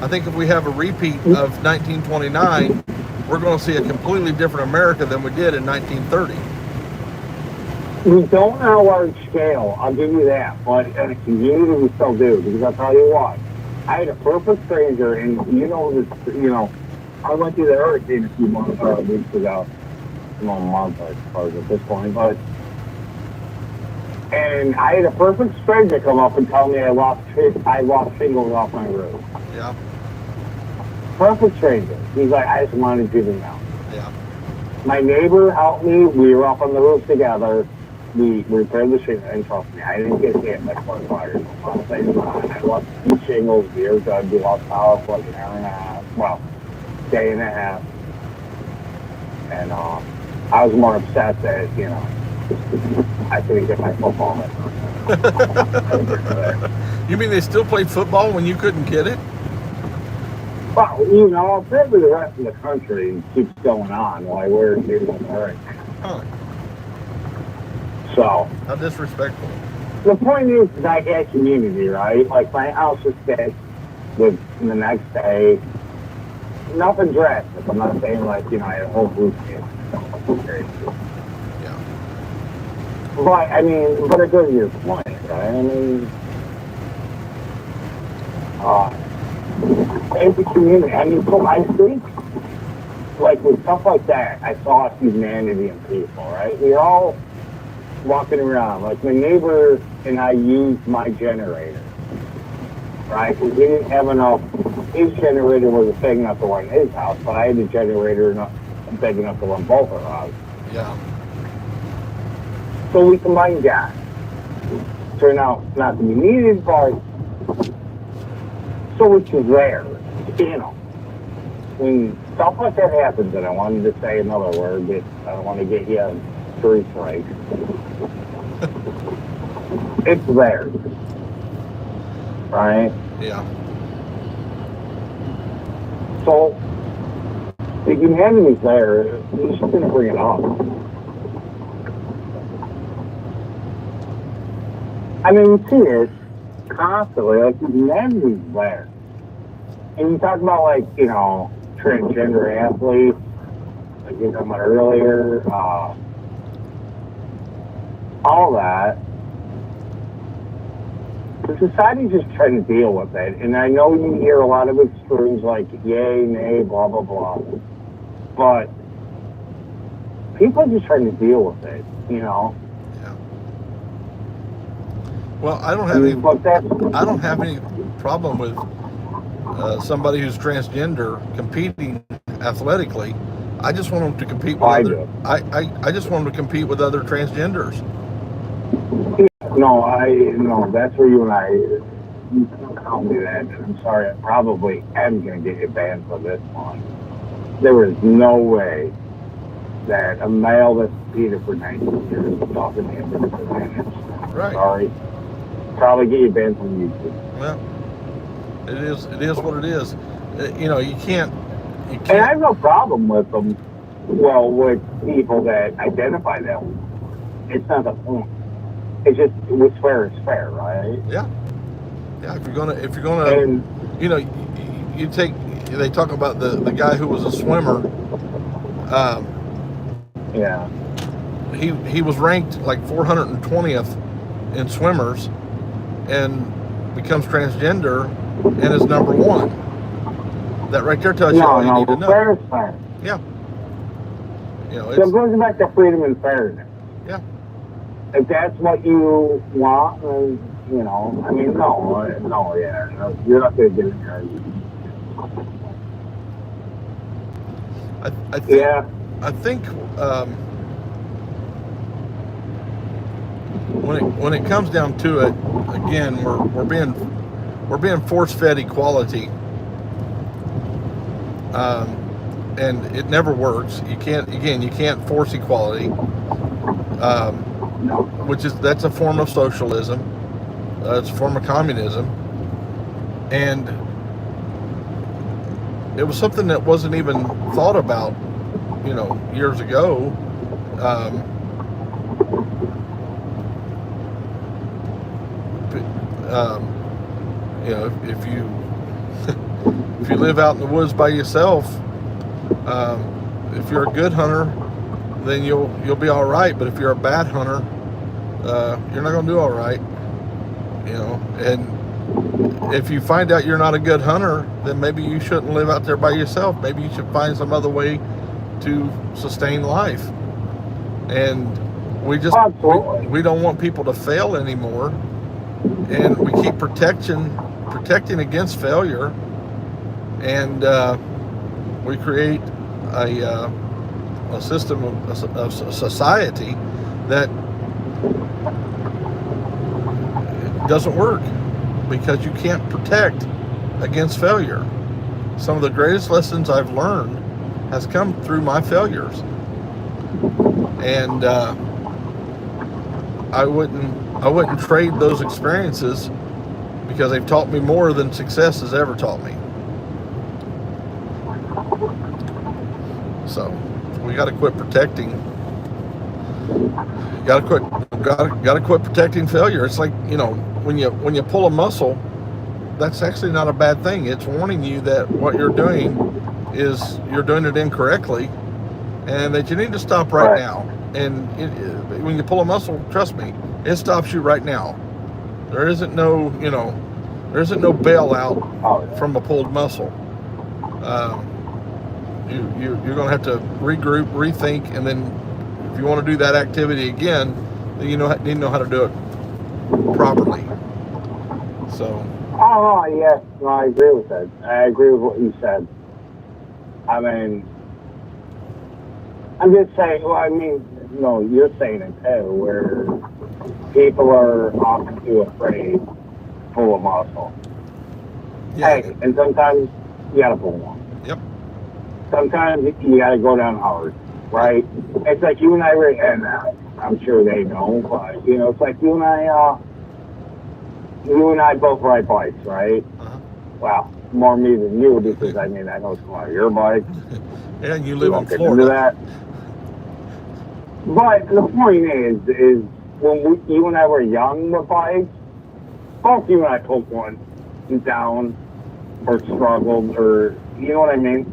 Speaker 1: I think if we have a repeat of 1929, we're going to see a completely different America than we did in 1930.
Speaker 2: We don't on a large scale, I'll give you that, but in a community we still do, because I'll tell you what, I had a perfect stranger, and I went through the hurricane a few weeks ago, a month I suppose at this point, and I had a perfect stranger come up and tell me I lost shingles off my roof.
Speaker 1: Yeah.
Speaker 2: Perfect stranger. He's like, I just wanted you to know.
Speaker 1: Yeah.
Speaker 2: My neighbor helped me. We were up on the roof together. We repaired the shingles, and trust me, I didn't get hit by forest fires. I lost 2 shingles. We were done. We lost power for like an hour and a half. Well, day and a half. And I was more upset that, I couldn't get my football.
Speaker 1: You mean they still play football when you couldn't get it?
Speaker 2: Well, apparently the rest of the country keeps going on while we're dealing with the hurricane.
Speaker 1: Huh.
Speaker 2: So.
Speaker 1: How disrespectful.
Speaker 2: The point is that I had community, right? Like my house was fixed with the next day. Nothing drastic. I'm not saying like, I had a whole group of kids.
Speaker 1: Yeah.
Speaker 2: But it goes to your point, right? as a community. I mean, so I think, like with stuff like that, I saw humanity in people, right? We're all walking around. Like my neighbor and I used my generator, right? Because we didn't have enough. His generator wasn't big enough to run his house, but I had a generator enough big enough to run both of our houses.
Speaker 1: Yeah.
Speaker 2: So we combined gas. Turned out not to be needed, but so it's there. You know, when stuff like that happens, and I wanted to say another word, but I don't want to get you on street strike. It's there, right?
Speaker 1: Yeah.
Speaker 2: So the humanity's there. You're just going to bring it up. I mean, you see it constantly. Like the humanity's there. And you talk about, like, you know, transgender athletes, like you were talking about earlier, all that. The society's just trying to deal with it. And I know you hear a lot of extremes like yay, nay, blah, blah, blah. But people are just trying to deal with it, you know?
Speaker 1: Yeah. Well, I don't have any problem with somebody who's transgender competing athletically. I just want them to compete with I just want them to compete with other transgenders.
Speaker 2: No, that's where you and I, you can tell me that, and I'm sorry, I probably am going to get you banned for this one. There is no way that a male that's competed for 19 years is talking to him for disadvantage.
Speaker 1: Right.
Speaker 2: Sorry. Probably get you banned from YouTube.
Speaker 1: Well, it is what it is. You know, you can't.
Speaker 2: And I have no problem with them, with people that identify that way. It's not the point. It's just what's fair is fair, right?
Speaker 1: Yeah. Yeah. If you're gonna, and, you know, you take. They talk about the guy who was a swimmer.
Speaker 2: Yeah.
Speaker 1: He was ranked like 420th in swimmers, and becomes transgender and is number one. That right there tells you all you need to know.
Speaker 2: Fair is fair.
Speaker 1: Yeah. You know,
Speaker 2: so it goes back to freedom and fairness.
Speaker 1: Yeah.
Speaker 2: If that's what you want, you know, I mean, you're not going to get in there.
Speaker 1: I think when it comes down to it, again, we're being force-fed equality, and it never works. You can't force equality, that's a form of socialism. It's a form of communism, and it was something that wasn't even thought about, you know, years ago. You know, if you live out in the woods by yourself, if you're a good hunter, then you'll be all right. But if you're a bad hunter, you're not going to do all right. You know, and if you find out you're not a good hunter, then maybe you shouldn't live out there by yourself. Maybe you should find some other way to sustain life. And we don't want people to fail anymore, and we keep protecting against failure, and we create a system of society that doesn't work because you can't protect against failure. Some of the greatest lessons I've learned has come through my failures, and I wouldn't trade those experiences, because they've taught me more than success has ever taught me. So we got to quit protecting. Got to quit protecting failure. It's like, you know, when you pull a muscle, that's actually not a bad thing. It's warning you that what you're doing is you're doing it incorrectly, and that you need to stop right now. And when you pull a muscle, trust me, it stops you right now. There isn't no, you know, There isn't no bailout
Speaker 2: Oh, yeah.
Speaker 1: from a pulled muscle. You're going to have to regroup, rethink, and then if you want to do that activity again, then you need to know how to do it properly. So.
Speaker 2: Oh, yes. No, I agree with that. I agree with what you said. I mean, I'm just saying, well, I mean, no, you're saying it too, where people are often too afraid, full of muscle.
Speaker 1: Yeah.
Speaker 2: Hey, and sometimes you gotta pull one.
Speaker 1: Yep.
Speaker 2: Sometimes you gotta go down hard, right? It's like you and I were, and I'm sure they know, but you know, it's like you and I both ride bikes, right?
Speaker 1: Uh-huh.
Speaker 2: Well, more me than you, because I mean, I know some of your bikes.
Speaker 1: Yeah, you live in
Speaker 2: Get
Speaker 1: Florida.
Speaker 2: into that. But the point is when you and I were young with bikes, both you and I pulled one down or struggled, or you know what I mean?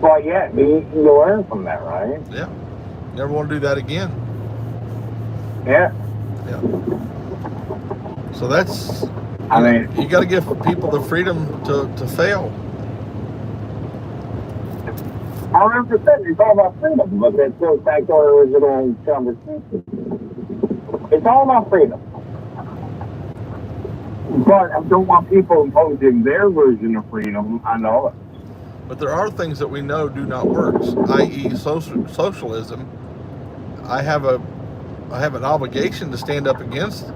Speaker 2: But yeah, you learn from that, right?
Speaker 1: Yeah. Never want to do that again.
Speaker 2: Yeah.
Speaker 1: Yeah. So that's,
Speaker 2: I mean,
Speaker 1: you got to give people the freedom to fail.
Speaker 2: 100%. It's all about freedom, but that goes back to our original conversation. It's all about freedom. But I don't want people imposing their version of freedom on others.
Speaker 1: But there are things that we know do not work, i.e., socialism. I have an obligation to stand up against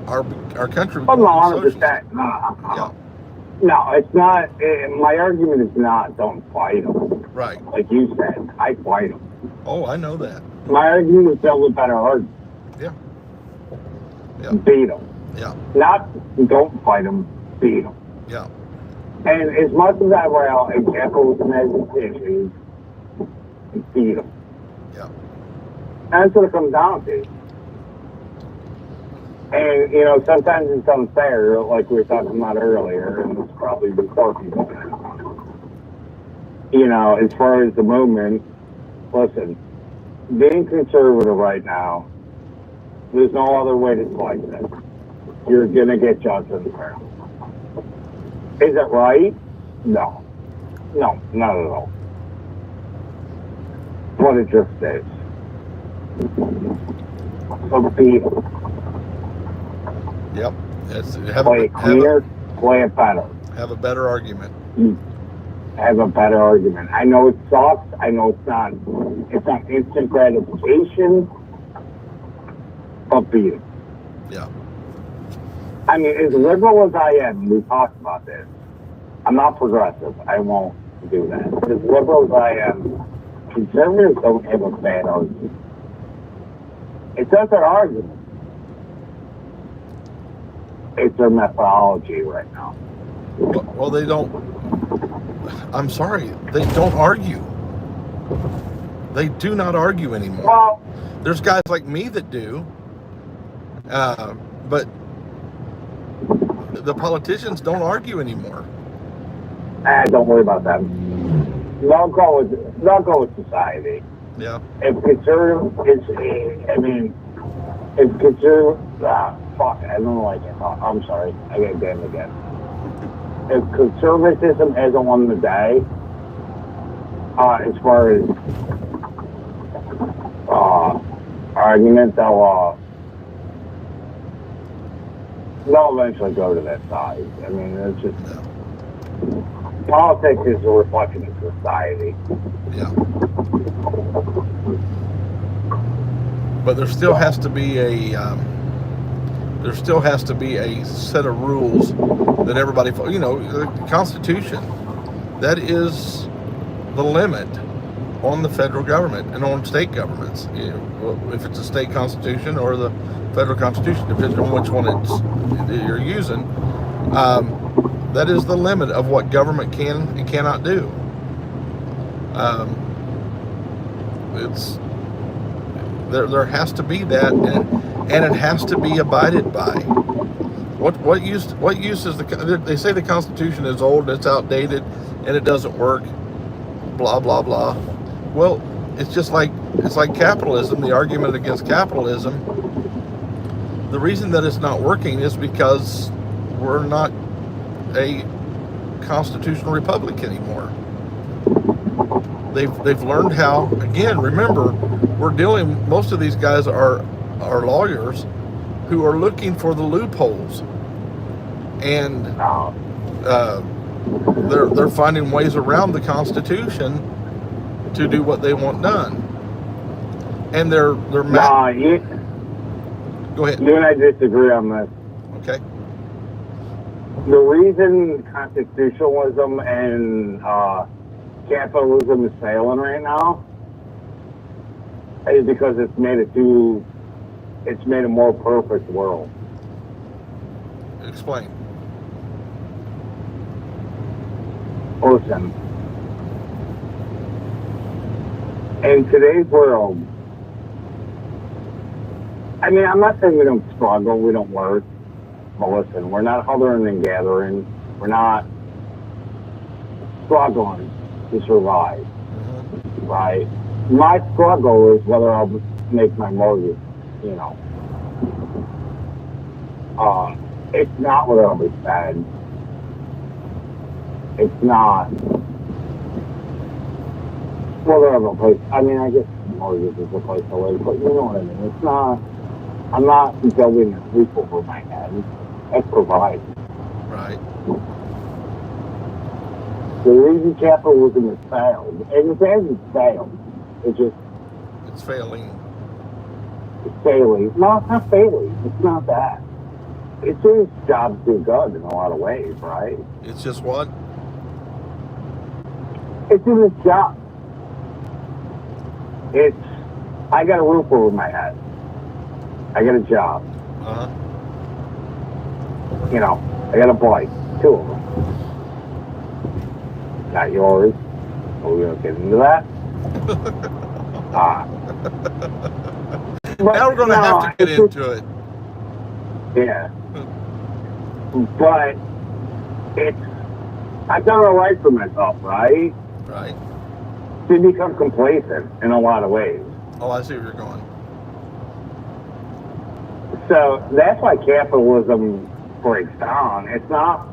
Speaker 1: our country.
Speaker 2: But no, 100%.
Speaker 1: Yeah.
Speaker 2: No, it's not. My argument is not don't fight them.
Speaker 1: Right.
Speaker 2: Like you said, I fight them.
Speaker 1: Oh, I know that.
Speaker 2: My argument is build a better argument.
Speaker 1: Yeah. Yeah.
Speaker 2: Beat them.
Speaker 1: Yeah.
Speaker 2: Not don't fight them, beat them.
Speaker 1: Yeah.
Speaker 2: And as much as I rail at capitalism as issues, beat them.
Speaker 1: Yeah.
Speaker 2: That's what it comes down to. And, you know, sometimes it's unfair, like we were talking about earlier, and it's probably before people. You know, as far as the movement, listen, being conservative right now, there's no other way to slice it. You're going to get judged in the ground. Is it right? No. No, not at all. But it just is. So be
Speaker 1: Yep.
Speaker 2: play it cleaner, play it better.
Speaker 1: Have a better argument.
Speaker 2: Have a better argument. I know it sucks. I know it's not instant gratification, but beat it.
Speaker 1: Yeah.
Speaker 2: I mean, as liberal as I am, we talked about this. I'm not progressive. I won't do that. As liberal as I am, conservatives don't have a bad argument. It's not their argument. It's their methodology right now.
Speaker 1: Well, they don't. I'm sorry. They don't argue. They do not argue anymore.
Speaker 2: Well,
Speaker 1: there's guys like me that do. But the politicians don't argue anymore.
Speaker 2: Don't worry about that. They'll go with society.
Speaker 1: Yeah.
Speaker 2: If conservative is, if conservative, fuck, I don't like it. I'm sorry, I got damn again. If conservatism hasn't won the day, as far as argument, they'll eventually go to that side. I mean, it's just politics is a reflection of society.
Speaker 1: Yeah. But there still has to be a set of rules that everybody follows. You know, the Constitution, that is the limit on the federal government and on state governments. You know, if it's a state constitution or the federal constitution, depending on which one you're using, that is the limit of what government can and cannot do. There has to be that, and it has to be abided by. What use is they say the Constitution is old, it's outdated, and it doesn't work. Blah blah blah. Well, it's like capitalism. The argument against capitalism the reason that it's not working is because we're not a constitutional republic anymore. They've learned how. Again, remember, we're dealing. Most of these guys are lawyers who are looking for the loopholes, and they're finding ways around the Constitution to do what they want done. And they're
Speaker 2: Nah,
Speaker 1: Go ahead.
Speaker 2: you and I disagree on this.
Speaker 1: Okay.
Speaker 2: The reason constitutionalism and capitalism is failing right now is because it's made a more perfect world.
Speaker 1: Explain.
Speaker 2: Listen, in today's world, I mean, I'm not saying we don't struggle, we don't work, but listen, we're not huddling and gathering, we're not struggling to survive, right? My struggle is whether I'll make my mortgage, you know. It's not whether I'll be fed. It's not whether I'm a place. I mean, I guess mortgage is a place to live, but you know what I mean. It's not. I'm not building a roof over my head. That's providing.
Speaker 1: Right.
Speaker 2: The reason capitalism has failed, and it hasn't failed,
Speaker 1: It's failing.
Speaker 2: It's failing. No, it's not failing. It's not that. It's doing its job too good in a lot of ways, right?
Speaker 1: It's just what?
Speaker 2: It's doing its job. I got a roof over my head. I got a job.
Speaker 1: Uh-huh.
Speaker 2: You know, I got a bike. 2 of them. Not yours. But we don't get into that.
Speaker 1: Now we're going to have to get into it.
Speaker 2: Yeah. But I've done all right for myself, right?
Speaker 1: Right.
Speaker 2: To become complacent in a lot of ways.
Speaker 1: Oh, I see where you're going.
Speaker 2: So that's why capitalism breaks down. It's not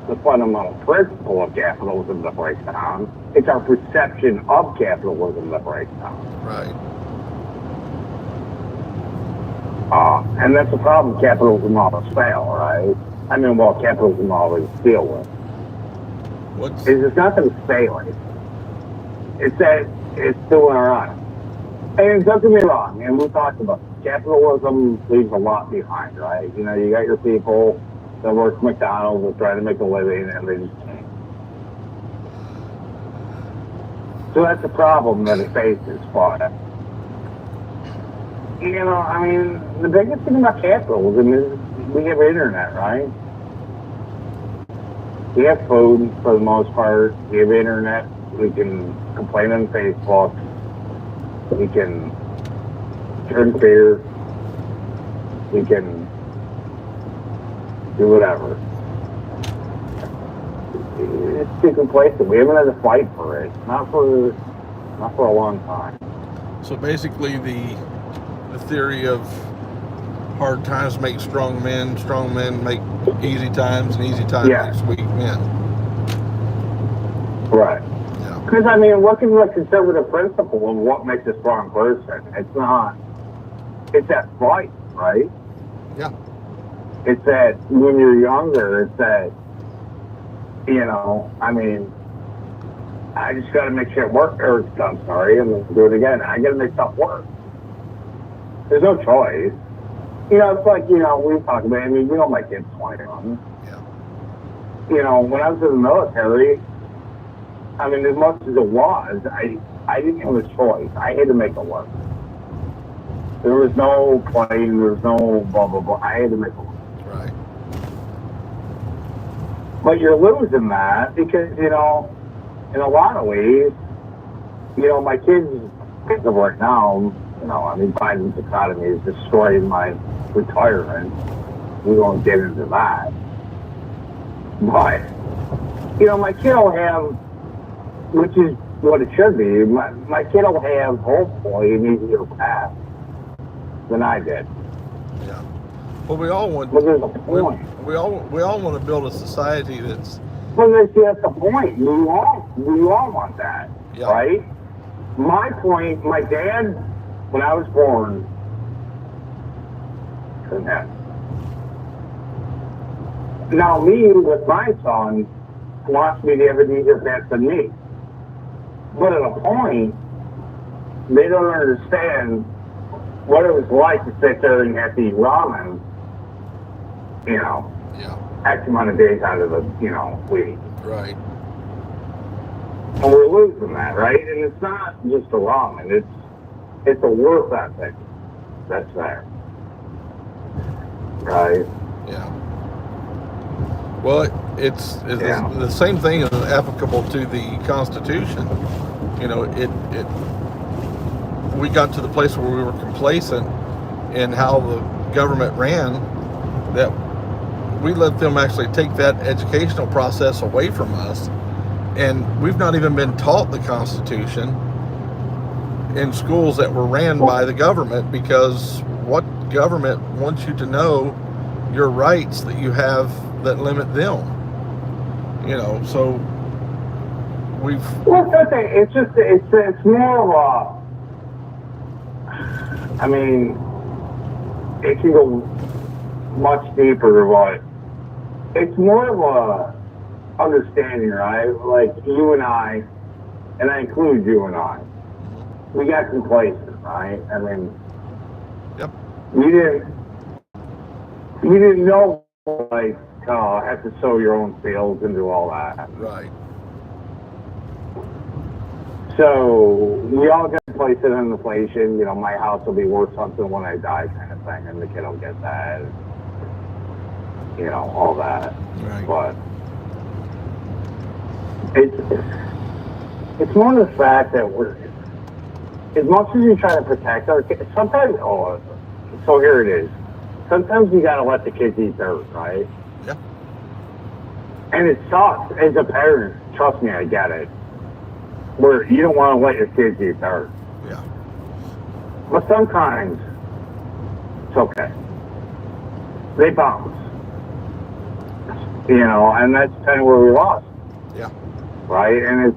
Speaker 2: the fundamental principle of capitalism that breaks down. It's our perception of capitalism that breaks down.
Speaker 1: Right.
Speaker 2: And that's the problem. Capitalism always fail, right? I mean, well, capitalism always deal with. It's not that it's failing. It's that it's doing all right. And don't get me wrong, and we talked about this. Capitalism leaves a lot behind, right? You know, you got your people that work at McDonald's that try to make a living, and they just can't. So that's the problem that it faces, but you know, I mean, the biggest thing about capitalism is we have internet, right? We have food for the most part. We have internet. We can complain on Facebook. We can drink beer. We can do whatever. It's too complacent. We haven't had to fight for it. Not for a long time.
Speaker 1: So basically, the theory of hard times make strong men make easy times, and easy times makes weak men.
Speaker 2: Right.
Speaker 1: Yeah.
Speaker 2: Because, I mean, what is the conservative principle of what makes a strong person? It's that fight, right?
Speaker 1: Yeah.
Speaker 2: It's that when you're younger, it's that, you know, I mean, I just got to make shit work. I'm sorry, I'm going to do it again. I got to make stuff work. There's no choice. You know, it's like, you know, we talk about, I mean, you know, my kid's 21.
Speaker 1: Yeah.
Speaker 2: You know, when I was in the military, I mean, as much as it was, I didn't have a choice. I had to make it work. There was no plane, there was no blah, blah, blah. I had to make it work.
Speaker 1: Right.
Speaker 2: But you're losing that because, you know, in a lot of ways, you know, my kids right now, you know, I mean, Biden's economy is destroying my retirement. We won't get into that. But, you know, my kid will have, which is what it should be, my kid will have, hopefully, an easier path than I did.
Speaker 1: Yeah. Well, we all want.
Speaker 2: But there's a point.
Speaker 1: We all want to build a society that's.
Speaker 2: But that's the point. We all want that,
Speaker 1: Yeah.
Speaker 2: right? My point, my dad, when I was born, couldn't have. Now me, with my son, wants me to have it easier path than me. But at a point, they don't understand what it was like to sit there and have to eat ramen, you know,
Speaker 1: Yeah.
Speaker 2: X amount of days out of the, week.
Speaker 1: Right.
Speaker 2: And we're losing that, right? And it's not just the ramen, it's a work ethic that's there. Right?
Speaker 1: Yeah. Well, it's
Speaker 2: Yeah.
Speaker 1: the same thing is applicable to the Constitution. You know, we got to the place where we were complacent in how the government ran, that we let them actually take that educational process away from us, and we've not even been taught the Constitution in schools that were ran by the government, because what government wants you to know your rights that you have that limit them? So we've.
Speaker 2: Well, it's just it's more of a. I mean, it can go much deeper, but it's more of a understanding, right? Like you and I include you and I, we got complacent, right? I mean,
Speaker 1: Yep.
Speaker 2: you didn't know, like, have to sow your own fields and do all that.
Speaker 1: Right.
Speaker 2: So we all get placed in inflation. My house will be worth something when I die, kind of thing, and the kid will get that. All that.
Speaker 1: Right.
Speaker 2: But it's more the fact that we're, as much as you try to protect our kids, sometimes. So here it is. Sometimes you gotta let the kids eat dirt, right?
Speaker 1: Yeah.
Speaker 2: And it sucks as a parent. Trust me, I get it. Where you don't want to let your kids eat dirt.
Speaker 1: Yeah.
Speaker 2: But sometimes it's okay. They bounce. And that's kind of where we lost.
Speaker 1: Yeah.
Speaker 2: Right? And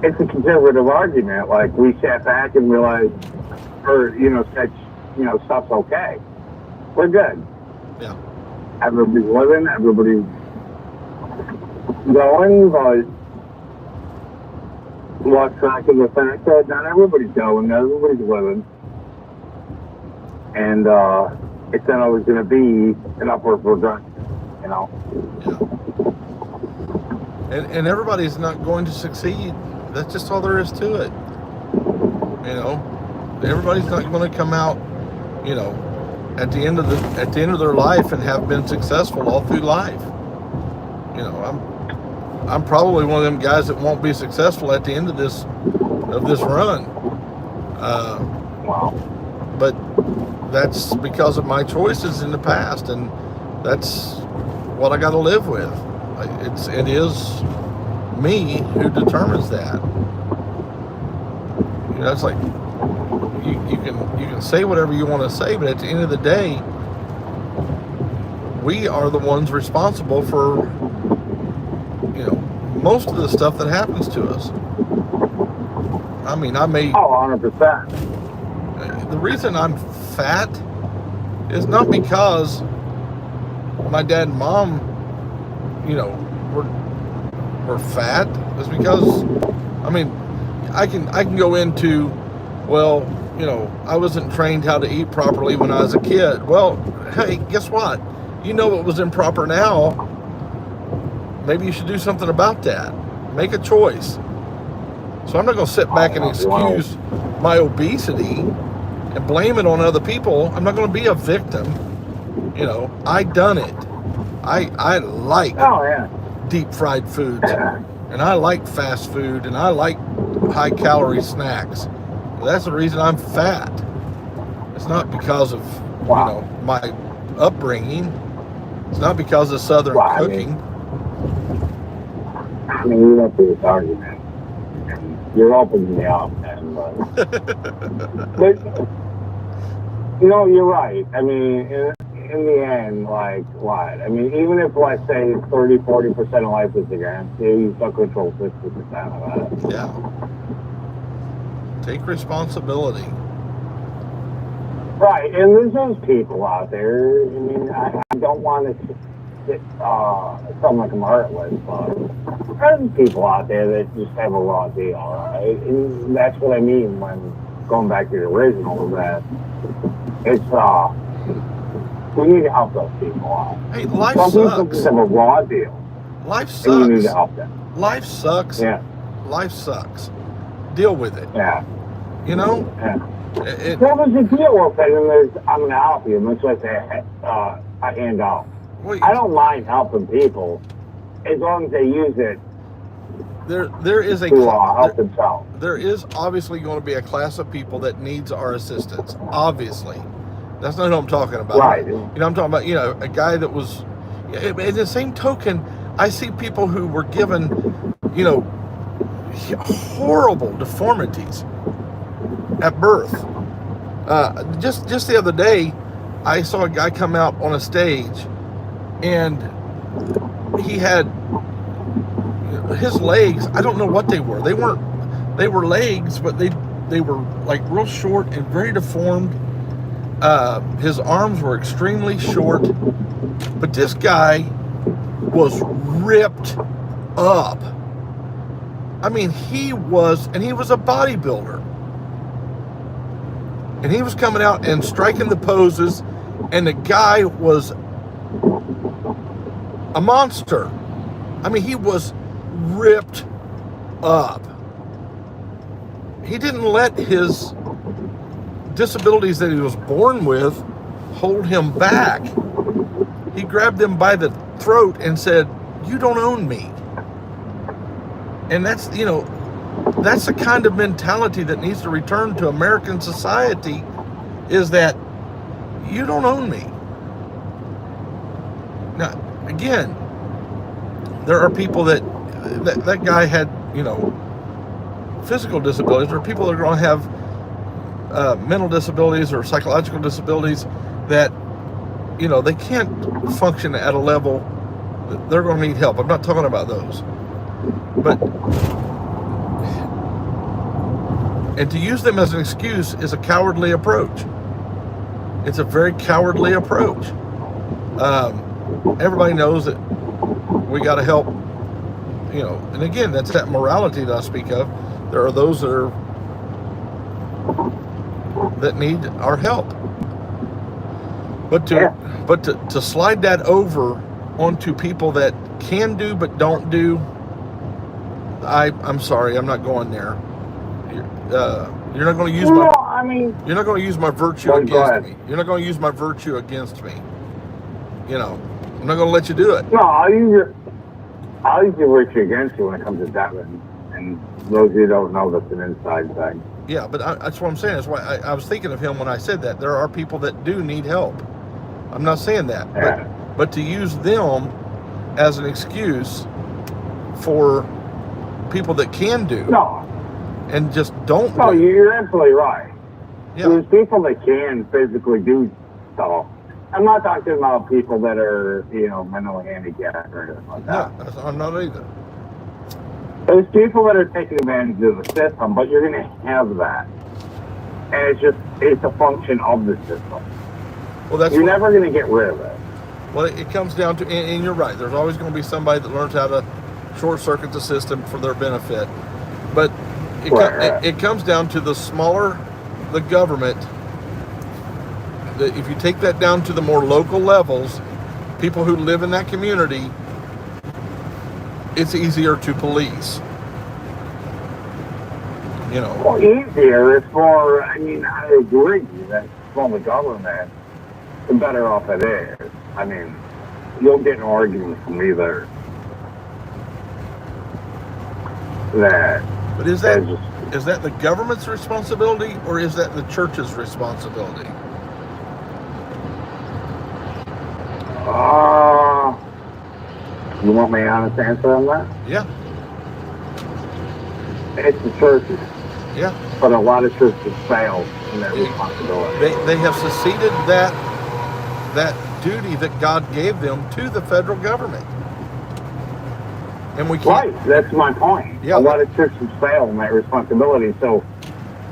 Speaker 2: it's a conservative argument. Like, we sat back and realized, said, stuff's okay. We're good.
Speaker 1: Yeah.
Speaker 2: Everybody's living, everybody's going, but lost track of the fact that not everybody's going, not everybody's living. And it's not always going to be an upward progression,
Speaker 1: Yeah. And everybody's not going to succeed. That's just all there is to it. Everybody's not going to come out, at the end of their life and have been successful all through life. I'm probably one of them guys that won't be successful at the end of this run.
Speaker 2: Wow.
Speaker 1: But that's because of my choices in the past, and that's what I got to live with. It is me who determines that. It's like you can say whatever you want to say, but at the end of the day, we are the ones responsible for most of the stuff that happens to us. I mean, I may.
Speaker 2: 100%.
Speaker 1: The reason I'm fat is not because my dad and mom, were fat. It's because, I can go into, well, I wasn't trained how to eat properly when I was a kid. Well, hey, guess what? What was improper now. Maybe you should do something about that. Make a choice. So I'm not going to sit back and excuse my obesity and blame it on other people. I'm not going to be a victim. I done it. I like deep fried foods, and I like fast food, and I like high calorie snacks. That's the reason I'm fat. It's not because of my upbringing. It's not because of Southern cooking.
Speaker 2: We went through this argument, and you're opening me up, and but you're right. in the end, like, what? I mean, even if, let's say, 30-40% of life is against you, you still control 60% of it.
Speaker 1: Yeah. Take responsibility.
Speaker 2: Right, and there's those people out there. I mean, I don't want to sound like I'm heartless, but there's people out there that just have a raw deal, right? And that's what I mean when going back to the original, that it's, we need to help those people out.
Speaker 1: Hey, life
Speaker 2: Some people
Speaker 1: sucks.
Speaker 2: just have a raw deal.
Speaker 1: Life sucks.
Speaker 2: And you need to help them.
Speaker 1: Life sucks.
Speaker 2: Yeah.
Speaker 1: Life sucks. Deal with it.
Speaker 2: Yeah.
Speaker 1: You know?
Speaker 2: Yeah.
Speaker 1: Well,
Speaker 2: there's a deal with it, and there's, I'm going to help you. Much like a handout. I don't mind helping people as long as they use it
Speaker 1: there is a
Speaker 2: to help themselves.
Speaker 1: There is obviously going to be a class of people that needs our assistance. Obviously. That's not who I'm talking about.
Speaker 2: Right.
Speaker 1: You know, I'm talking about, you know, a guy that was, in the same token, I see people who were given, you know, horrible deformities at birth. Just the other day, I saw a guy come out on a stage, and he had his legs. I don't know what they were. They were legs, but they were like real short and very deformed. His arms were extremely short, but this guy was ripped up. I mean, he was a bodybuilder. And he was coming out and striking the poses, and the guy was a monster. I mean, he was ripped up. He didn't let his disabilities that he was born with hold him back. He grabbed him by the throat and said, "You don't own me." And that's, you know, that's the kind of mentality that needs to return to American society, is that you don't own me. Now, again, there are people that guy had, you know, physical disabilities. There are people that are going to have mental disabilities or psychological disabilities that, you know, they can't function at a level that they're going to need help. I'm not talking about those. But, and to use them as an excuse is a cowardly approach. It's a very cowardly approach. Everybody knows that we got to help, you know, and again, that's that morality that I speak of. There are those that need our help. But to slide that over onto people that can do but don't do, I'm sorry, I'm not going there. You're not going to use you're not going to use my virtue against me. You're not going to use my virtue against me. You know, I'm not going to let you do it.
Speaker 2: No, I'll use your virtue against you when it comes to that one. And those of you who don't know, that's an inside thing.
Speaker 1: Yeah, but that's what I'm saying. That's why I was thinking of him when I said that. There are people that do need help. I'm not saying that.
Speaker 2: Yeah.
Speaker 1: But to use them as an excuse for people that can do.
Speaker 2: No.
Speaker 1: And just don't.
Speaker 2: No, you're absolutely right.
Speaker 1: Yeah.
Speaker 2: There's people that can physically do stuff. I'm not talking about people that are, you know, mentally handicapped or anything like that.
Speaker 1: No, I'm not either.
Speaker 2: There's people that are taking advantage of the system, but you're going to have that. And it's a function of the system.
Speaker 1: Well,
Speaker 2: you're never going to get rid of it.
Speaker 1: Well, it comes down to, and you're right, there's always going to be somebody that learns how to short-circuit the system for their benefit. But it comes down to the smaller the government, that if you take that down to the more local levels, people who live in that community, it's easier to police. You know.
Speaker 2: Well, easier. It's more, I mean, I agree that from the government, the better off it is. I mean, you'll get an argument from either that.
Speaker 1: But is that the government's responsibility, or is that the church's responsibility?
Speaker 2: You want my honest answer on that?
Speaker 1: Yeah.
Speaker 2: It's the churches.
Speaker 1: Yeah.
Speaker 2: But a lot of churches fail in their responsibility.
Speaker 1: They have seceded that duty that God gave them to the federal government. And we can't.
Speaker 2: Right, that's my point.
Speaker 1: Yeah,
Speaker 2: a lot of churches fail in that responsibility. So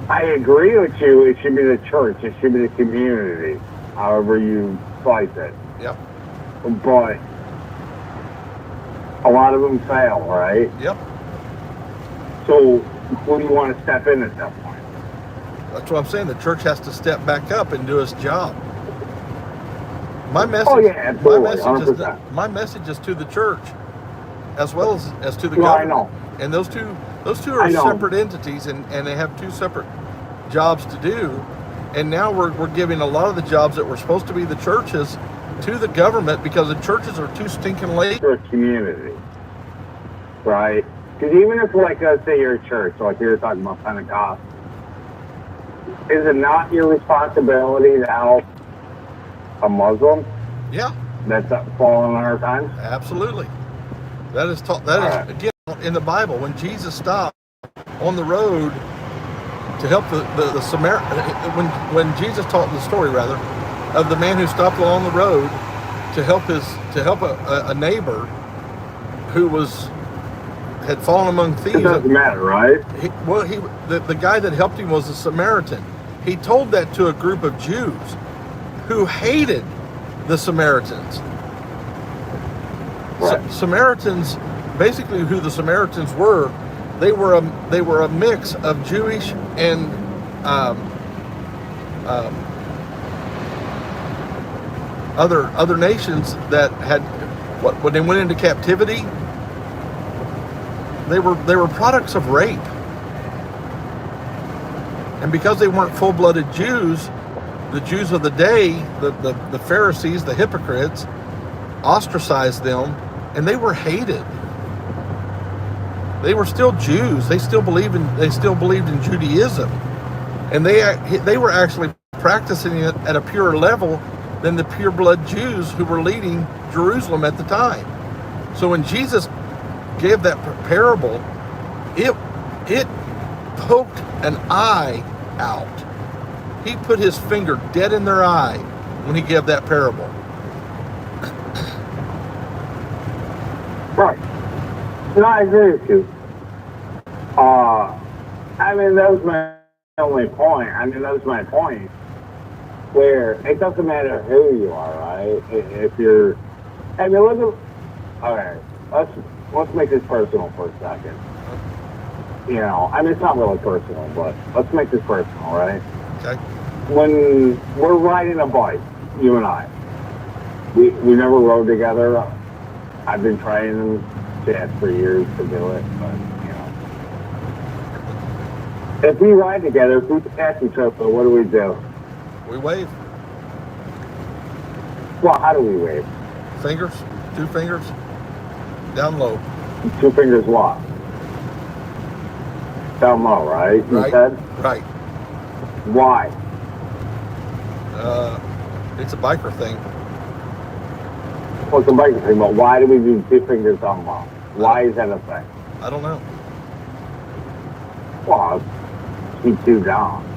Speaker 2: I agree with you. It should be the church. It should be the community, however you slice it.
Speaker 1: Yep.
Speaker 2: But a lot of them fail, right?
Speaker 1: Yep.
Speaker 2: So who do you want to step in at that point?
Speaker 1: That's what I'm saying. The church has to step back up and do its job. My message,
Speaker 2: Oh, yeah, absolutely,
Speaker 1: my message is to the church as well as to the
Speaker 2: No, I
Speaker 1: government.
Speaker 2: know.
Speaker 1: And those two are separate entities, and they have two separate jobs to do. And now we're giving a lot of the jobs that were supposed to be the churches to the government because the churches are too stinking lazy.
Speaker 2: For a community, right? Because even if, like, let's say you're a church, like you were talking about Pentecost, is it not your responsibility to help a Muslim
Speaker 1: Yeah,
Speaker 2: that's fallen on our times?
Speaker 1: absolutely. That is taught. That is,
Speaker 2: Right.
Speaker 1: again, in the Bible. When Jesus stopped on the road to help the Samaritan, when Jesus taught the story rather of the man who stopped along the road to help a neighbor who had fallen among thieves.
Speaker 2: It doesn't matter, right?
Speaker 1: The guy that helped him was a Samaritan. He told that to a group of Jews who hated the Samaritans.
Speaker 2: Right.
Speaker 1: Samaritans, basically, who the Samaritans were, they were a mix of Jewish and other nations that had when they went into captivity. They were products of rape, and because they weren't full-blooded Jews, the Jews of the day, the Pharisees, the hypocrites, ostracized them, and they were hated. They were still Jews. They still believed in Judaism, and they were actually practicing it at a purer level than the pure-blood Jews who were leading Jerusalem at the time. So when Jesus gave that parable, it poked an eye out. He put his finger dead in their eye when he gave that parable.
Speaker 2: Right. No, I agree with you. I mean, that was my only point. That was my point. Where it doesn't matter who you are, right? If you're, look at. Okay, let's make this personal for a second. It's not really personal, but let's make this personal, right?
Speaker 1: Okay.
Speaker 2: When we're riding a bike, you and I, we never rode together. I've been trying for years to do it, but if we ride together, if we pass each other, what do?
Speaker 1: We wave.
Speaker 2: Well, how do we wave?
Speaker 1: Fingers, 2 fingers, down low.
Speaker 2: 2 fingers what? Down low, right? You said?
Speaker 1: Right.
Speaker 2: Why?
Speaker 1: It's a biker thing.
Speaker 2: Well, it's a biker thing, but why do we do 2 fingers down low? Why is that a thing?
Speaker 1: I don't know.
Speaker 2: Well, keep 2 down.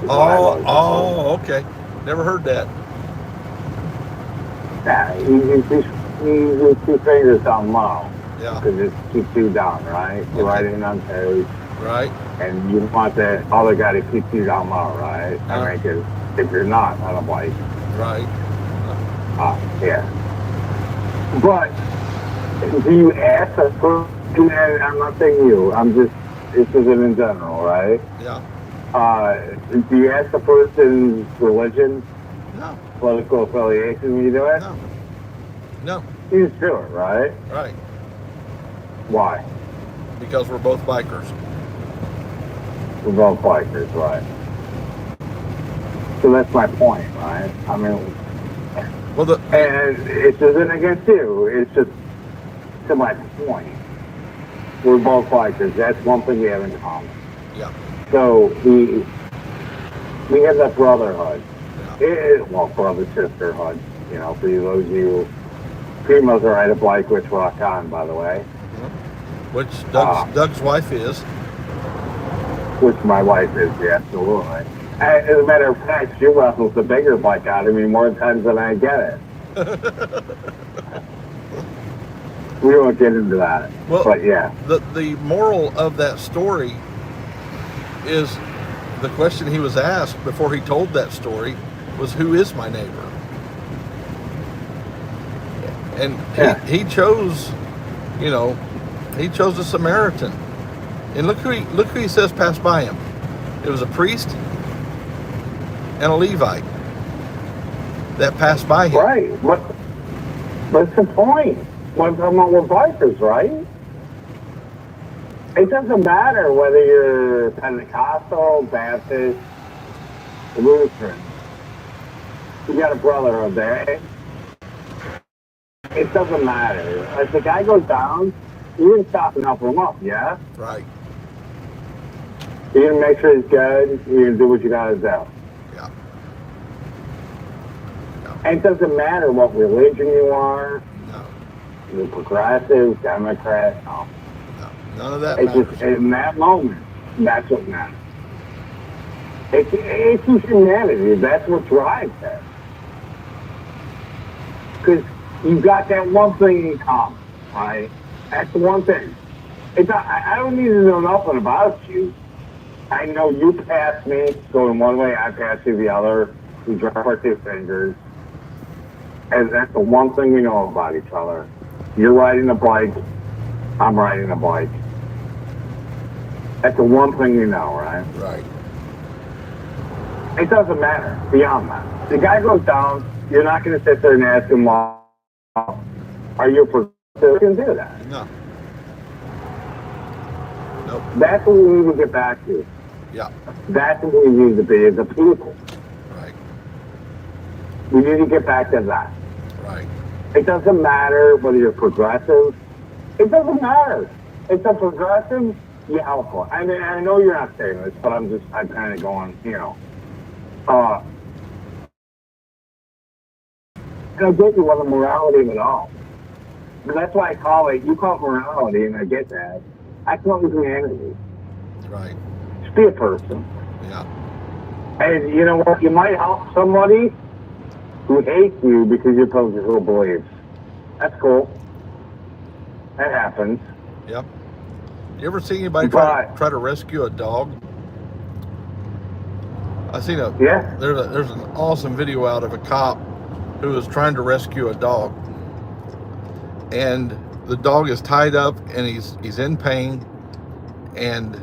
Speaker 1: Oh, okay. Never heard that.
Speaker 2: Yeah, you do 2 fingers down low.
Speaker 1: Yeah.
Speaker 2: Because it's keep 2 down, right? You're riding on toes.
Speaker 1: Right.
Speaker 2: And you want the other guy to keep you down low, right?
Speaker 1: Yeah.
Speaker 2: Because if you're not on a bike.
Speaker 1: Right.
Speaker 2: Yeah. But do you ask a person, and I'm not saying you, this isn't in general, right?
Speaker 1: Yeah.
Speaker 2: Do you ask the person's religion,
Speaker 1: No.
Speaker 2: political affiliation when you do it?
Speaker 1: No.
Speaker 2: You just do it, right?
Speaker 1: Right.
Speaker 2: Why?
Speaker 1: Because we're both bikers.
Speaker 2: We're both bikers, right? So that's my point, right?
Speaker 1: Well,
Speaker 2: and it isn't against you. It's just to my point. We're both bikers. That's one thing we have in common.
Speaker 1: Yeah.
Speaker 2: So we have that brotherhood.
Speaker 1: Yeah.
Speaker 2: Brother sisterhood. For those of you females that ride a bike, which rock on, by the way.
Speaker 1: Which Doug's wife is.
Speaker 2: Which my wife is, yeah, absolutely. As a matter of fact, she wrestles the bigger bike out of me more times than I get it. We won't get into that.
Speaker 1: Well,
Speaker 2: but yeah.
Speaker 1: The moral of that story is the question he was asked before he told that story was, who is my neighbor? And he chose, he chose a Samaritan. And look who he says passed by him. It was a priest and a Levite that passed by him.
Speaker 2: Right. What's the point? We're bikers, right? It doesn't matter whether you're Pentecostal, Baptist, Lutheran. You got a brotherhood there. It doesn't matter. If the guy goes down, you can stop and help him up, yeah?
Speaker 1: Right.
Speaker 2: You can make sure he's good. You can do what you gotta do.
Speaker 1: Yeah.
Speaker 2: And it doesn't matter what religion you are.
Speaker 1: No.
Speaker 2: You're progressive, Democrat, no.
Speaker 1: None of that
Speaker 2: It's
Speaker 1: matters.
Speaker 2: just, in that moment, that's what matters. It's just humanity. That's what drives that. Because you've got that one thing in common, right? That's the one thing. I don't need to know nothing about you. I know you pass me, going one way, I pass you the other. We drop our two fingers. And that's the one thing we know about each other. You're riding a bike, I'm riding a bike. That's the one thing you know, right?
Speaker 1: Right.
Speaker 2: It doesn't matter beyond that. The guy goes down, you're not going to sit there and ask him, well, are you progressive? You can do that.
Speaker 1: No. Nope.
Speaker 2: That's what we need to get back to.
Speaker 1: Yeah.
Speaker 2: That's what we need to be as a people.
Speaker 1: Right.
Speaker 2: We need to get back to that.
Speaker 1: Right.
Speaker 2: It doesn't matter whether you're progressive. It doesn't matter. It's a progressive, you help her. I mean, I know you're not saying this, but I'm kind of going, and I get you on the morality of it all. But that's why you call it morality, and I get that. I call it humanity.
Speaker 1: Right.
Speaker 2: Just be a person.
Speaker 1: Yeah.
Speaker 2: And you know what? You might help somebody who hates you because you oppose his little beliefs. That's cool. That happens.
Speaker 1: Yep. You ever see anybody try to rescue a dog? I seen there's an awesome video out of a cop who was trying to rescue a dog, and the dog is tied up and he's in pain, and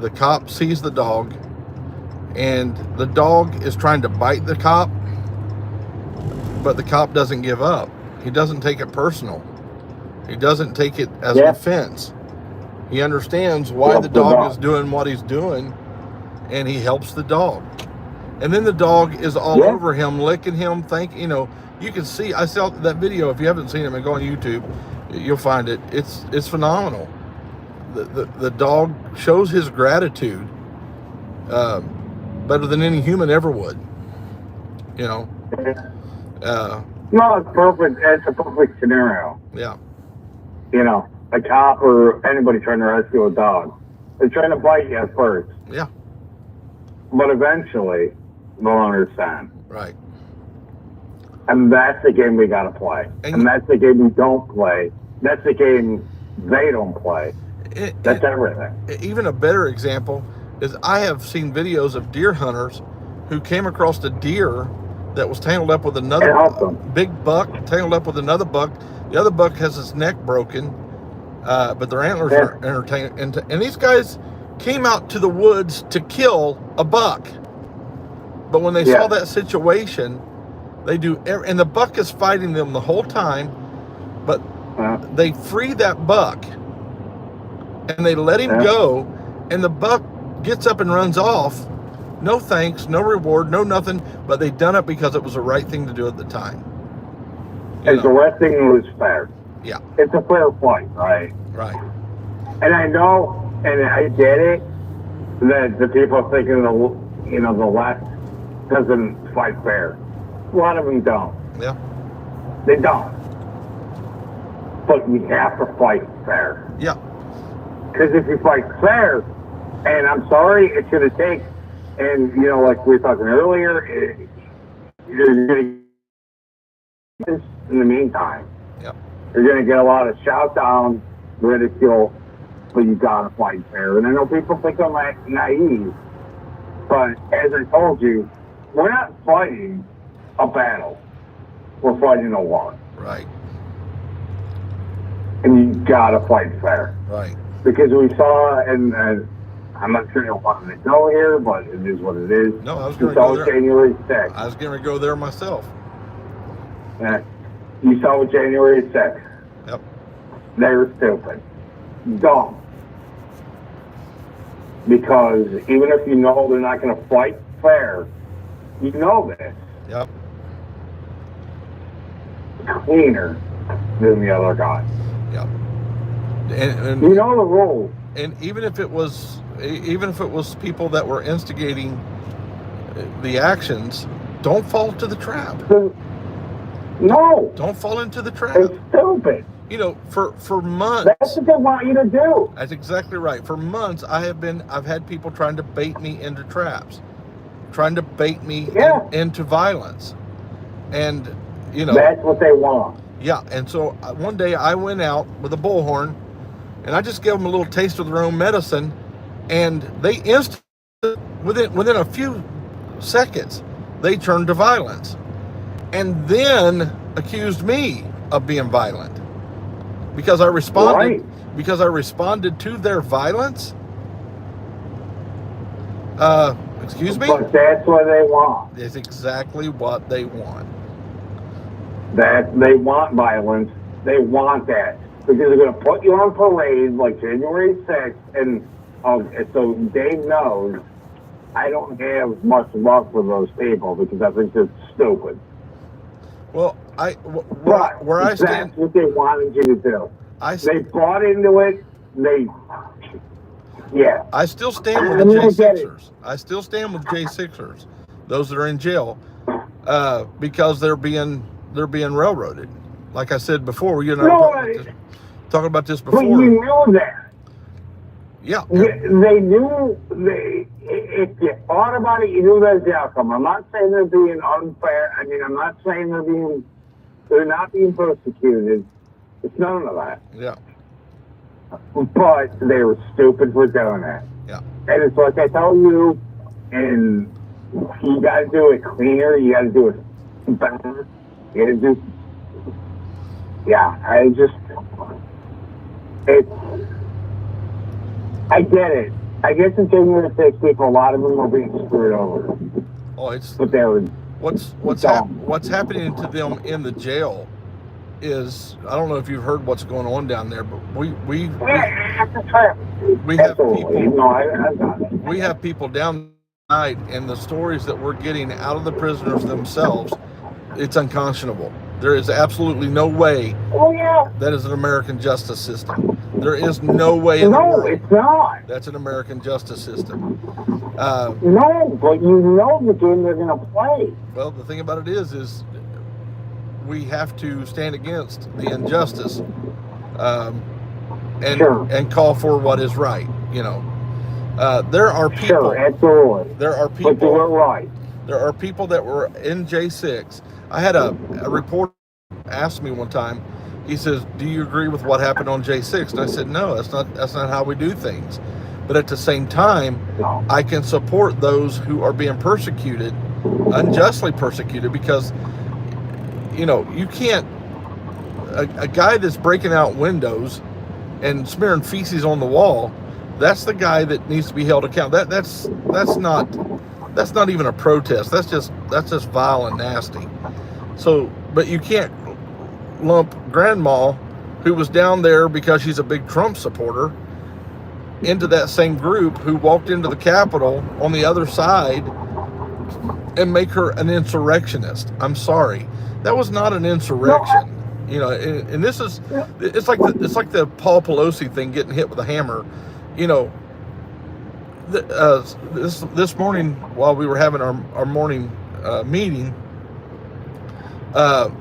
Speaker 1: the cop sees the dog, and the dog is trying to bite the cop, but the cop doesn't give up. He doesn't take it personal. He doesn't take it as an offense. He understands why the dog is doing what he's doing, and he helps the dog. And then the dog is all over him, licking him. You can see. I saw that video. If you haven't seen it, go on YouTube. You'll find it. It's phenomenal. The dog shows his gratitude better than any human ever would.
Speaker 2: No, it's perfect. It's a perfect scenario.
Speaker 1: Yeah.
Speaker 2: A cop or anybody trying to rescue a dog. They're trying to bite you at first.
Speaker 1: Yeah.
Speaker 2: But eventually, they'll understand.
Speaker 1: Right.
Speaker 2: And that's the game we got to play. And that's the game we don't play. That's the game they don't play. That's everything.
Speaker 1: Even a better example is I have seen videos of deer hunters who came across a deer that was tangled up with another big buck, tangled up with another buck. The other buck has his neck broken, but their antlers are entertaining. And these guys came out to the woods to kill a buck. But when they saw that situation, they and the buck is fighting them the whole time, but they free that buck and they let him go, and the buck gets up and runs off. No thanks, no reward, no nothing, but they done it because it was the right thing to do at the time.
Speaker 2: And the right thing was fair.
Speaker 1: Yeah.
Speaker 2: It's a fair fight, right?
Speaker 1: Right.
Speaker 2: And I know, and I get it, that the people thinking the left doesn't fight fair. A lot of them don't.
Speaker 1: Yeah.
Speaker 2: They don't. But you have to fight fair.
Speaker 1: Yeah.
Speaker 2: Because if you fight fair, and I'm sorry, it's going to take, and like we were talking earlier, you're going to in the meantime.
Speaker 1: Yep.
Speaker 2: You're going to get a lot of shout down, ridicule, but you got to fight fair. And I know people think I'm naive, but as I told you, we're not fighting a battle. We're fighting a war.
Speaker 1: Right.
Speaker 2: And you got to fight fair.
Speaker 1: Right.
Speaker 2: Because we saw, and I'm not sure you want to go here, but it is what it is.
Speaker 1: No, I was going to go there.
Speaker 2: January 6th.
Speaker 1: I was going to go there myself.
Speaker 2: You saw January 6th.
Speaker 1: Yep.
Speaker 2: They're stupid. Dumb. Because even if you know they're not going to fight fair, you know this.
Speaker 1: Yep.
Speaker 2: Cleaner than the other guy.
Speaker 1: Yep. And
Speaker 2: you know the rules.
Speaker 1: And even if it was people that were instigating the actions, don't fall to the trap.
Speaker 2: No.
Speaker 1: Don't fall into the trap.
Speaker 2: It's stupid.
Speaker 1: You know, for months.
Speaker 2: That's what they want you to do.
Speaker 1: That's exactly right. For months, I've had people trying to bait me into traps, trying to bait me into violence, and you know
Speaker 2: that's what they want.
Speaker 1: Yeah, and so one day I went out with a bullhorn, and I just gave them a little taste of their own medicine, and they within a few seconds, they turned to violence, and then accused me of being violent because I responded.
Speaker 2: Right.
Speaker 1: Because I responded to their violence. Excuse me?
Speaker 2: But that's what they want.
Speaker 1: It's exactly what they want.
Speaker 2: That they want violence. They want that. Because they're going to put you on parade like January 6th. And so Dave knows I don't have much love for those people because I think they're stupid.
Speaker 1: Well,
Speaker 2: that's what they wanted you to do. They bought into it.
Speaker 1: I still stand with the J6ers. I still stand with J6ers, those that are in jail, because they're being railroaded. Like I said before, you know, talking about this before.
Speaker 2: But you knew that.
Speaker 1: Yeah.
Speaker 2: They knew. If you thought about it, you knew that was the outcome. I'm not saying they're being unfair. I mean, I'm not saying they're not being persecuted. It's none of that.
Speaker 1: Yeah.
Speaker 2: But they were stupid for doing that.
Speaker 1: Yeah.
Speaker 2: And it's like I tell you, and you got to do it cleaner. You got to do it better. You got to do. Yeah, I get it. I guess in January 6th, people, a lot of them are being screwed over.
Speaker 1: Oh,
Speaker 2: but they were.
Speaker 1: What's happening to them in the jail is, I don't know if you've heard what's going on down there, but we have people down tonight, and the stories that we're getting out of the prisoners themselves, it's unconscionable. There is absolutely no way that is an American justice system. There is no way in the world.
Speaker 2: No, it's not.
Speaker 1: That's an American justice system.
Speaker 2: No, but you know the game they're going to play.
Speaker 1: Well, the thing about it is we have to stand against the injustice, and call for what is right. You know, there are people.
Speaker 2: Sure, absolutely.
Speaker 1: There are people.
Speaker 2: But you were right.
Speaker 1: There are people that were in J6. I had a reporter ask me one time. He says, "Do you agree with what happened on J6?" And I said, "No, that's not how we do things." But at the same time, I can support those who are being persecuted, unjustly persecuted, because you know you can't. A guy that's breaking out windows and smearing feces on the wall, that's the guy that needs to be held accountable. That's not even a protest. That's just vile and nasty. So, but you can't lump Grandma, who was down there because she's a big Trump supporter, into that same group who walked into the Capitol on the other side and make her an insurrectionist. I'm sorry, that was not an insurrection. You know, and this is it's like the Paul Pelosi thing, getting hit with a hammer. You know, this morning while we were having our morning meeting,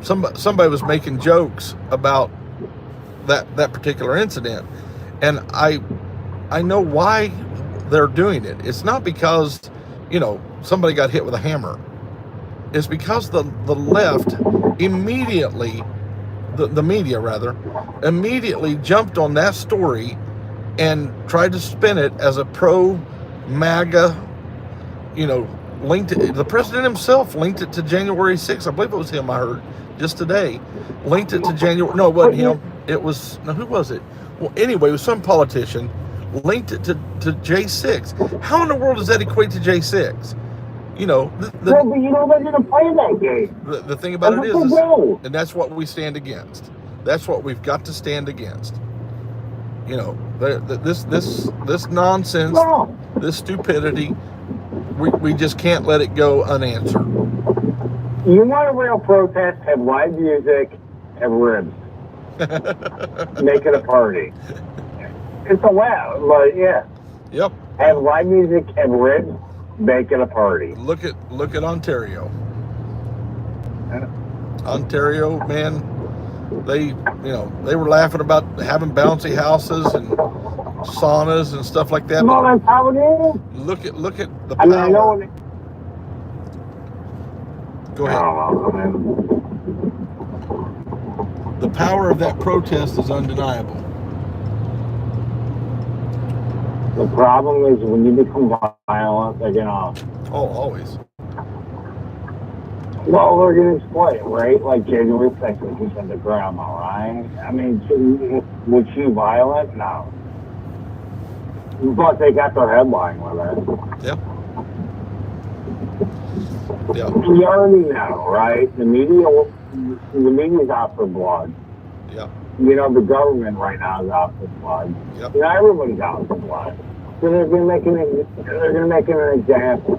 Speaker 1: somebody was making jokes about that particular incident, and I know why they're doing it. It's not because, you know, somebody got hit with a hammer. is because the left immediately, the media rather, immediately jumped on that story and tried to spin it as a pro-MAGA, linked it. The president himself linked it to January 6th. I believe it was him, I heard just today. Linked it to January. No, it wasn't him. It was, no, who was it? Well, anyway, it was some politician linked it to J6. How in the world does that equate to J6?
Speaker 2: No, but they're going to play that game.
Speaker 1: The thing about it is, and that's what we stand against. That's what we've got to stand against. This nonsense, this stupidity, we just can't let it go unanswered.
Speaker 2: You want a real protest? Have live music, have ribs. Make it a party. It's allowed, but yeah.
Speaker 1: Yep.
Speaker 2: Have live music, have ribs, make it a party.
Speaker 1: Look at Ontario. Ontario, man, they were laughing about having bouncy houses and saunas and stuff like that.
Speaker 2: No, that's how it is.
Speaker 1: Look at the power.
Speaker 2: I know.
Speaker 1: Go ahead. The power of that protest is undeniable.
Speaker 2: The problem is when you become violent, they're gonna.
Speaker 1: Oh, always.
Speaker 2: Well, they're gonna exploit, right? Like January 2nd, you said to grandma, right? I mean, was she violent? No. But they got their headline with it.
Speaker 1: Yep. Yeah.
Speaker 2: You already know, right? The media's out for blood.
Speaker 1: Yeah.
Speaker 2: The government right now is out for blood.
Speaker 1: Yep.
Speaker 2: Everybody's out for blood. So they're gonna make an example.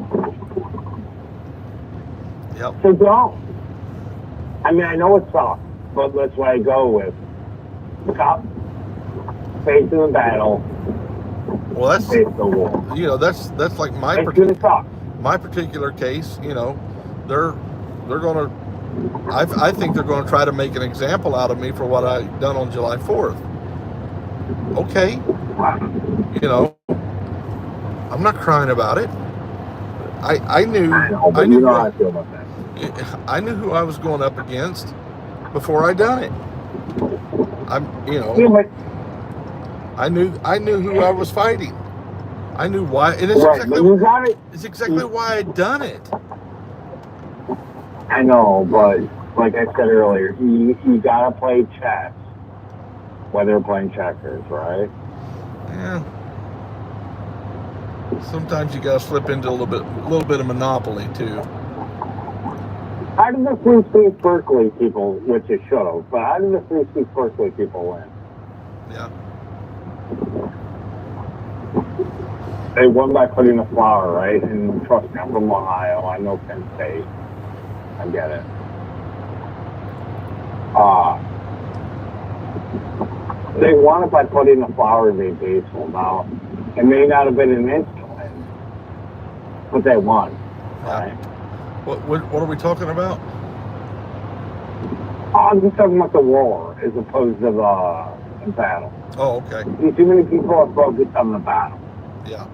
Speaker 1: Yep.
Speaker 2: So don't. I mean, I know it sucks, but that's why I go with stop facing the battle.
Speaker 1: Well, that's
Speaker 2: face the war.
Speaker 1: That's like my particular case. They're gonna. I think they're going to try to make an example out of me for what I done on July 4th. Okay, I'm not crying about it. I knew who I was going up against before I done it. I knew who I was fighting. I knew why, and it's exactly why I done it.
Speaker 2: I know, but like I said earlier, you gotta play chess, whether you're playing checkers, right?
Speaker 1: Yeah. Sometimes you gotta slip into a little bit of Monopoly too.
Speaker 2: How did the Free Speech Berkeley people, which it should have, but how did the Free Speech Berkeley people win?
Speaker 1: Yeah.
Speaker 2: They won by putting the flower, right? And trust me, I'm from Ohio. I know Penn State. I get it. They won it by putting the flowers in baseball. Now, it may not have been an instant win, but they won. Right?
Speaker 1: What are we talking about?
Speaker 2: I'm just talking about the war as opposed to the battle.
Speaker 1: Oh, okay.
Speaker 2: Too many people are focused on the battle.
Speaker 1: Yeah.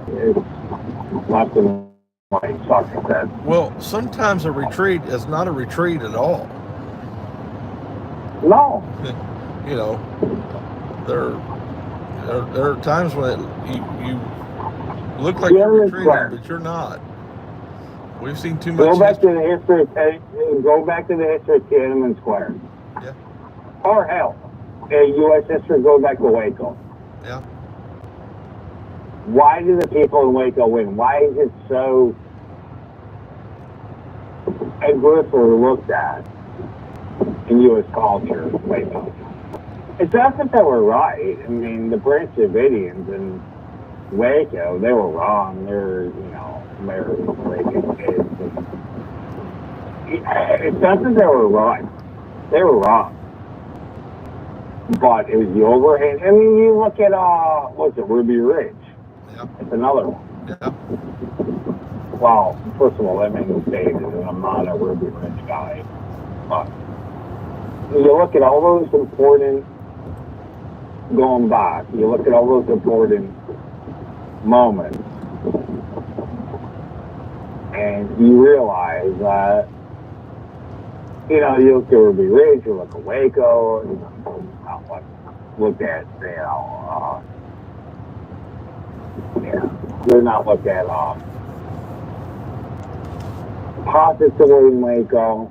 Speaker 2: It's less than like soccer said.
Speaker 1: Well, sometimes a retreat is not a retreat at all.
Speaker 2: No.
Speaker 1: There are times when you look like you're retreating, but you're not. We've seen too much.
Speaker 2: Go back to the history of Tiananmen Square.
Speaker 1: Yeah.
Speaker 2: Or hell, U.S. history, go back to Waco.
Speaker 1: Yeah.
Speaker 2: Why do the people in Waco win? Why is it so aggressively looked at in U.S. culture, Waco? It's not that they were right. I mean, the Branch Davidians in Waco, they were wrong. They're, American raping kids. It's not that they were right. They were wrong. But it was the overhand. I mean, you look at, what's it, Ruby Ridge.
Speaker 1: Yeah.
Speaker 2: It's another one.
Speaker 1: Yeah.
Speaker 2: Well, first of all, that made me stated, and I'm not a Ruby Ridge guy. But you look at all those important, going back, you look at all those important moments, and you realize that, you know, you look at Ruby Ridge, you look at Waco, you know, look at, you know, do not look at positively in Waco,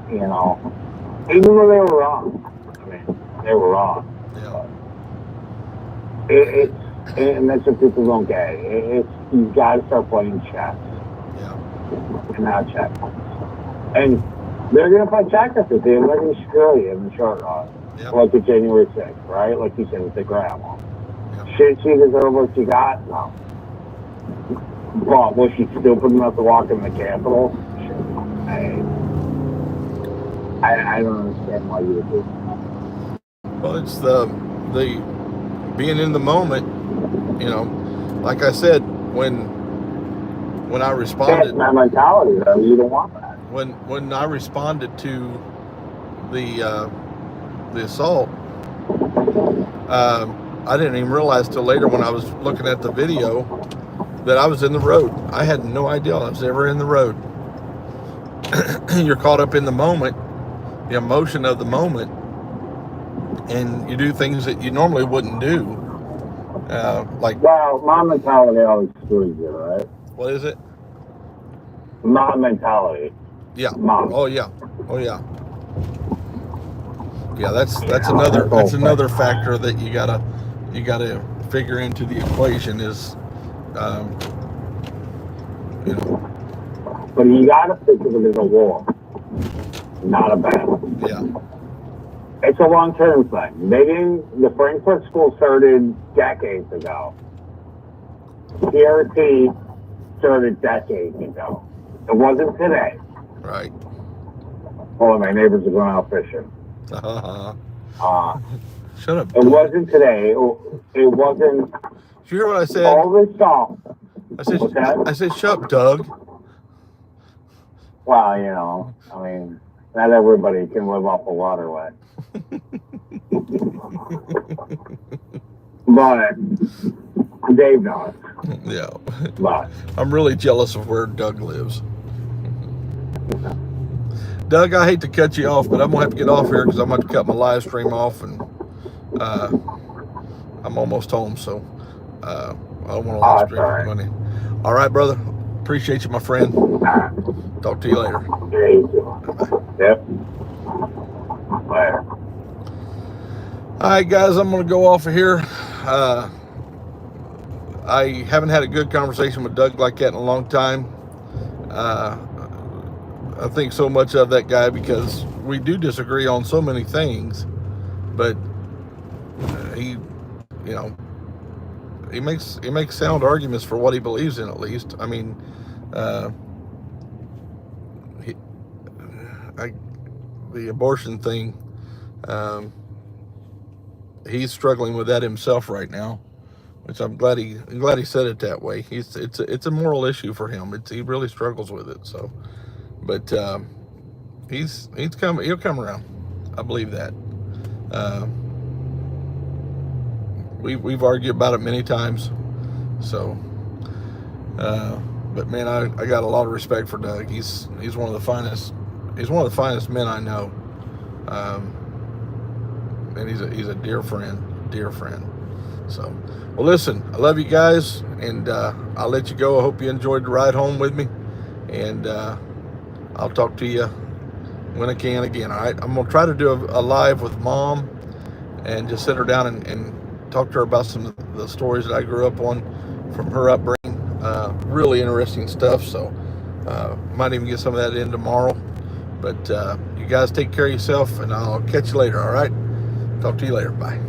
Speaker 2: you know, even though they were wrong. I mean, they were wrong.
Speaker 1: Yeah.
Speaker 2: And that's what people don't get. You got to start playing chess.
Speaker 1: Yeah.
Speaker 2: And not check. And they're going to play checkers with you. They're going to screw you in the short run.
Speaker 1: Yeah.
Speaker 2: Like the January 6th, right? Like you said with the grandma.
Speaker 1: Yeah.
Speaker 2: Should she deserve what she got? No. But was she stupid enough to walk in the Capitol? Sure. I don't understand why you would do that.
Speaker 1: Well, it's the being in the moment, you know. Like I said, when I responded,
Speaker 2: that's my mentality, though. You don't want that.
Speaker 1: When I responded to the assault, I didn't even realize till later when I was looking at the video that I was in the road. I had no idea I was ever in the road. You're caught up in the moment, the emotion of the moment, and you do things that you normally wouldn't do. Like,
Speaker 2: well, my mentality always screws you, right?
Speaker 1: what is it?
Speaker 2: My mentality.
Speaker 1: Yeah.
Speaker 2: Mom.
Speaker 1: Oh yeah. Oh yeah. Yeah, that's another factor that you gotta figure into the equation is, you know.
Speaker 2: But you gotta think of it as a war, not a battle.
Speaker 1: Yeah.
Speaker 2: It's a long-term thing. The Frankfurt School started decades ago. PRT started decades ago. It wasn't today.
Speaker 1: Right.
Speaker 2: Oh, my neighbors are going out fishing.
Speaker 1: Shut up.
Speaker 2: It wasn't today. It wasn't.
Speaker 1: Did you hear what I said?
Speaker 2: All this stuff.
Speaker 1: I said, shut up, Doug.
Speaker 2: Well, you know, I mean, not everybody can live off a waterway. But Dave knows.
Speaker 1: Yeah.
Speaker 2: But
Speaker 1: I'm really jealous of where Doug lives. Doug, I hate to cut you off, but I'm gonna have to get off here because I'm going to cut my live stream off, and I'm almost home, so I don't want to live stream money. All right, brother. Appreciate you, my friend. Talk to you later.
Speaker 2: Yeah, you too. Yep. Later.
Speaker 1: All right, guys, I'm going to go off of here. I haven't had a good conversation with Doug like that in a long time. I think so much of that guy because we do disagree on so many things, but he makes sound arguments for what he believes in, at least. I mean, the abortion thing, he's struggling with that himself right now, which I'm glad he said it that way. It's a moral issue for him. He really struggles with it. So, but he'll come around. I believe that. We've argued about it many times. So, but man, I got a lot of respect for Doug. He's one of the finest. He's one of the finest men I know. And he's a dear friend. So, well, listen, I love you guys, and I'll let you go. I hope you enjoyed the ride home with me, and I'll talk to you when I can again. All right, I'm gonna try to do a live with Mom, and just sit her down and talk to her about some of the stories that I grew up on from her upbringing. Really interesting stuff. So, might even get some of that in tomorrow. But you guys take care of yourself, and I'll catch you later. All right. Talk to you later. Bye.